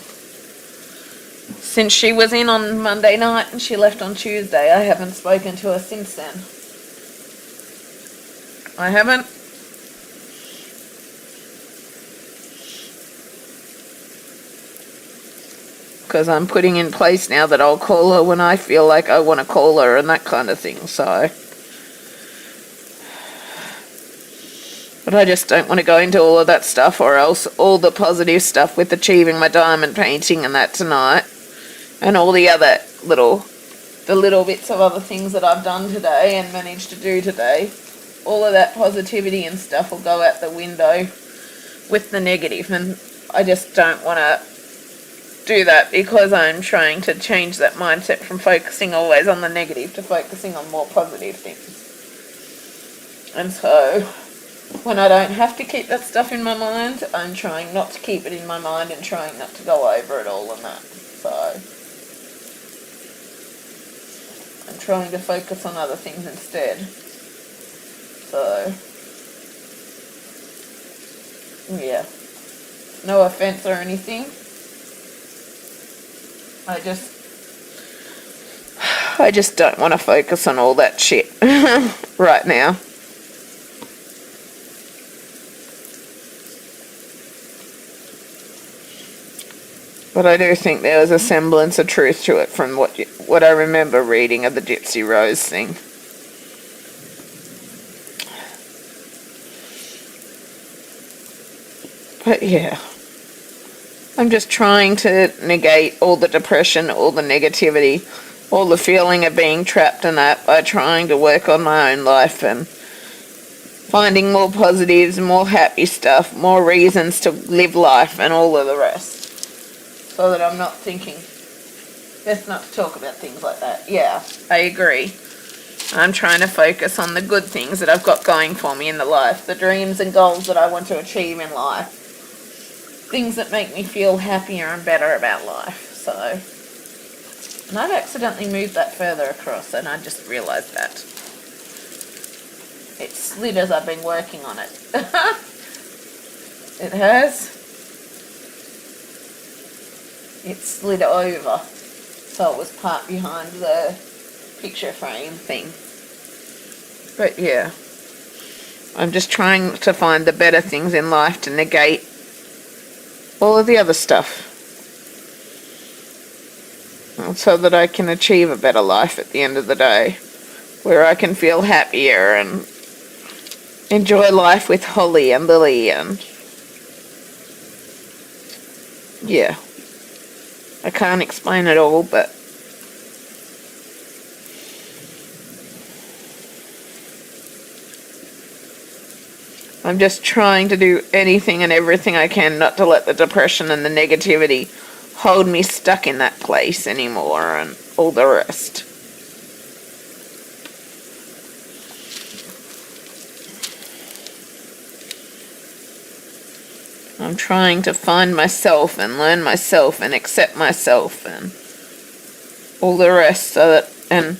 since she was in on Monday night and she left on Tuesday. I haven't spoken to her since then. I haven't. Because I'm putting in place now that I'll call her when I feel like I want to call her and that kind of thing, so. But I just don't want to go into all of that stuff, or else all the positive stuff with achieving my diamond painting and that tonight, and all the other little bits of other things that I've done today and managed to do today, all of that positivity and stuff will go out the window with the negative, and I just don't want to do that because I'm trying to change that mindset from focusing always on the negative to focusing on more positive things. And so when I don't have to keep that stuff in my mind, I'm trying not to keep it in my mind and trying not to go over it all and that. So I'm trying to focus on other things instead. So yeah, no offense or anything. I just don't want to focus on all that shit right now. But I do think there was a semblance of truth to it from what I remember reading of the Gypsy Rose thing. But yeah, I'm just trying to negate all the depression, all the negativity, all the feeling of being trapped in that by trying to work on my own life and finding more positives, more happy stuff, more reasons to live life and all of the rest. So that I'm not thinking, best not to talk about things like that. Yeah, I agree. I'm trying to focus on the good things that I've got going for me in the life, the dreams and goals that I want to achieve in life. Things that make me feel happier and better about life. So And I've accidentally moved that further across, and I just realised that. It slid as I've been working on it. It has. It slid over. So it was part behind the picture frame thing. But yeah. I'm just trying to find the better things in life to negate all of the other stuff. So that I can achieve a better life at the end of the day. Where I can feel happier and enjoy life with Holly and Lily and... yeah. I can't explain it all, but... I'm just trying to do anything and everything I can not to let the depression and the negativity hold me stuck in that place anymore and all the rest. I'm trying to find myself and learn myself and accept myself and all the rest, so that, and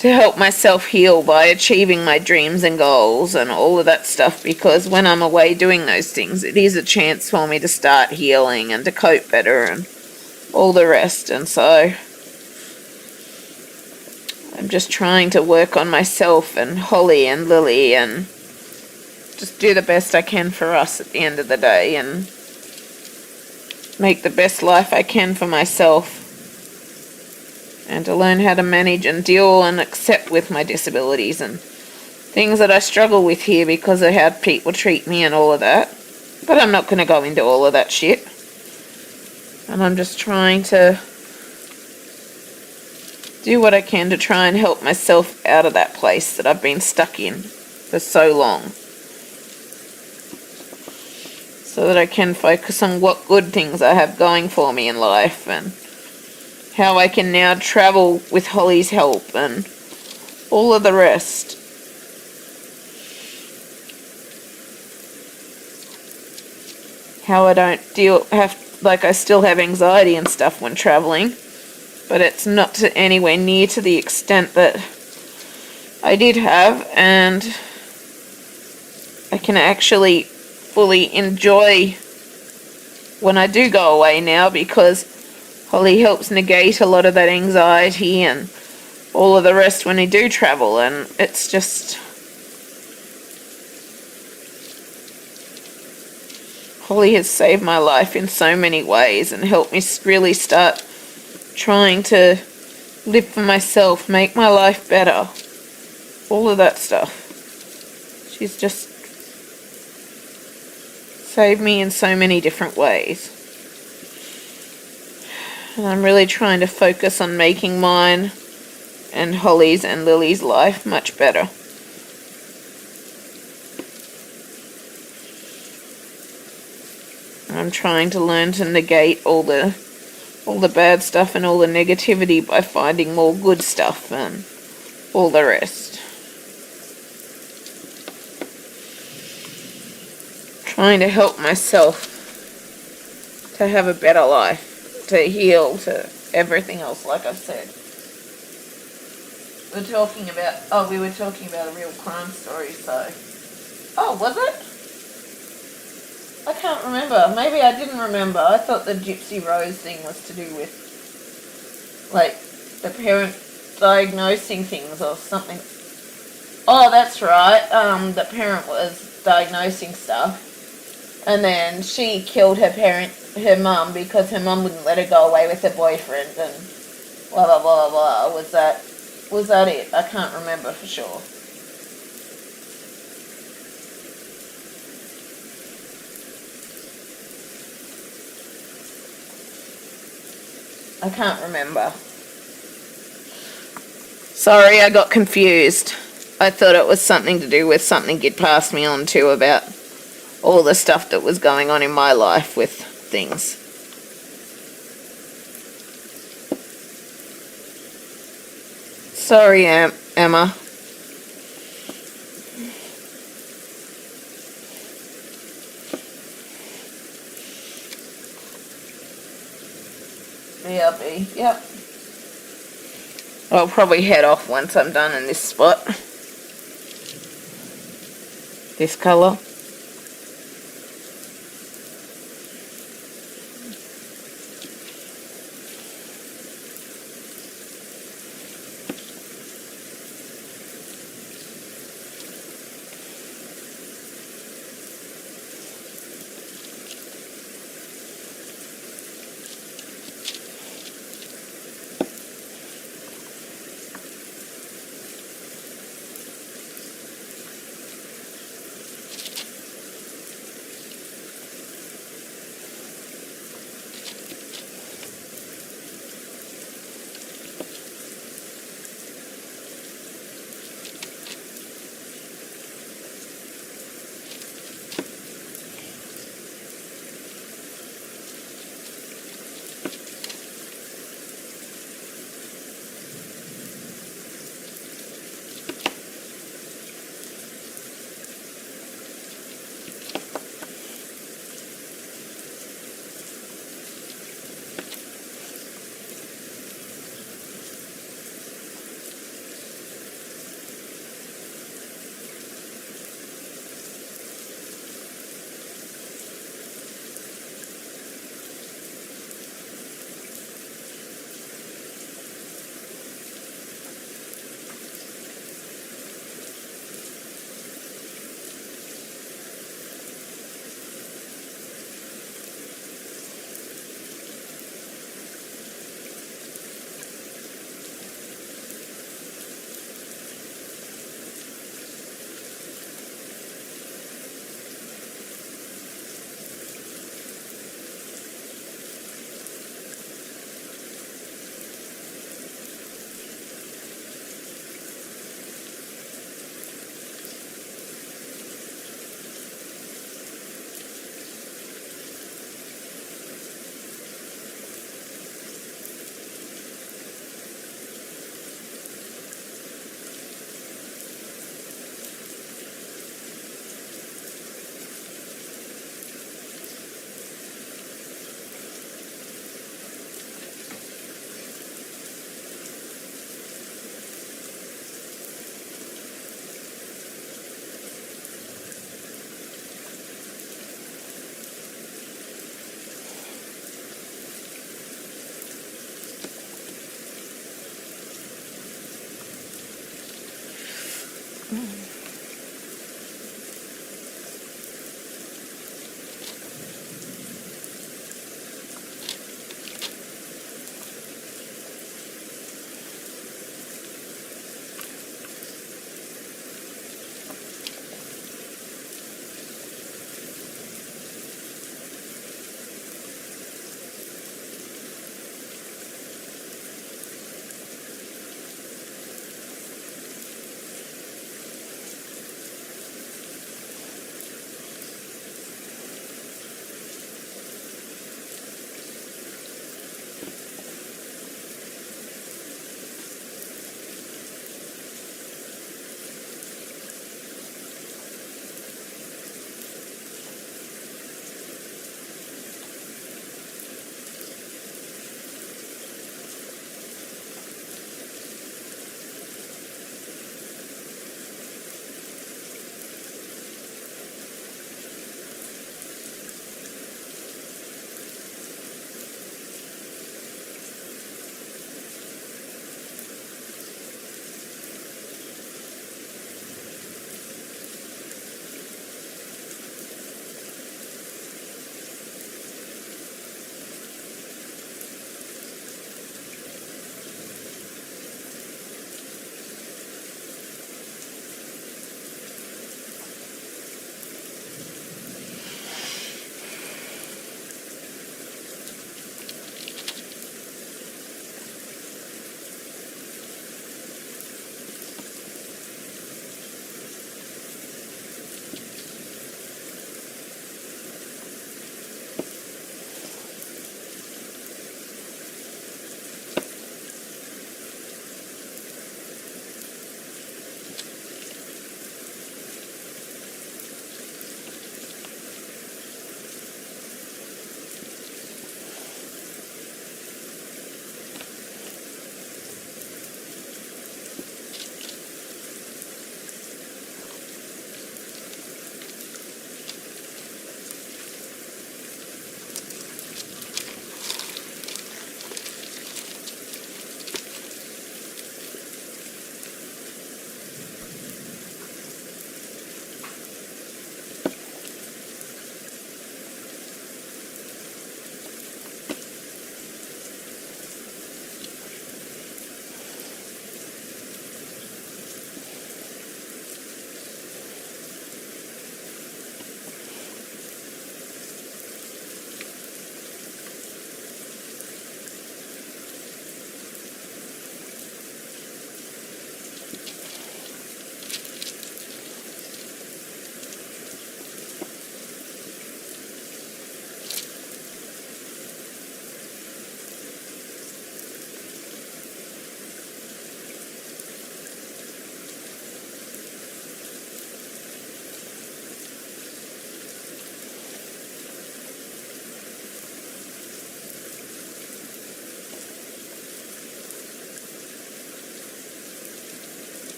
to help myself heal by achieving my dreams and goals and all of that stuff, because when I'm away doing those things, it is a chance for me to start healing and to cope better and all the rest. And so I'm just trying to work on myself and Holly and Lily and just do the best I can for us at the end of the day and make the best life I can for myself, and to learn how to manage and deal and accept with my disabilities and things that I struggle with here because of how people treat me and all of that. But I'm not going to go into all of that shit. And I'm just trying to do what I can to try and help myself out of that place that I've been stuck in for so long, so that I can focus on what good things I have going for me in life and how I can now travel with Holly's help and all of the rest. How I don't I still have anxiety and stuff when traveling, but it's not to anywhere near to the extent that I did have, and I can actually fully enjoy when I do go away now, because Holly helps negate a lot of that anxiety and all of the rest when I do travel, and it's just... Holly has saved my life in so many ways and helped me really start trying to live for myself, make my life better, all of that stuff. She's just saved me in so many different ways. And I'm really trying to focus on making mine and Holly's and Lily's life much better. I'm trying to learn to negate all the bad stuff and all the negativity by finding more good stuff and all the rest. Trying to help myself to have a better life, to heal, to everything else, like I've said. We were talking about a real crime story, so... Oh, was it? I can't remember. Maybe I didn't remember. I thought the Gypsy Rose thing was to do with, like, the parent diagnosing things or something. Oh, that's right. The parent was diagnosing stuff, and then she killed her mum, because her mum wouldn't let her go away with her boyfriend, and blah blah blah blah. Was that it? I can't remember for sure. I can't remember. Sorry, I got confused. I thought it was something to do with something you'd passed me on to about all the stuff that was going on in my life with things. Sorry, Emma. BRB, yep. I'll probably head off once I'm done in this spot. This colour.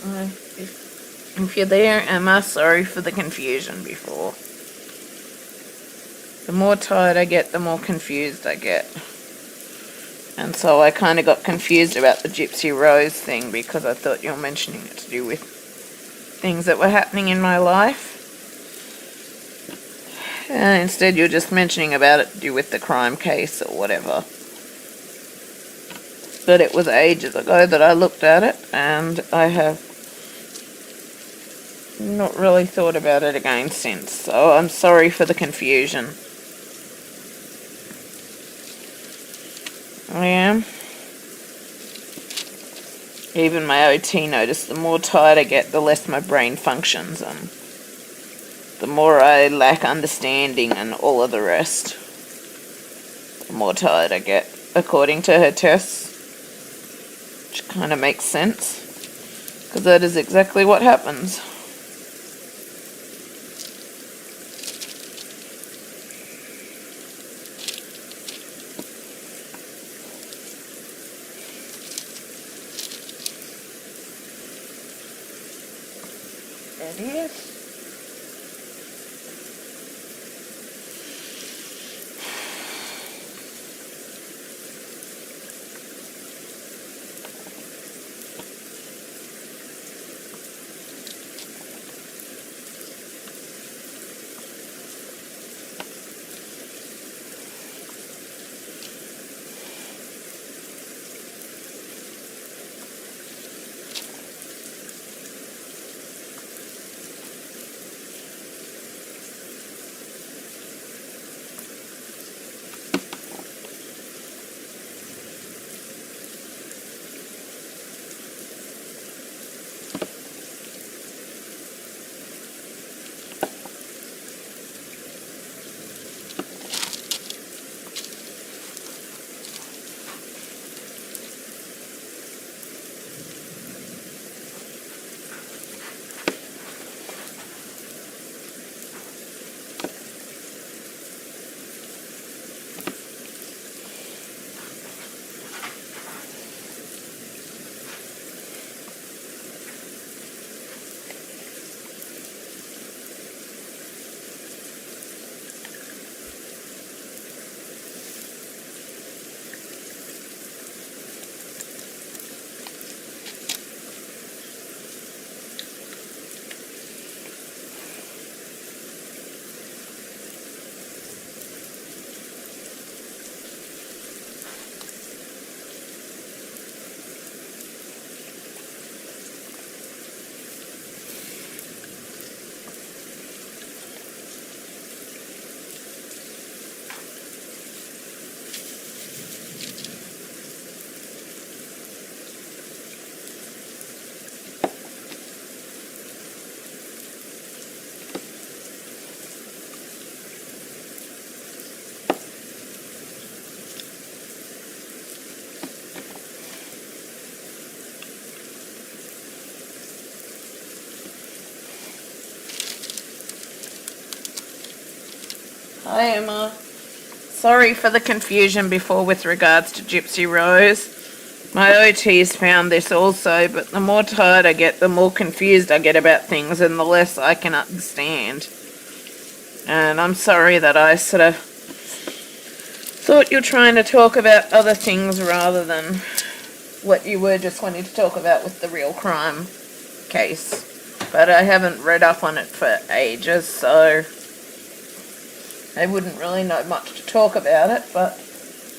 If you're there, Emma, sorry for the confusion before. The more tired I get, the more confused I get. And so I kind of got confused about the Gypsy Rose thing because I thought you were mentioning it to do with things that were happening in my life. Instead, you're just mentioning about it to do with the crime case or whatever. But it was ages ago that I looked at it, and I have not really thought about it again since. So I'm sorry for the confusion. I am. Even my OT noticed the more tired I get, the less my brain functions, and the more I lack understanding and all of the rest, the more tired I get, according to her tests. Which kind of makes sense, because that is exactly what happens. That is. Hi Emma. Sorry for the confusion before with regards to Gypsy Rose. My OT's found this also, but the more tired I get, the more confused I get about things and the less I can understand. And I'm sorry that I sort of thought you were trying to talk about other things rather than what you were just wanting to talk about with the real crime case. But I haven't read up on it for ages, so I wouldn't really know much to talk about it, but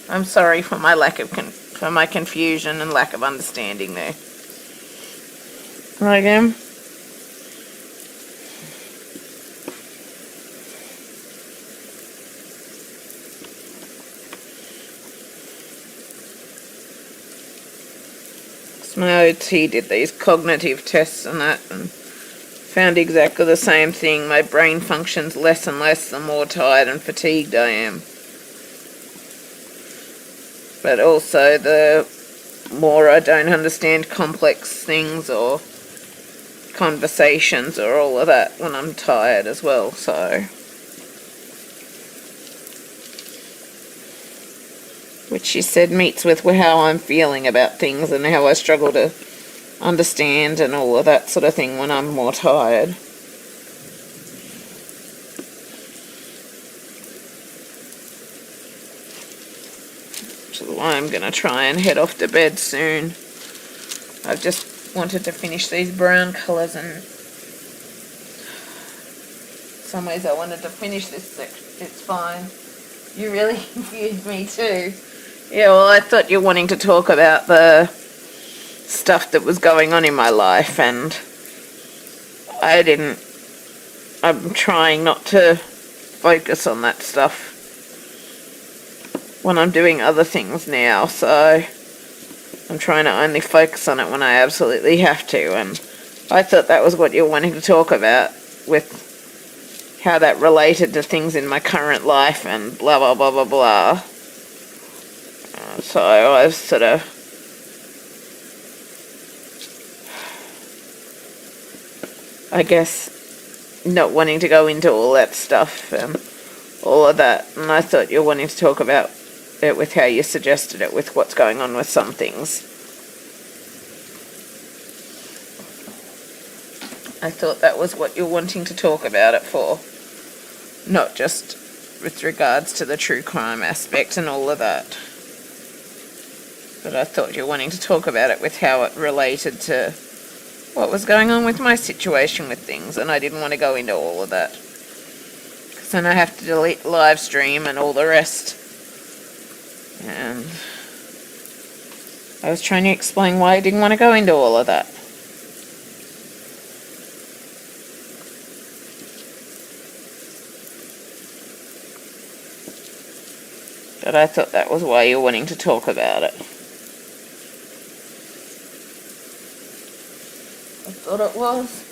I'm sorry for my my confusion and lack of understanding there. Right, Em? My OT did these cognitive tests and that, and found exactly the same thing. My brain functions less and less the more tired and fatigued I am. But also the more I don't understand complex things or conversations or all of that when I'm tired as well, so. Which she said meets with how I'm feeling about things and how I struggle to understand and all of that sort of thing when I'm more tired. Which is why I'm going to try and head off to bed soon. I've just wanted to finish these brown colours, and in some ways I wanted to finish this section. It's fine. You really confused me too. Yeah, well, I thought you were wanting to talk about the stuff that was going on in my life, and I didn't. I'm trying not to focus on that stuff when I'm doing other things now, so I'm trying to only focus on it when I absolutely have to, and I thought that was what you were wanting to talk about, with how that related to things in my current life and blah blah blah blah blah. So I was sort of I guess not wanting to go into all that stuff and all of that, and I thought you were wanting to talk about it with how you suggested it, with what's going on with some things. I thought that was what you're wanting to talk about it for, not just with regards to the true crime aspect and all of that. But I thought you were wanting to talk about it with how it related to what was going on with my situation with things, and I didn't want to go into all of that, because then I have to delete the live stream and all the rest. And I was trying to explain why I didn't want to go into all of that. But I thought that was why you were wanting to talk about it. I thought it was.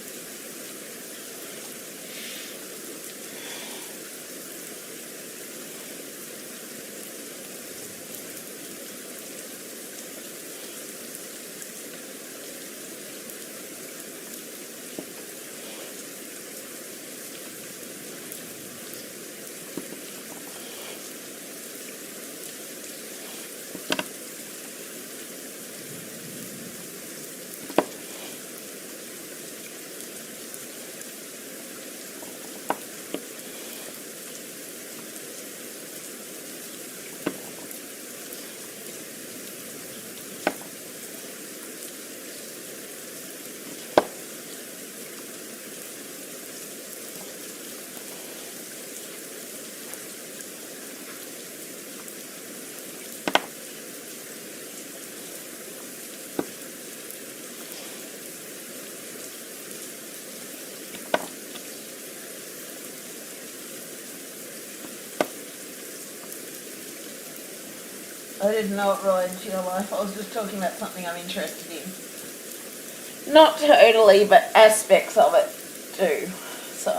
I didn't know it related to your life. I was just talking about something I'm interested in. Not totally, but aspects of it do. So,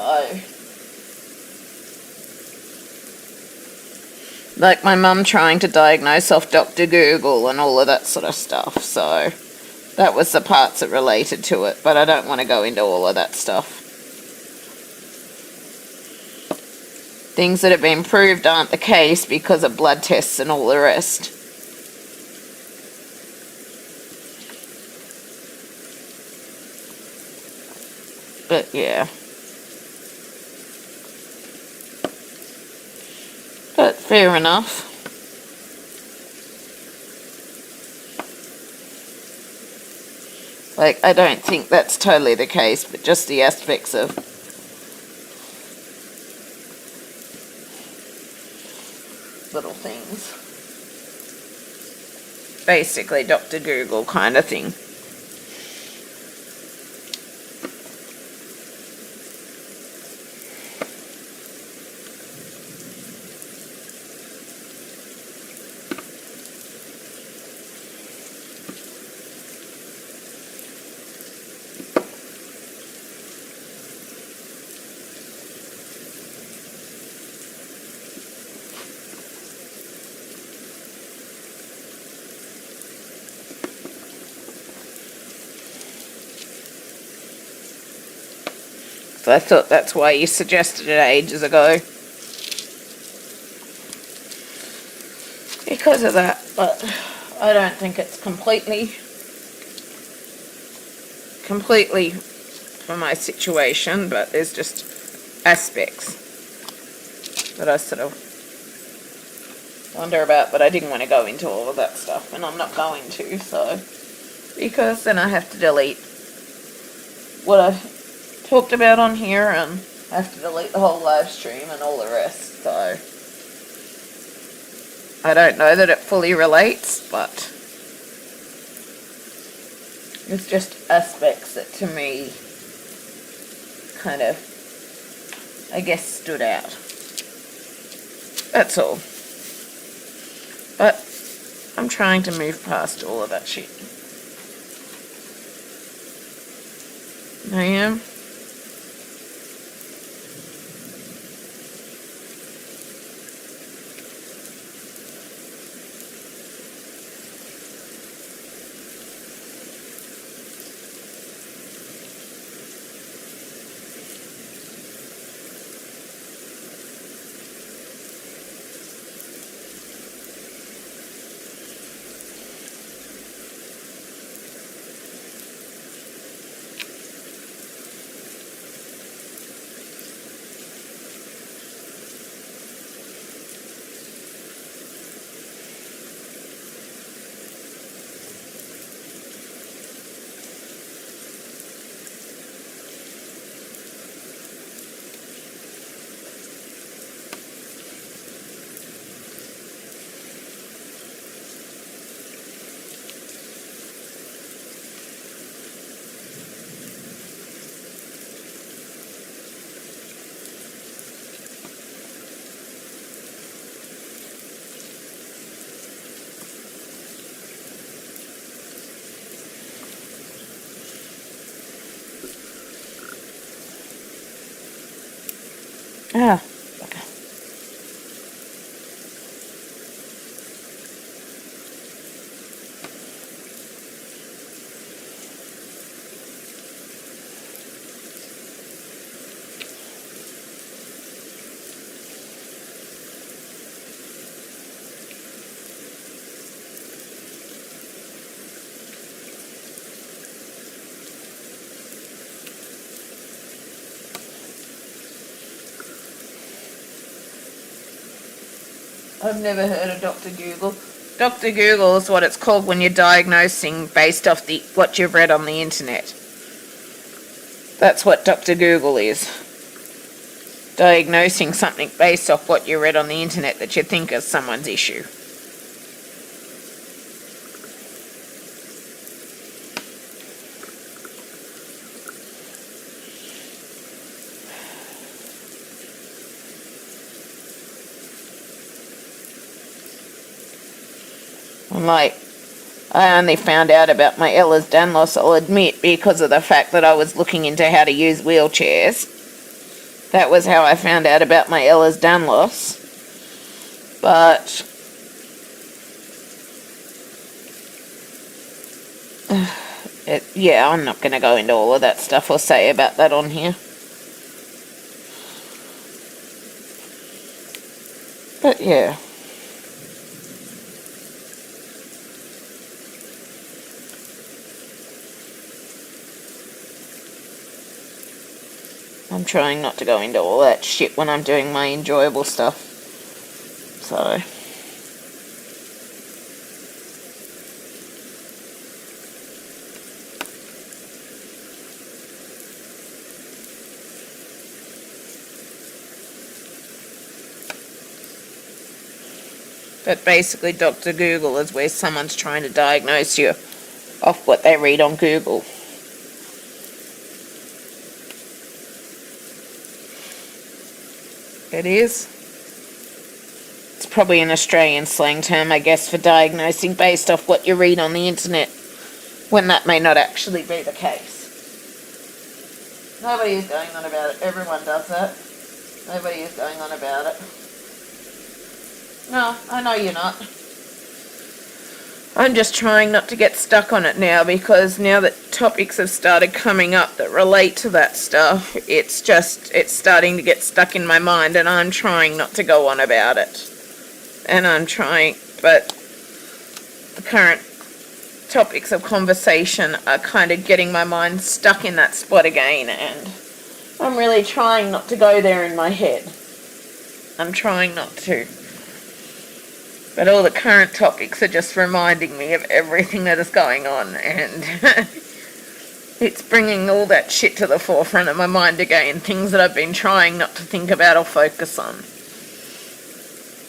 like my mum trying to diagnose off Dr. Google and all of that sort of stuff. So that was the parts that related to it, but I don't want to go into all of that stuff. Things that have been proved aren't the case because of blood tests and all the rest. But yeah. But fair enough. Like, I don't think that's totally the case, but just the aspects of little things. Basically Dr. Google kind of thing. So I thought that's why you suggested it ages ago. Because of that, but I don't think it's completely completely for my situation, but there's just aspects that I sort of wonder about, but I didn't want to go into all of that stuff, and I'm not going to, so, because then I have to delete what I talked about on here, and I have to delete the whole live stream and all the rest, so I don't know that it fully relates, but it's just aspects that to me kind of, I guess, stood out. That's all. But I'm trying to move past all of that shit. I am. Ah, okay. I've never heard of Dr. Google. Dr. Google is what it's called when you're diagnosing based off what you've read on the internet. That's what Dr. Google is. Diagnosing something based off what you read on the internet that you think is someone's issue. Like, I only found out about my Ehlers-Danlos, I'll admit, because of the fact that I was looking into how to use wheelchairs. That was how I found out about my Ehlers-Danlos. But yeah, I'm not going to go into all of that stuff or say about that on here. But yeah. I'm trying not to go into all that shit when I'm doing my enjoyable stuff. So. But basically, Dr. Google is where someone's trying to diagnose you off what they read on Google. It is. It's probably an Australian slang term, I guess, for diagnosing based off what you read on the internet, when that may not actually be the case. Nobody is going on about it. Everyone does that. Nobody is going on about it. No, I know you're not. I'm just trying not to get stuck on it now, because now that topics have started coming up that relate to that stuff, it's starting to get stuck in my mind, and I'm trying not to go on about it. And I'm trying, but the current topics of conversation are kind of getting my mind stuck in that spot again, and I'm really trying not to go there in my head. I'm trying not to. But all the current topics are just reminding me of everything that is going on, and it's bringing all that shit to the forefront of my mind again, things that I've been trying not to think about or focus on.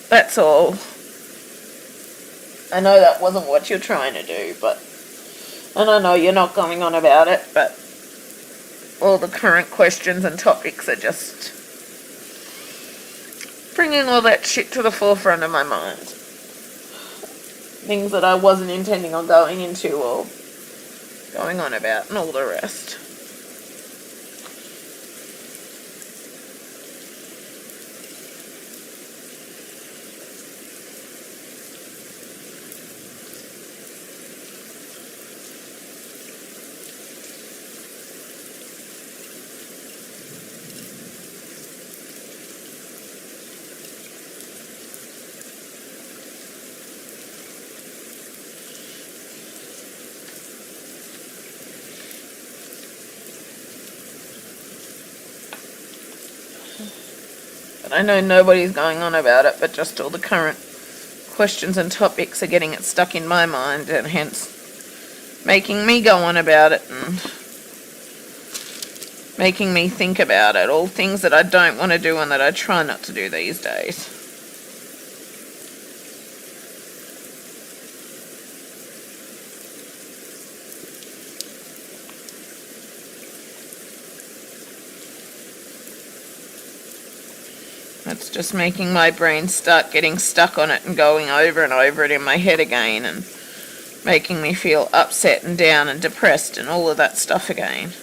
That's all. I know that wasn't what you're trying to do, and I know you're not going on about it, but all the current questions and topics are just bringing all that shit to the forefront of my mind. Things that I wasn't intending on going into or going on about and all the rest. I know nobody's going on about it, but just all the current questions and topics are getting it stuck in my mind, and hence making me go on about it and making me think about it. All things that I don't want to do and that I try not to do these days. It's just making my brain start getting stuck on it and going over and over it in my head again, and making me feel upset and down and depressed and all of that stuff again.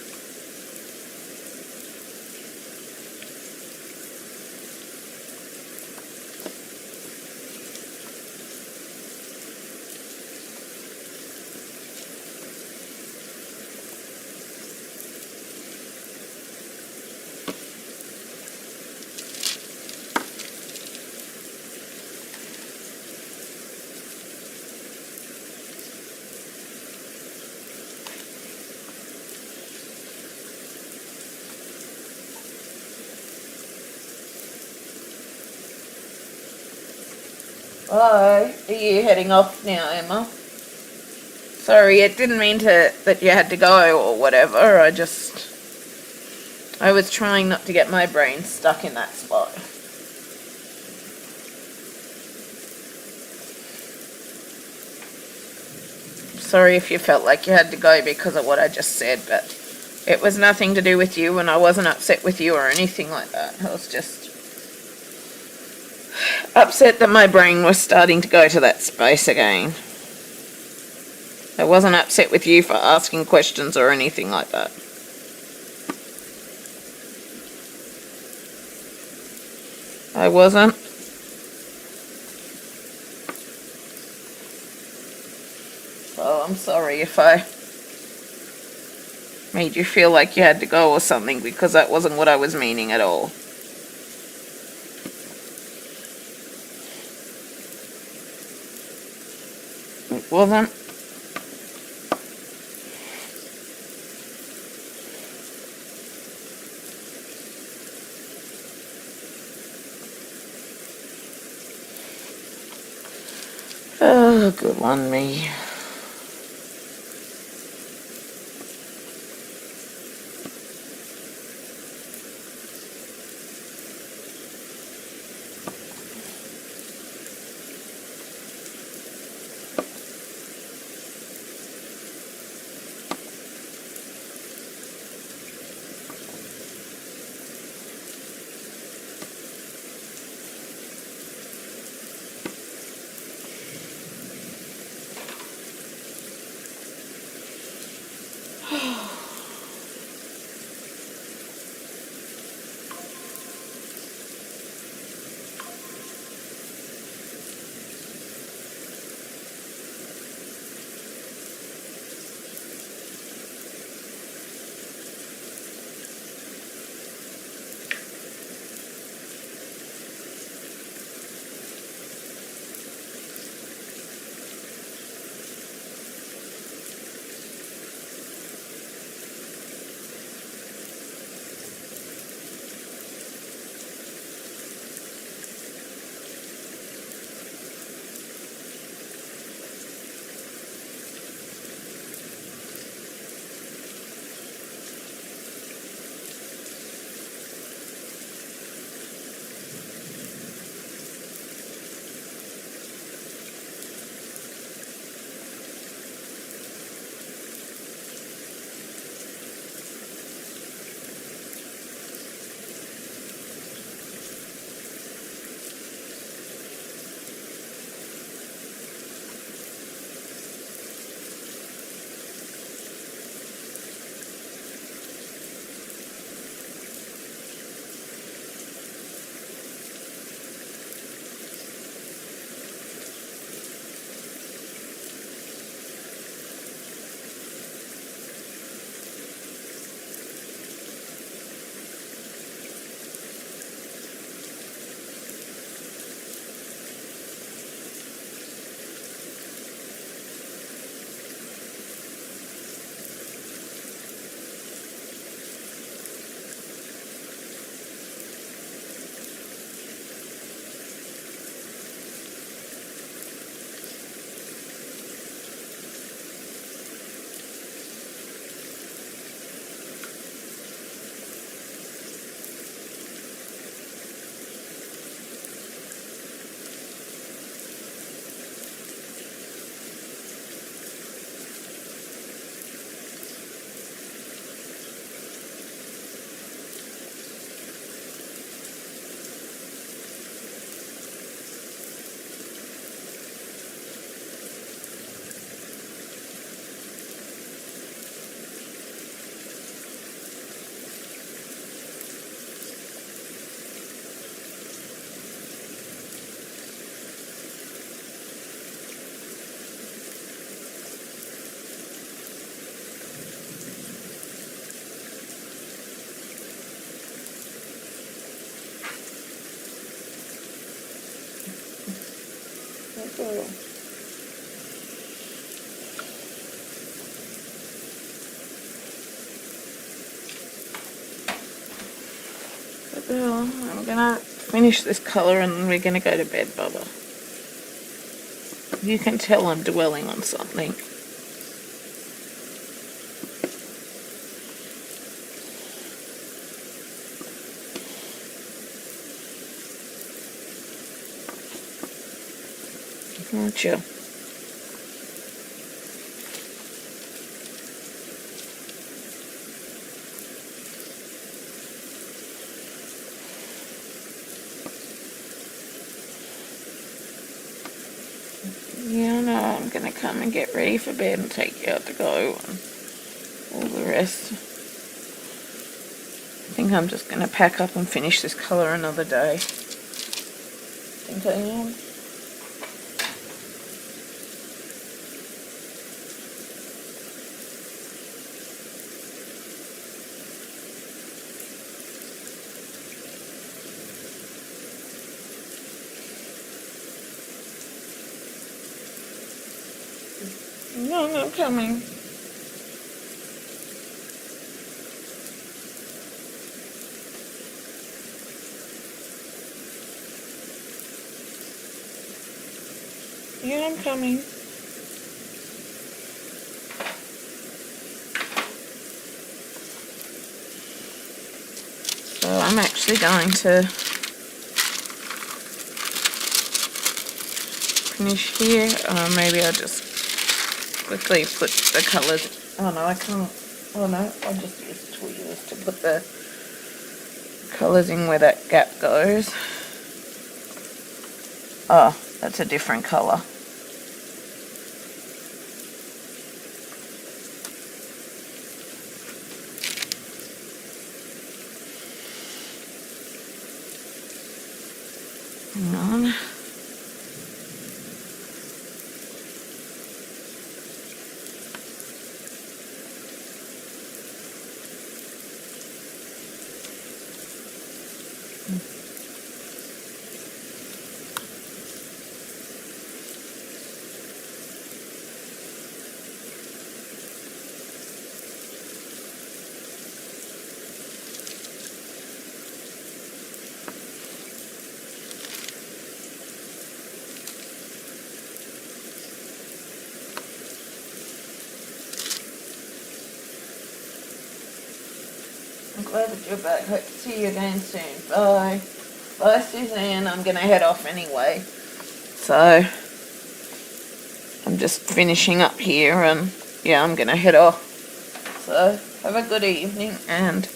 Bye. Are you heading off now, Emma? Sorry, it didn't mean that you had to go or whatever. I was trying not to get my brain stuck in that spot. Sorry if you felt like you had to go because of what I just said, but it was nothing to do with you, and I wasn't upset with you or anything like that. I was just upset that my brain was starting to go to that space again. I wasn't upset with you for asking questions or anything like that. I wasn't. So I'm sorry if I made you feel like you had to go or something, because that wasn't what I was meaning at all. It wasn't. Oh, good one, me. girl. But I'm gonna finish this colour and then we're gonna go to bed, Bubba. You can tell I'm dwelling on something. Aren't you? Yeah, no, I'm gonna come and get ready for bed and take you out to go and all the rest. I think I'm just gonna pack up and finish this colour another day. I think I am. No, I'm not coming. Yeah, I'm coming. So I'm actually going to finish here. Maybe I'll just quickly put the colours. Oh no, I can't. Oh no, I'll just use tweezers to put the colours in where that gap goes. Oh, that's a different colour. Hang on. I'm glad that you're back. Hope to see you again soon. Bye. Bye, Suzanne. I'm going to head off anyway. So, I'm just finishing up here and, yeah, I'm going to head off. So, have a good evening and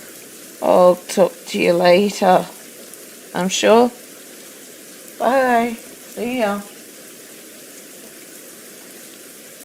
I'll talk to you later, I'm sure. Bye. See ya.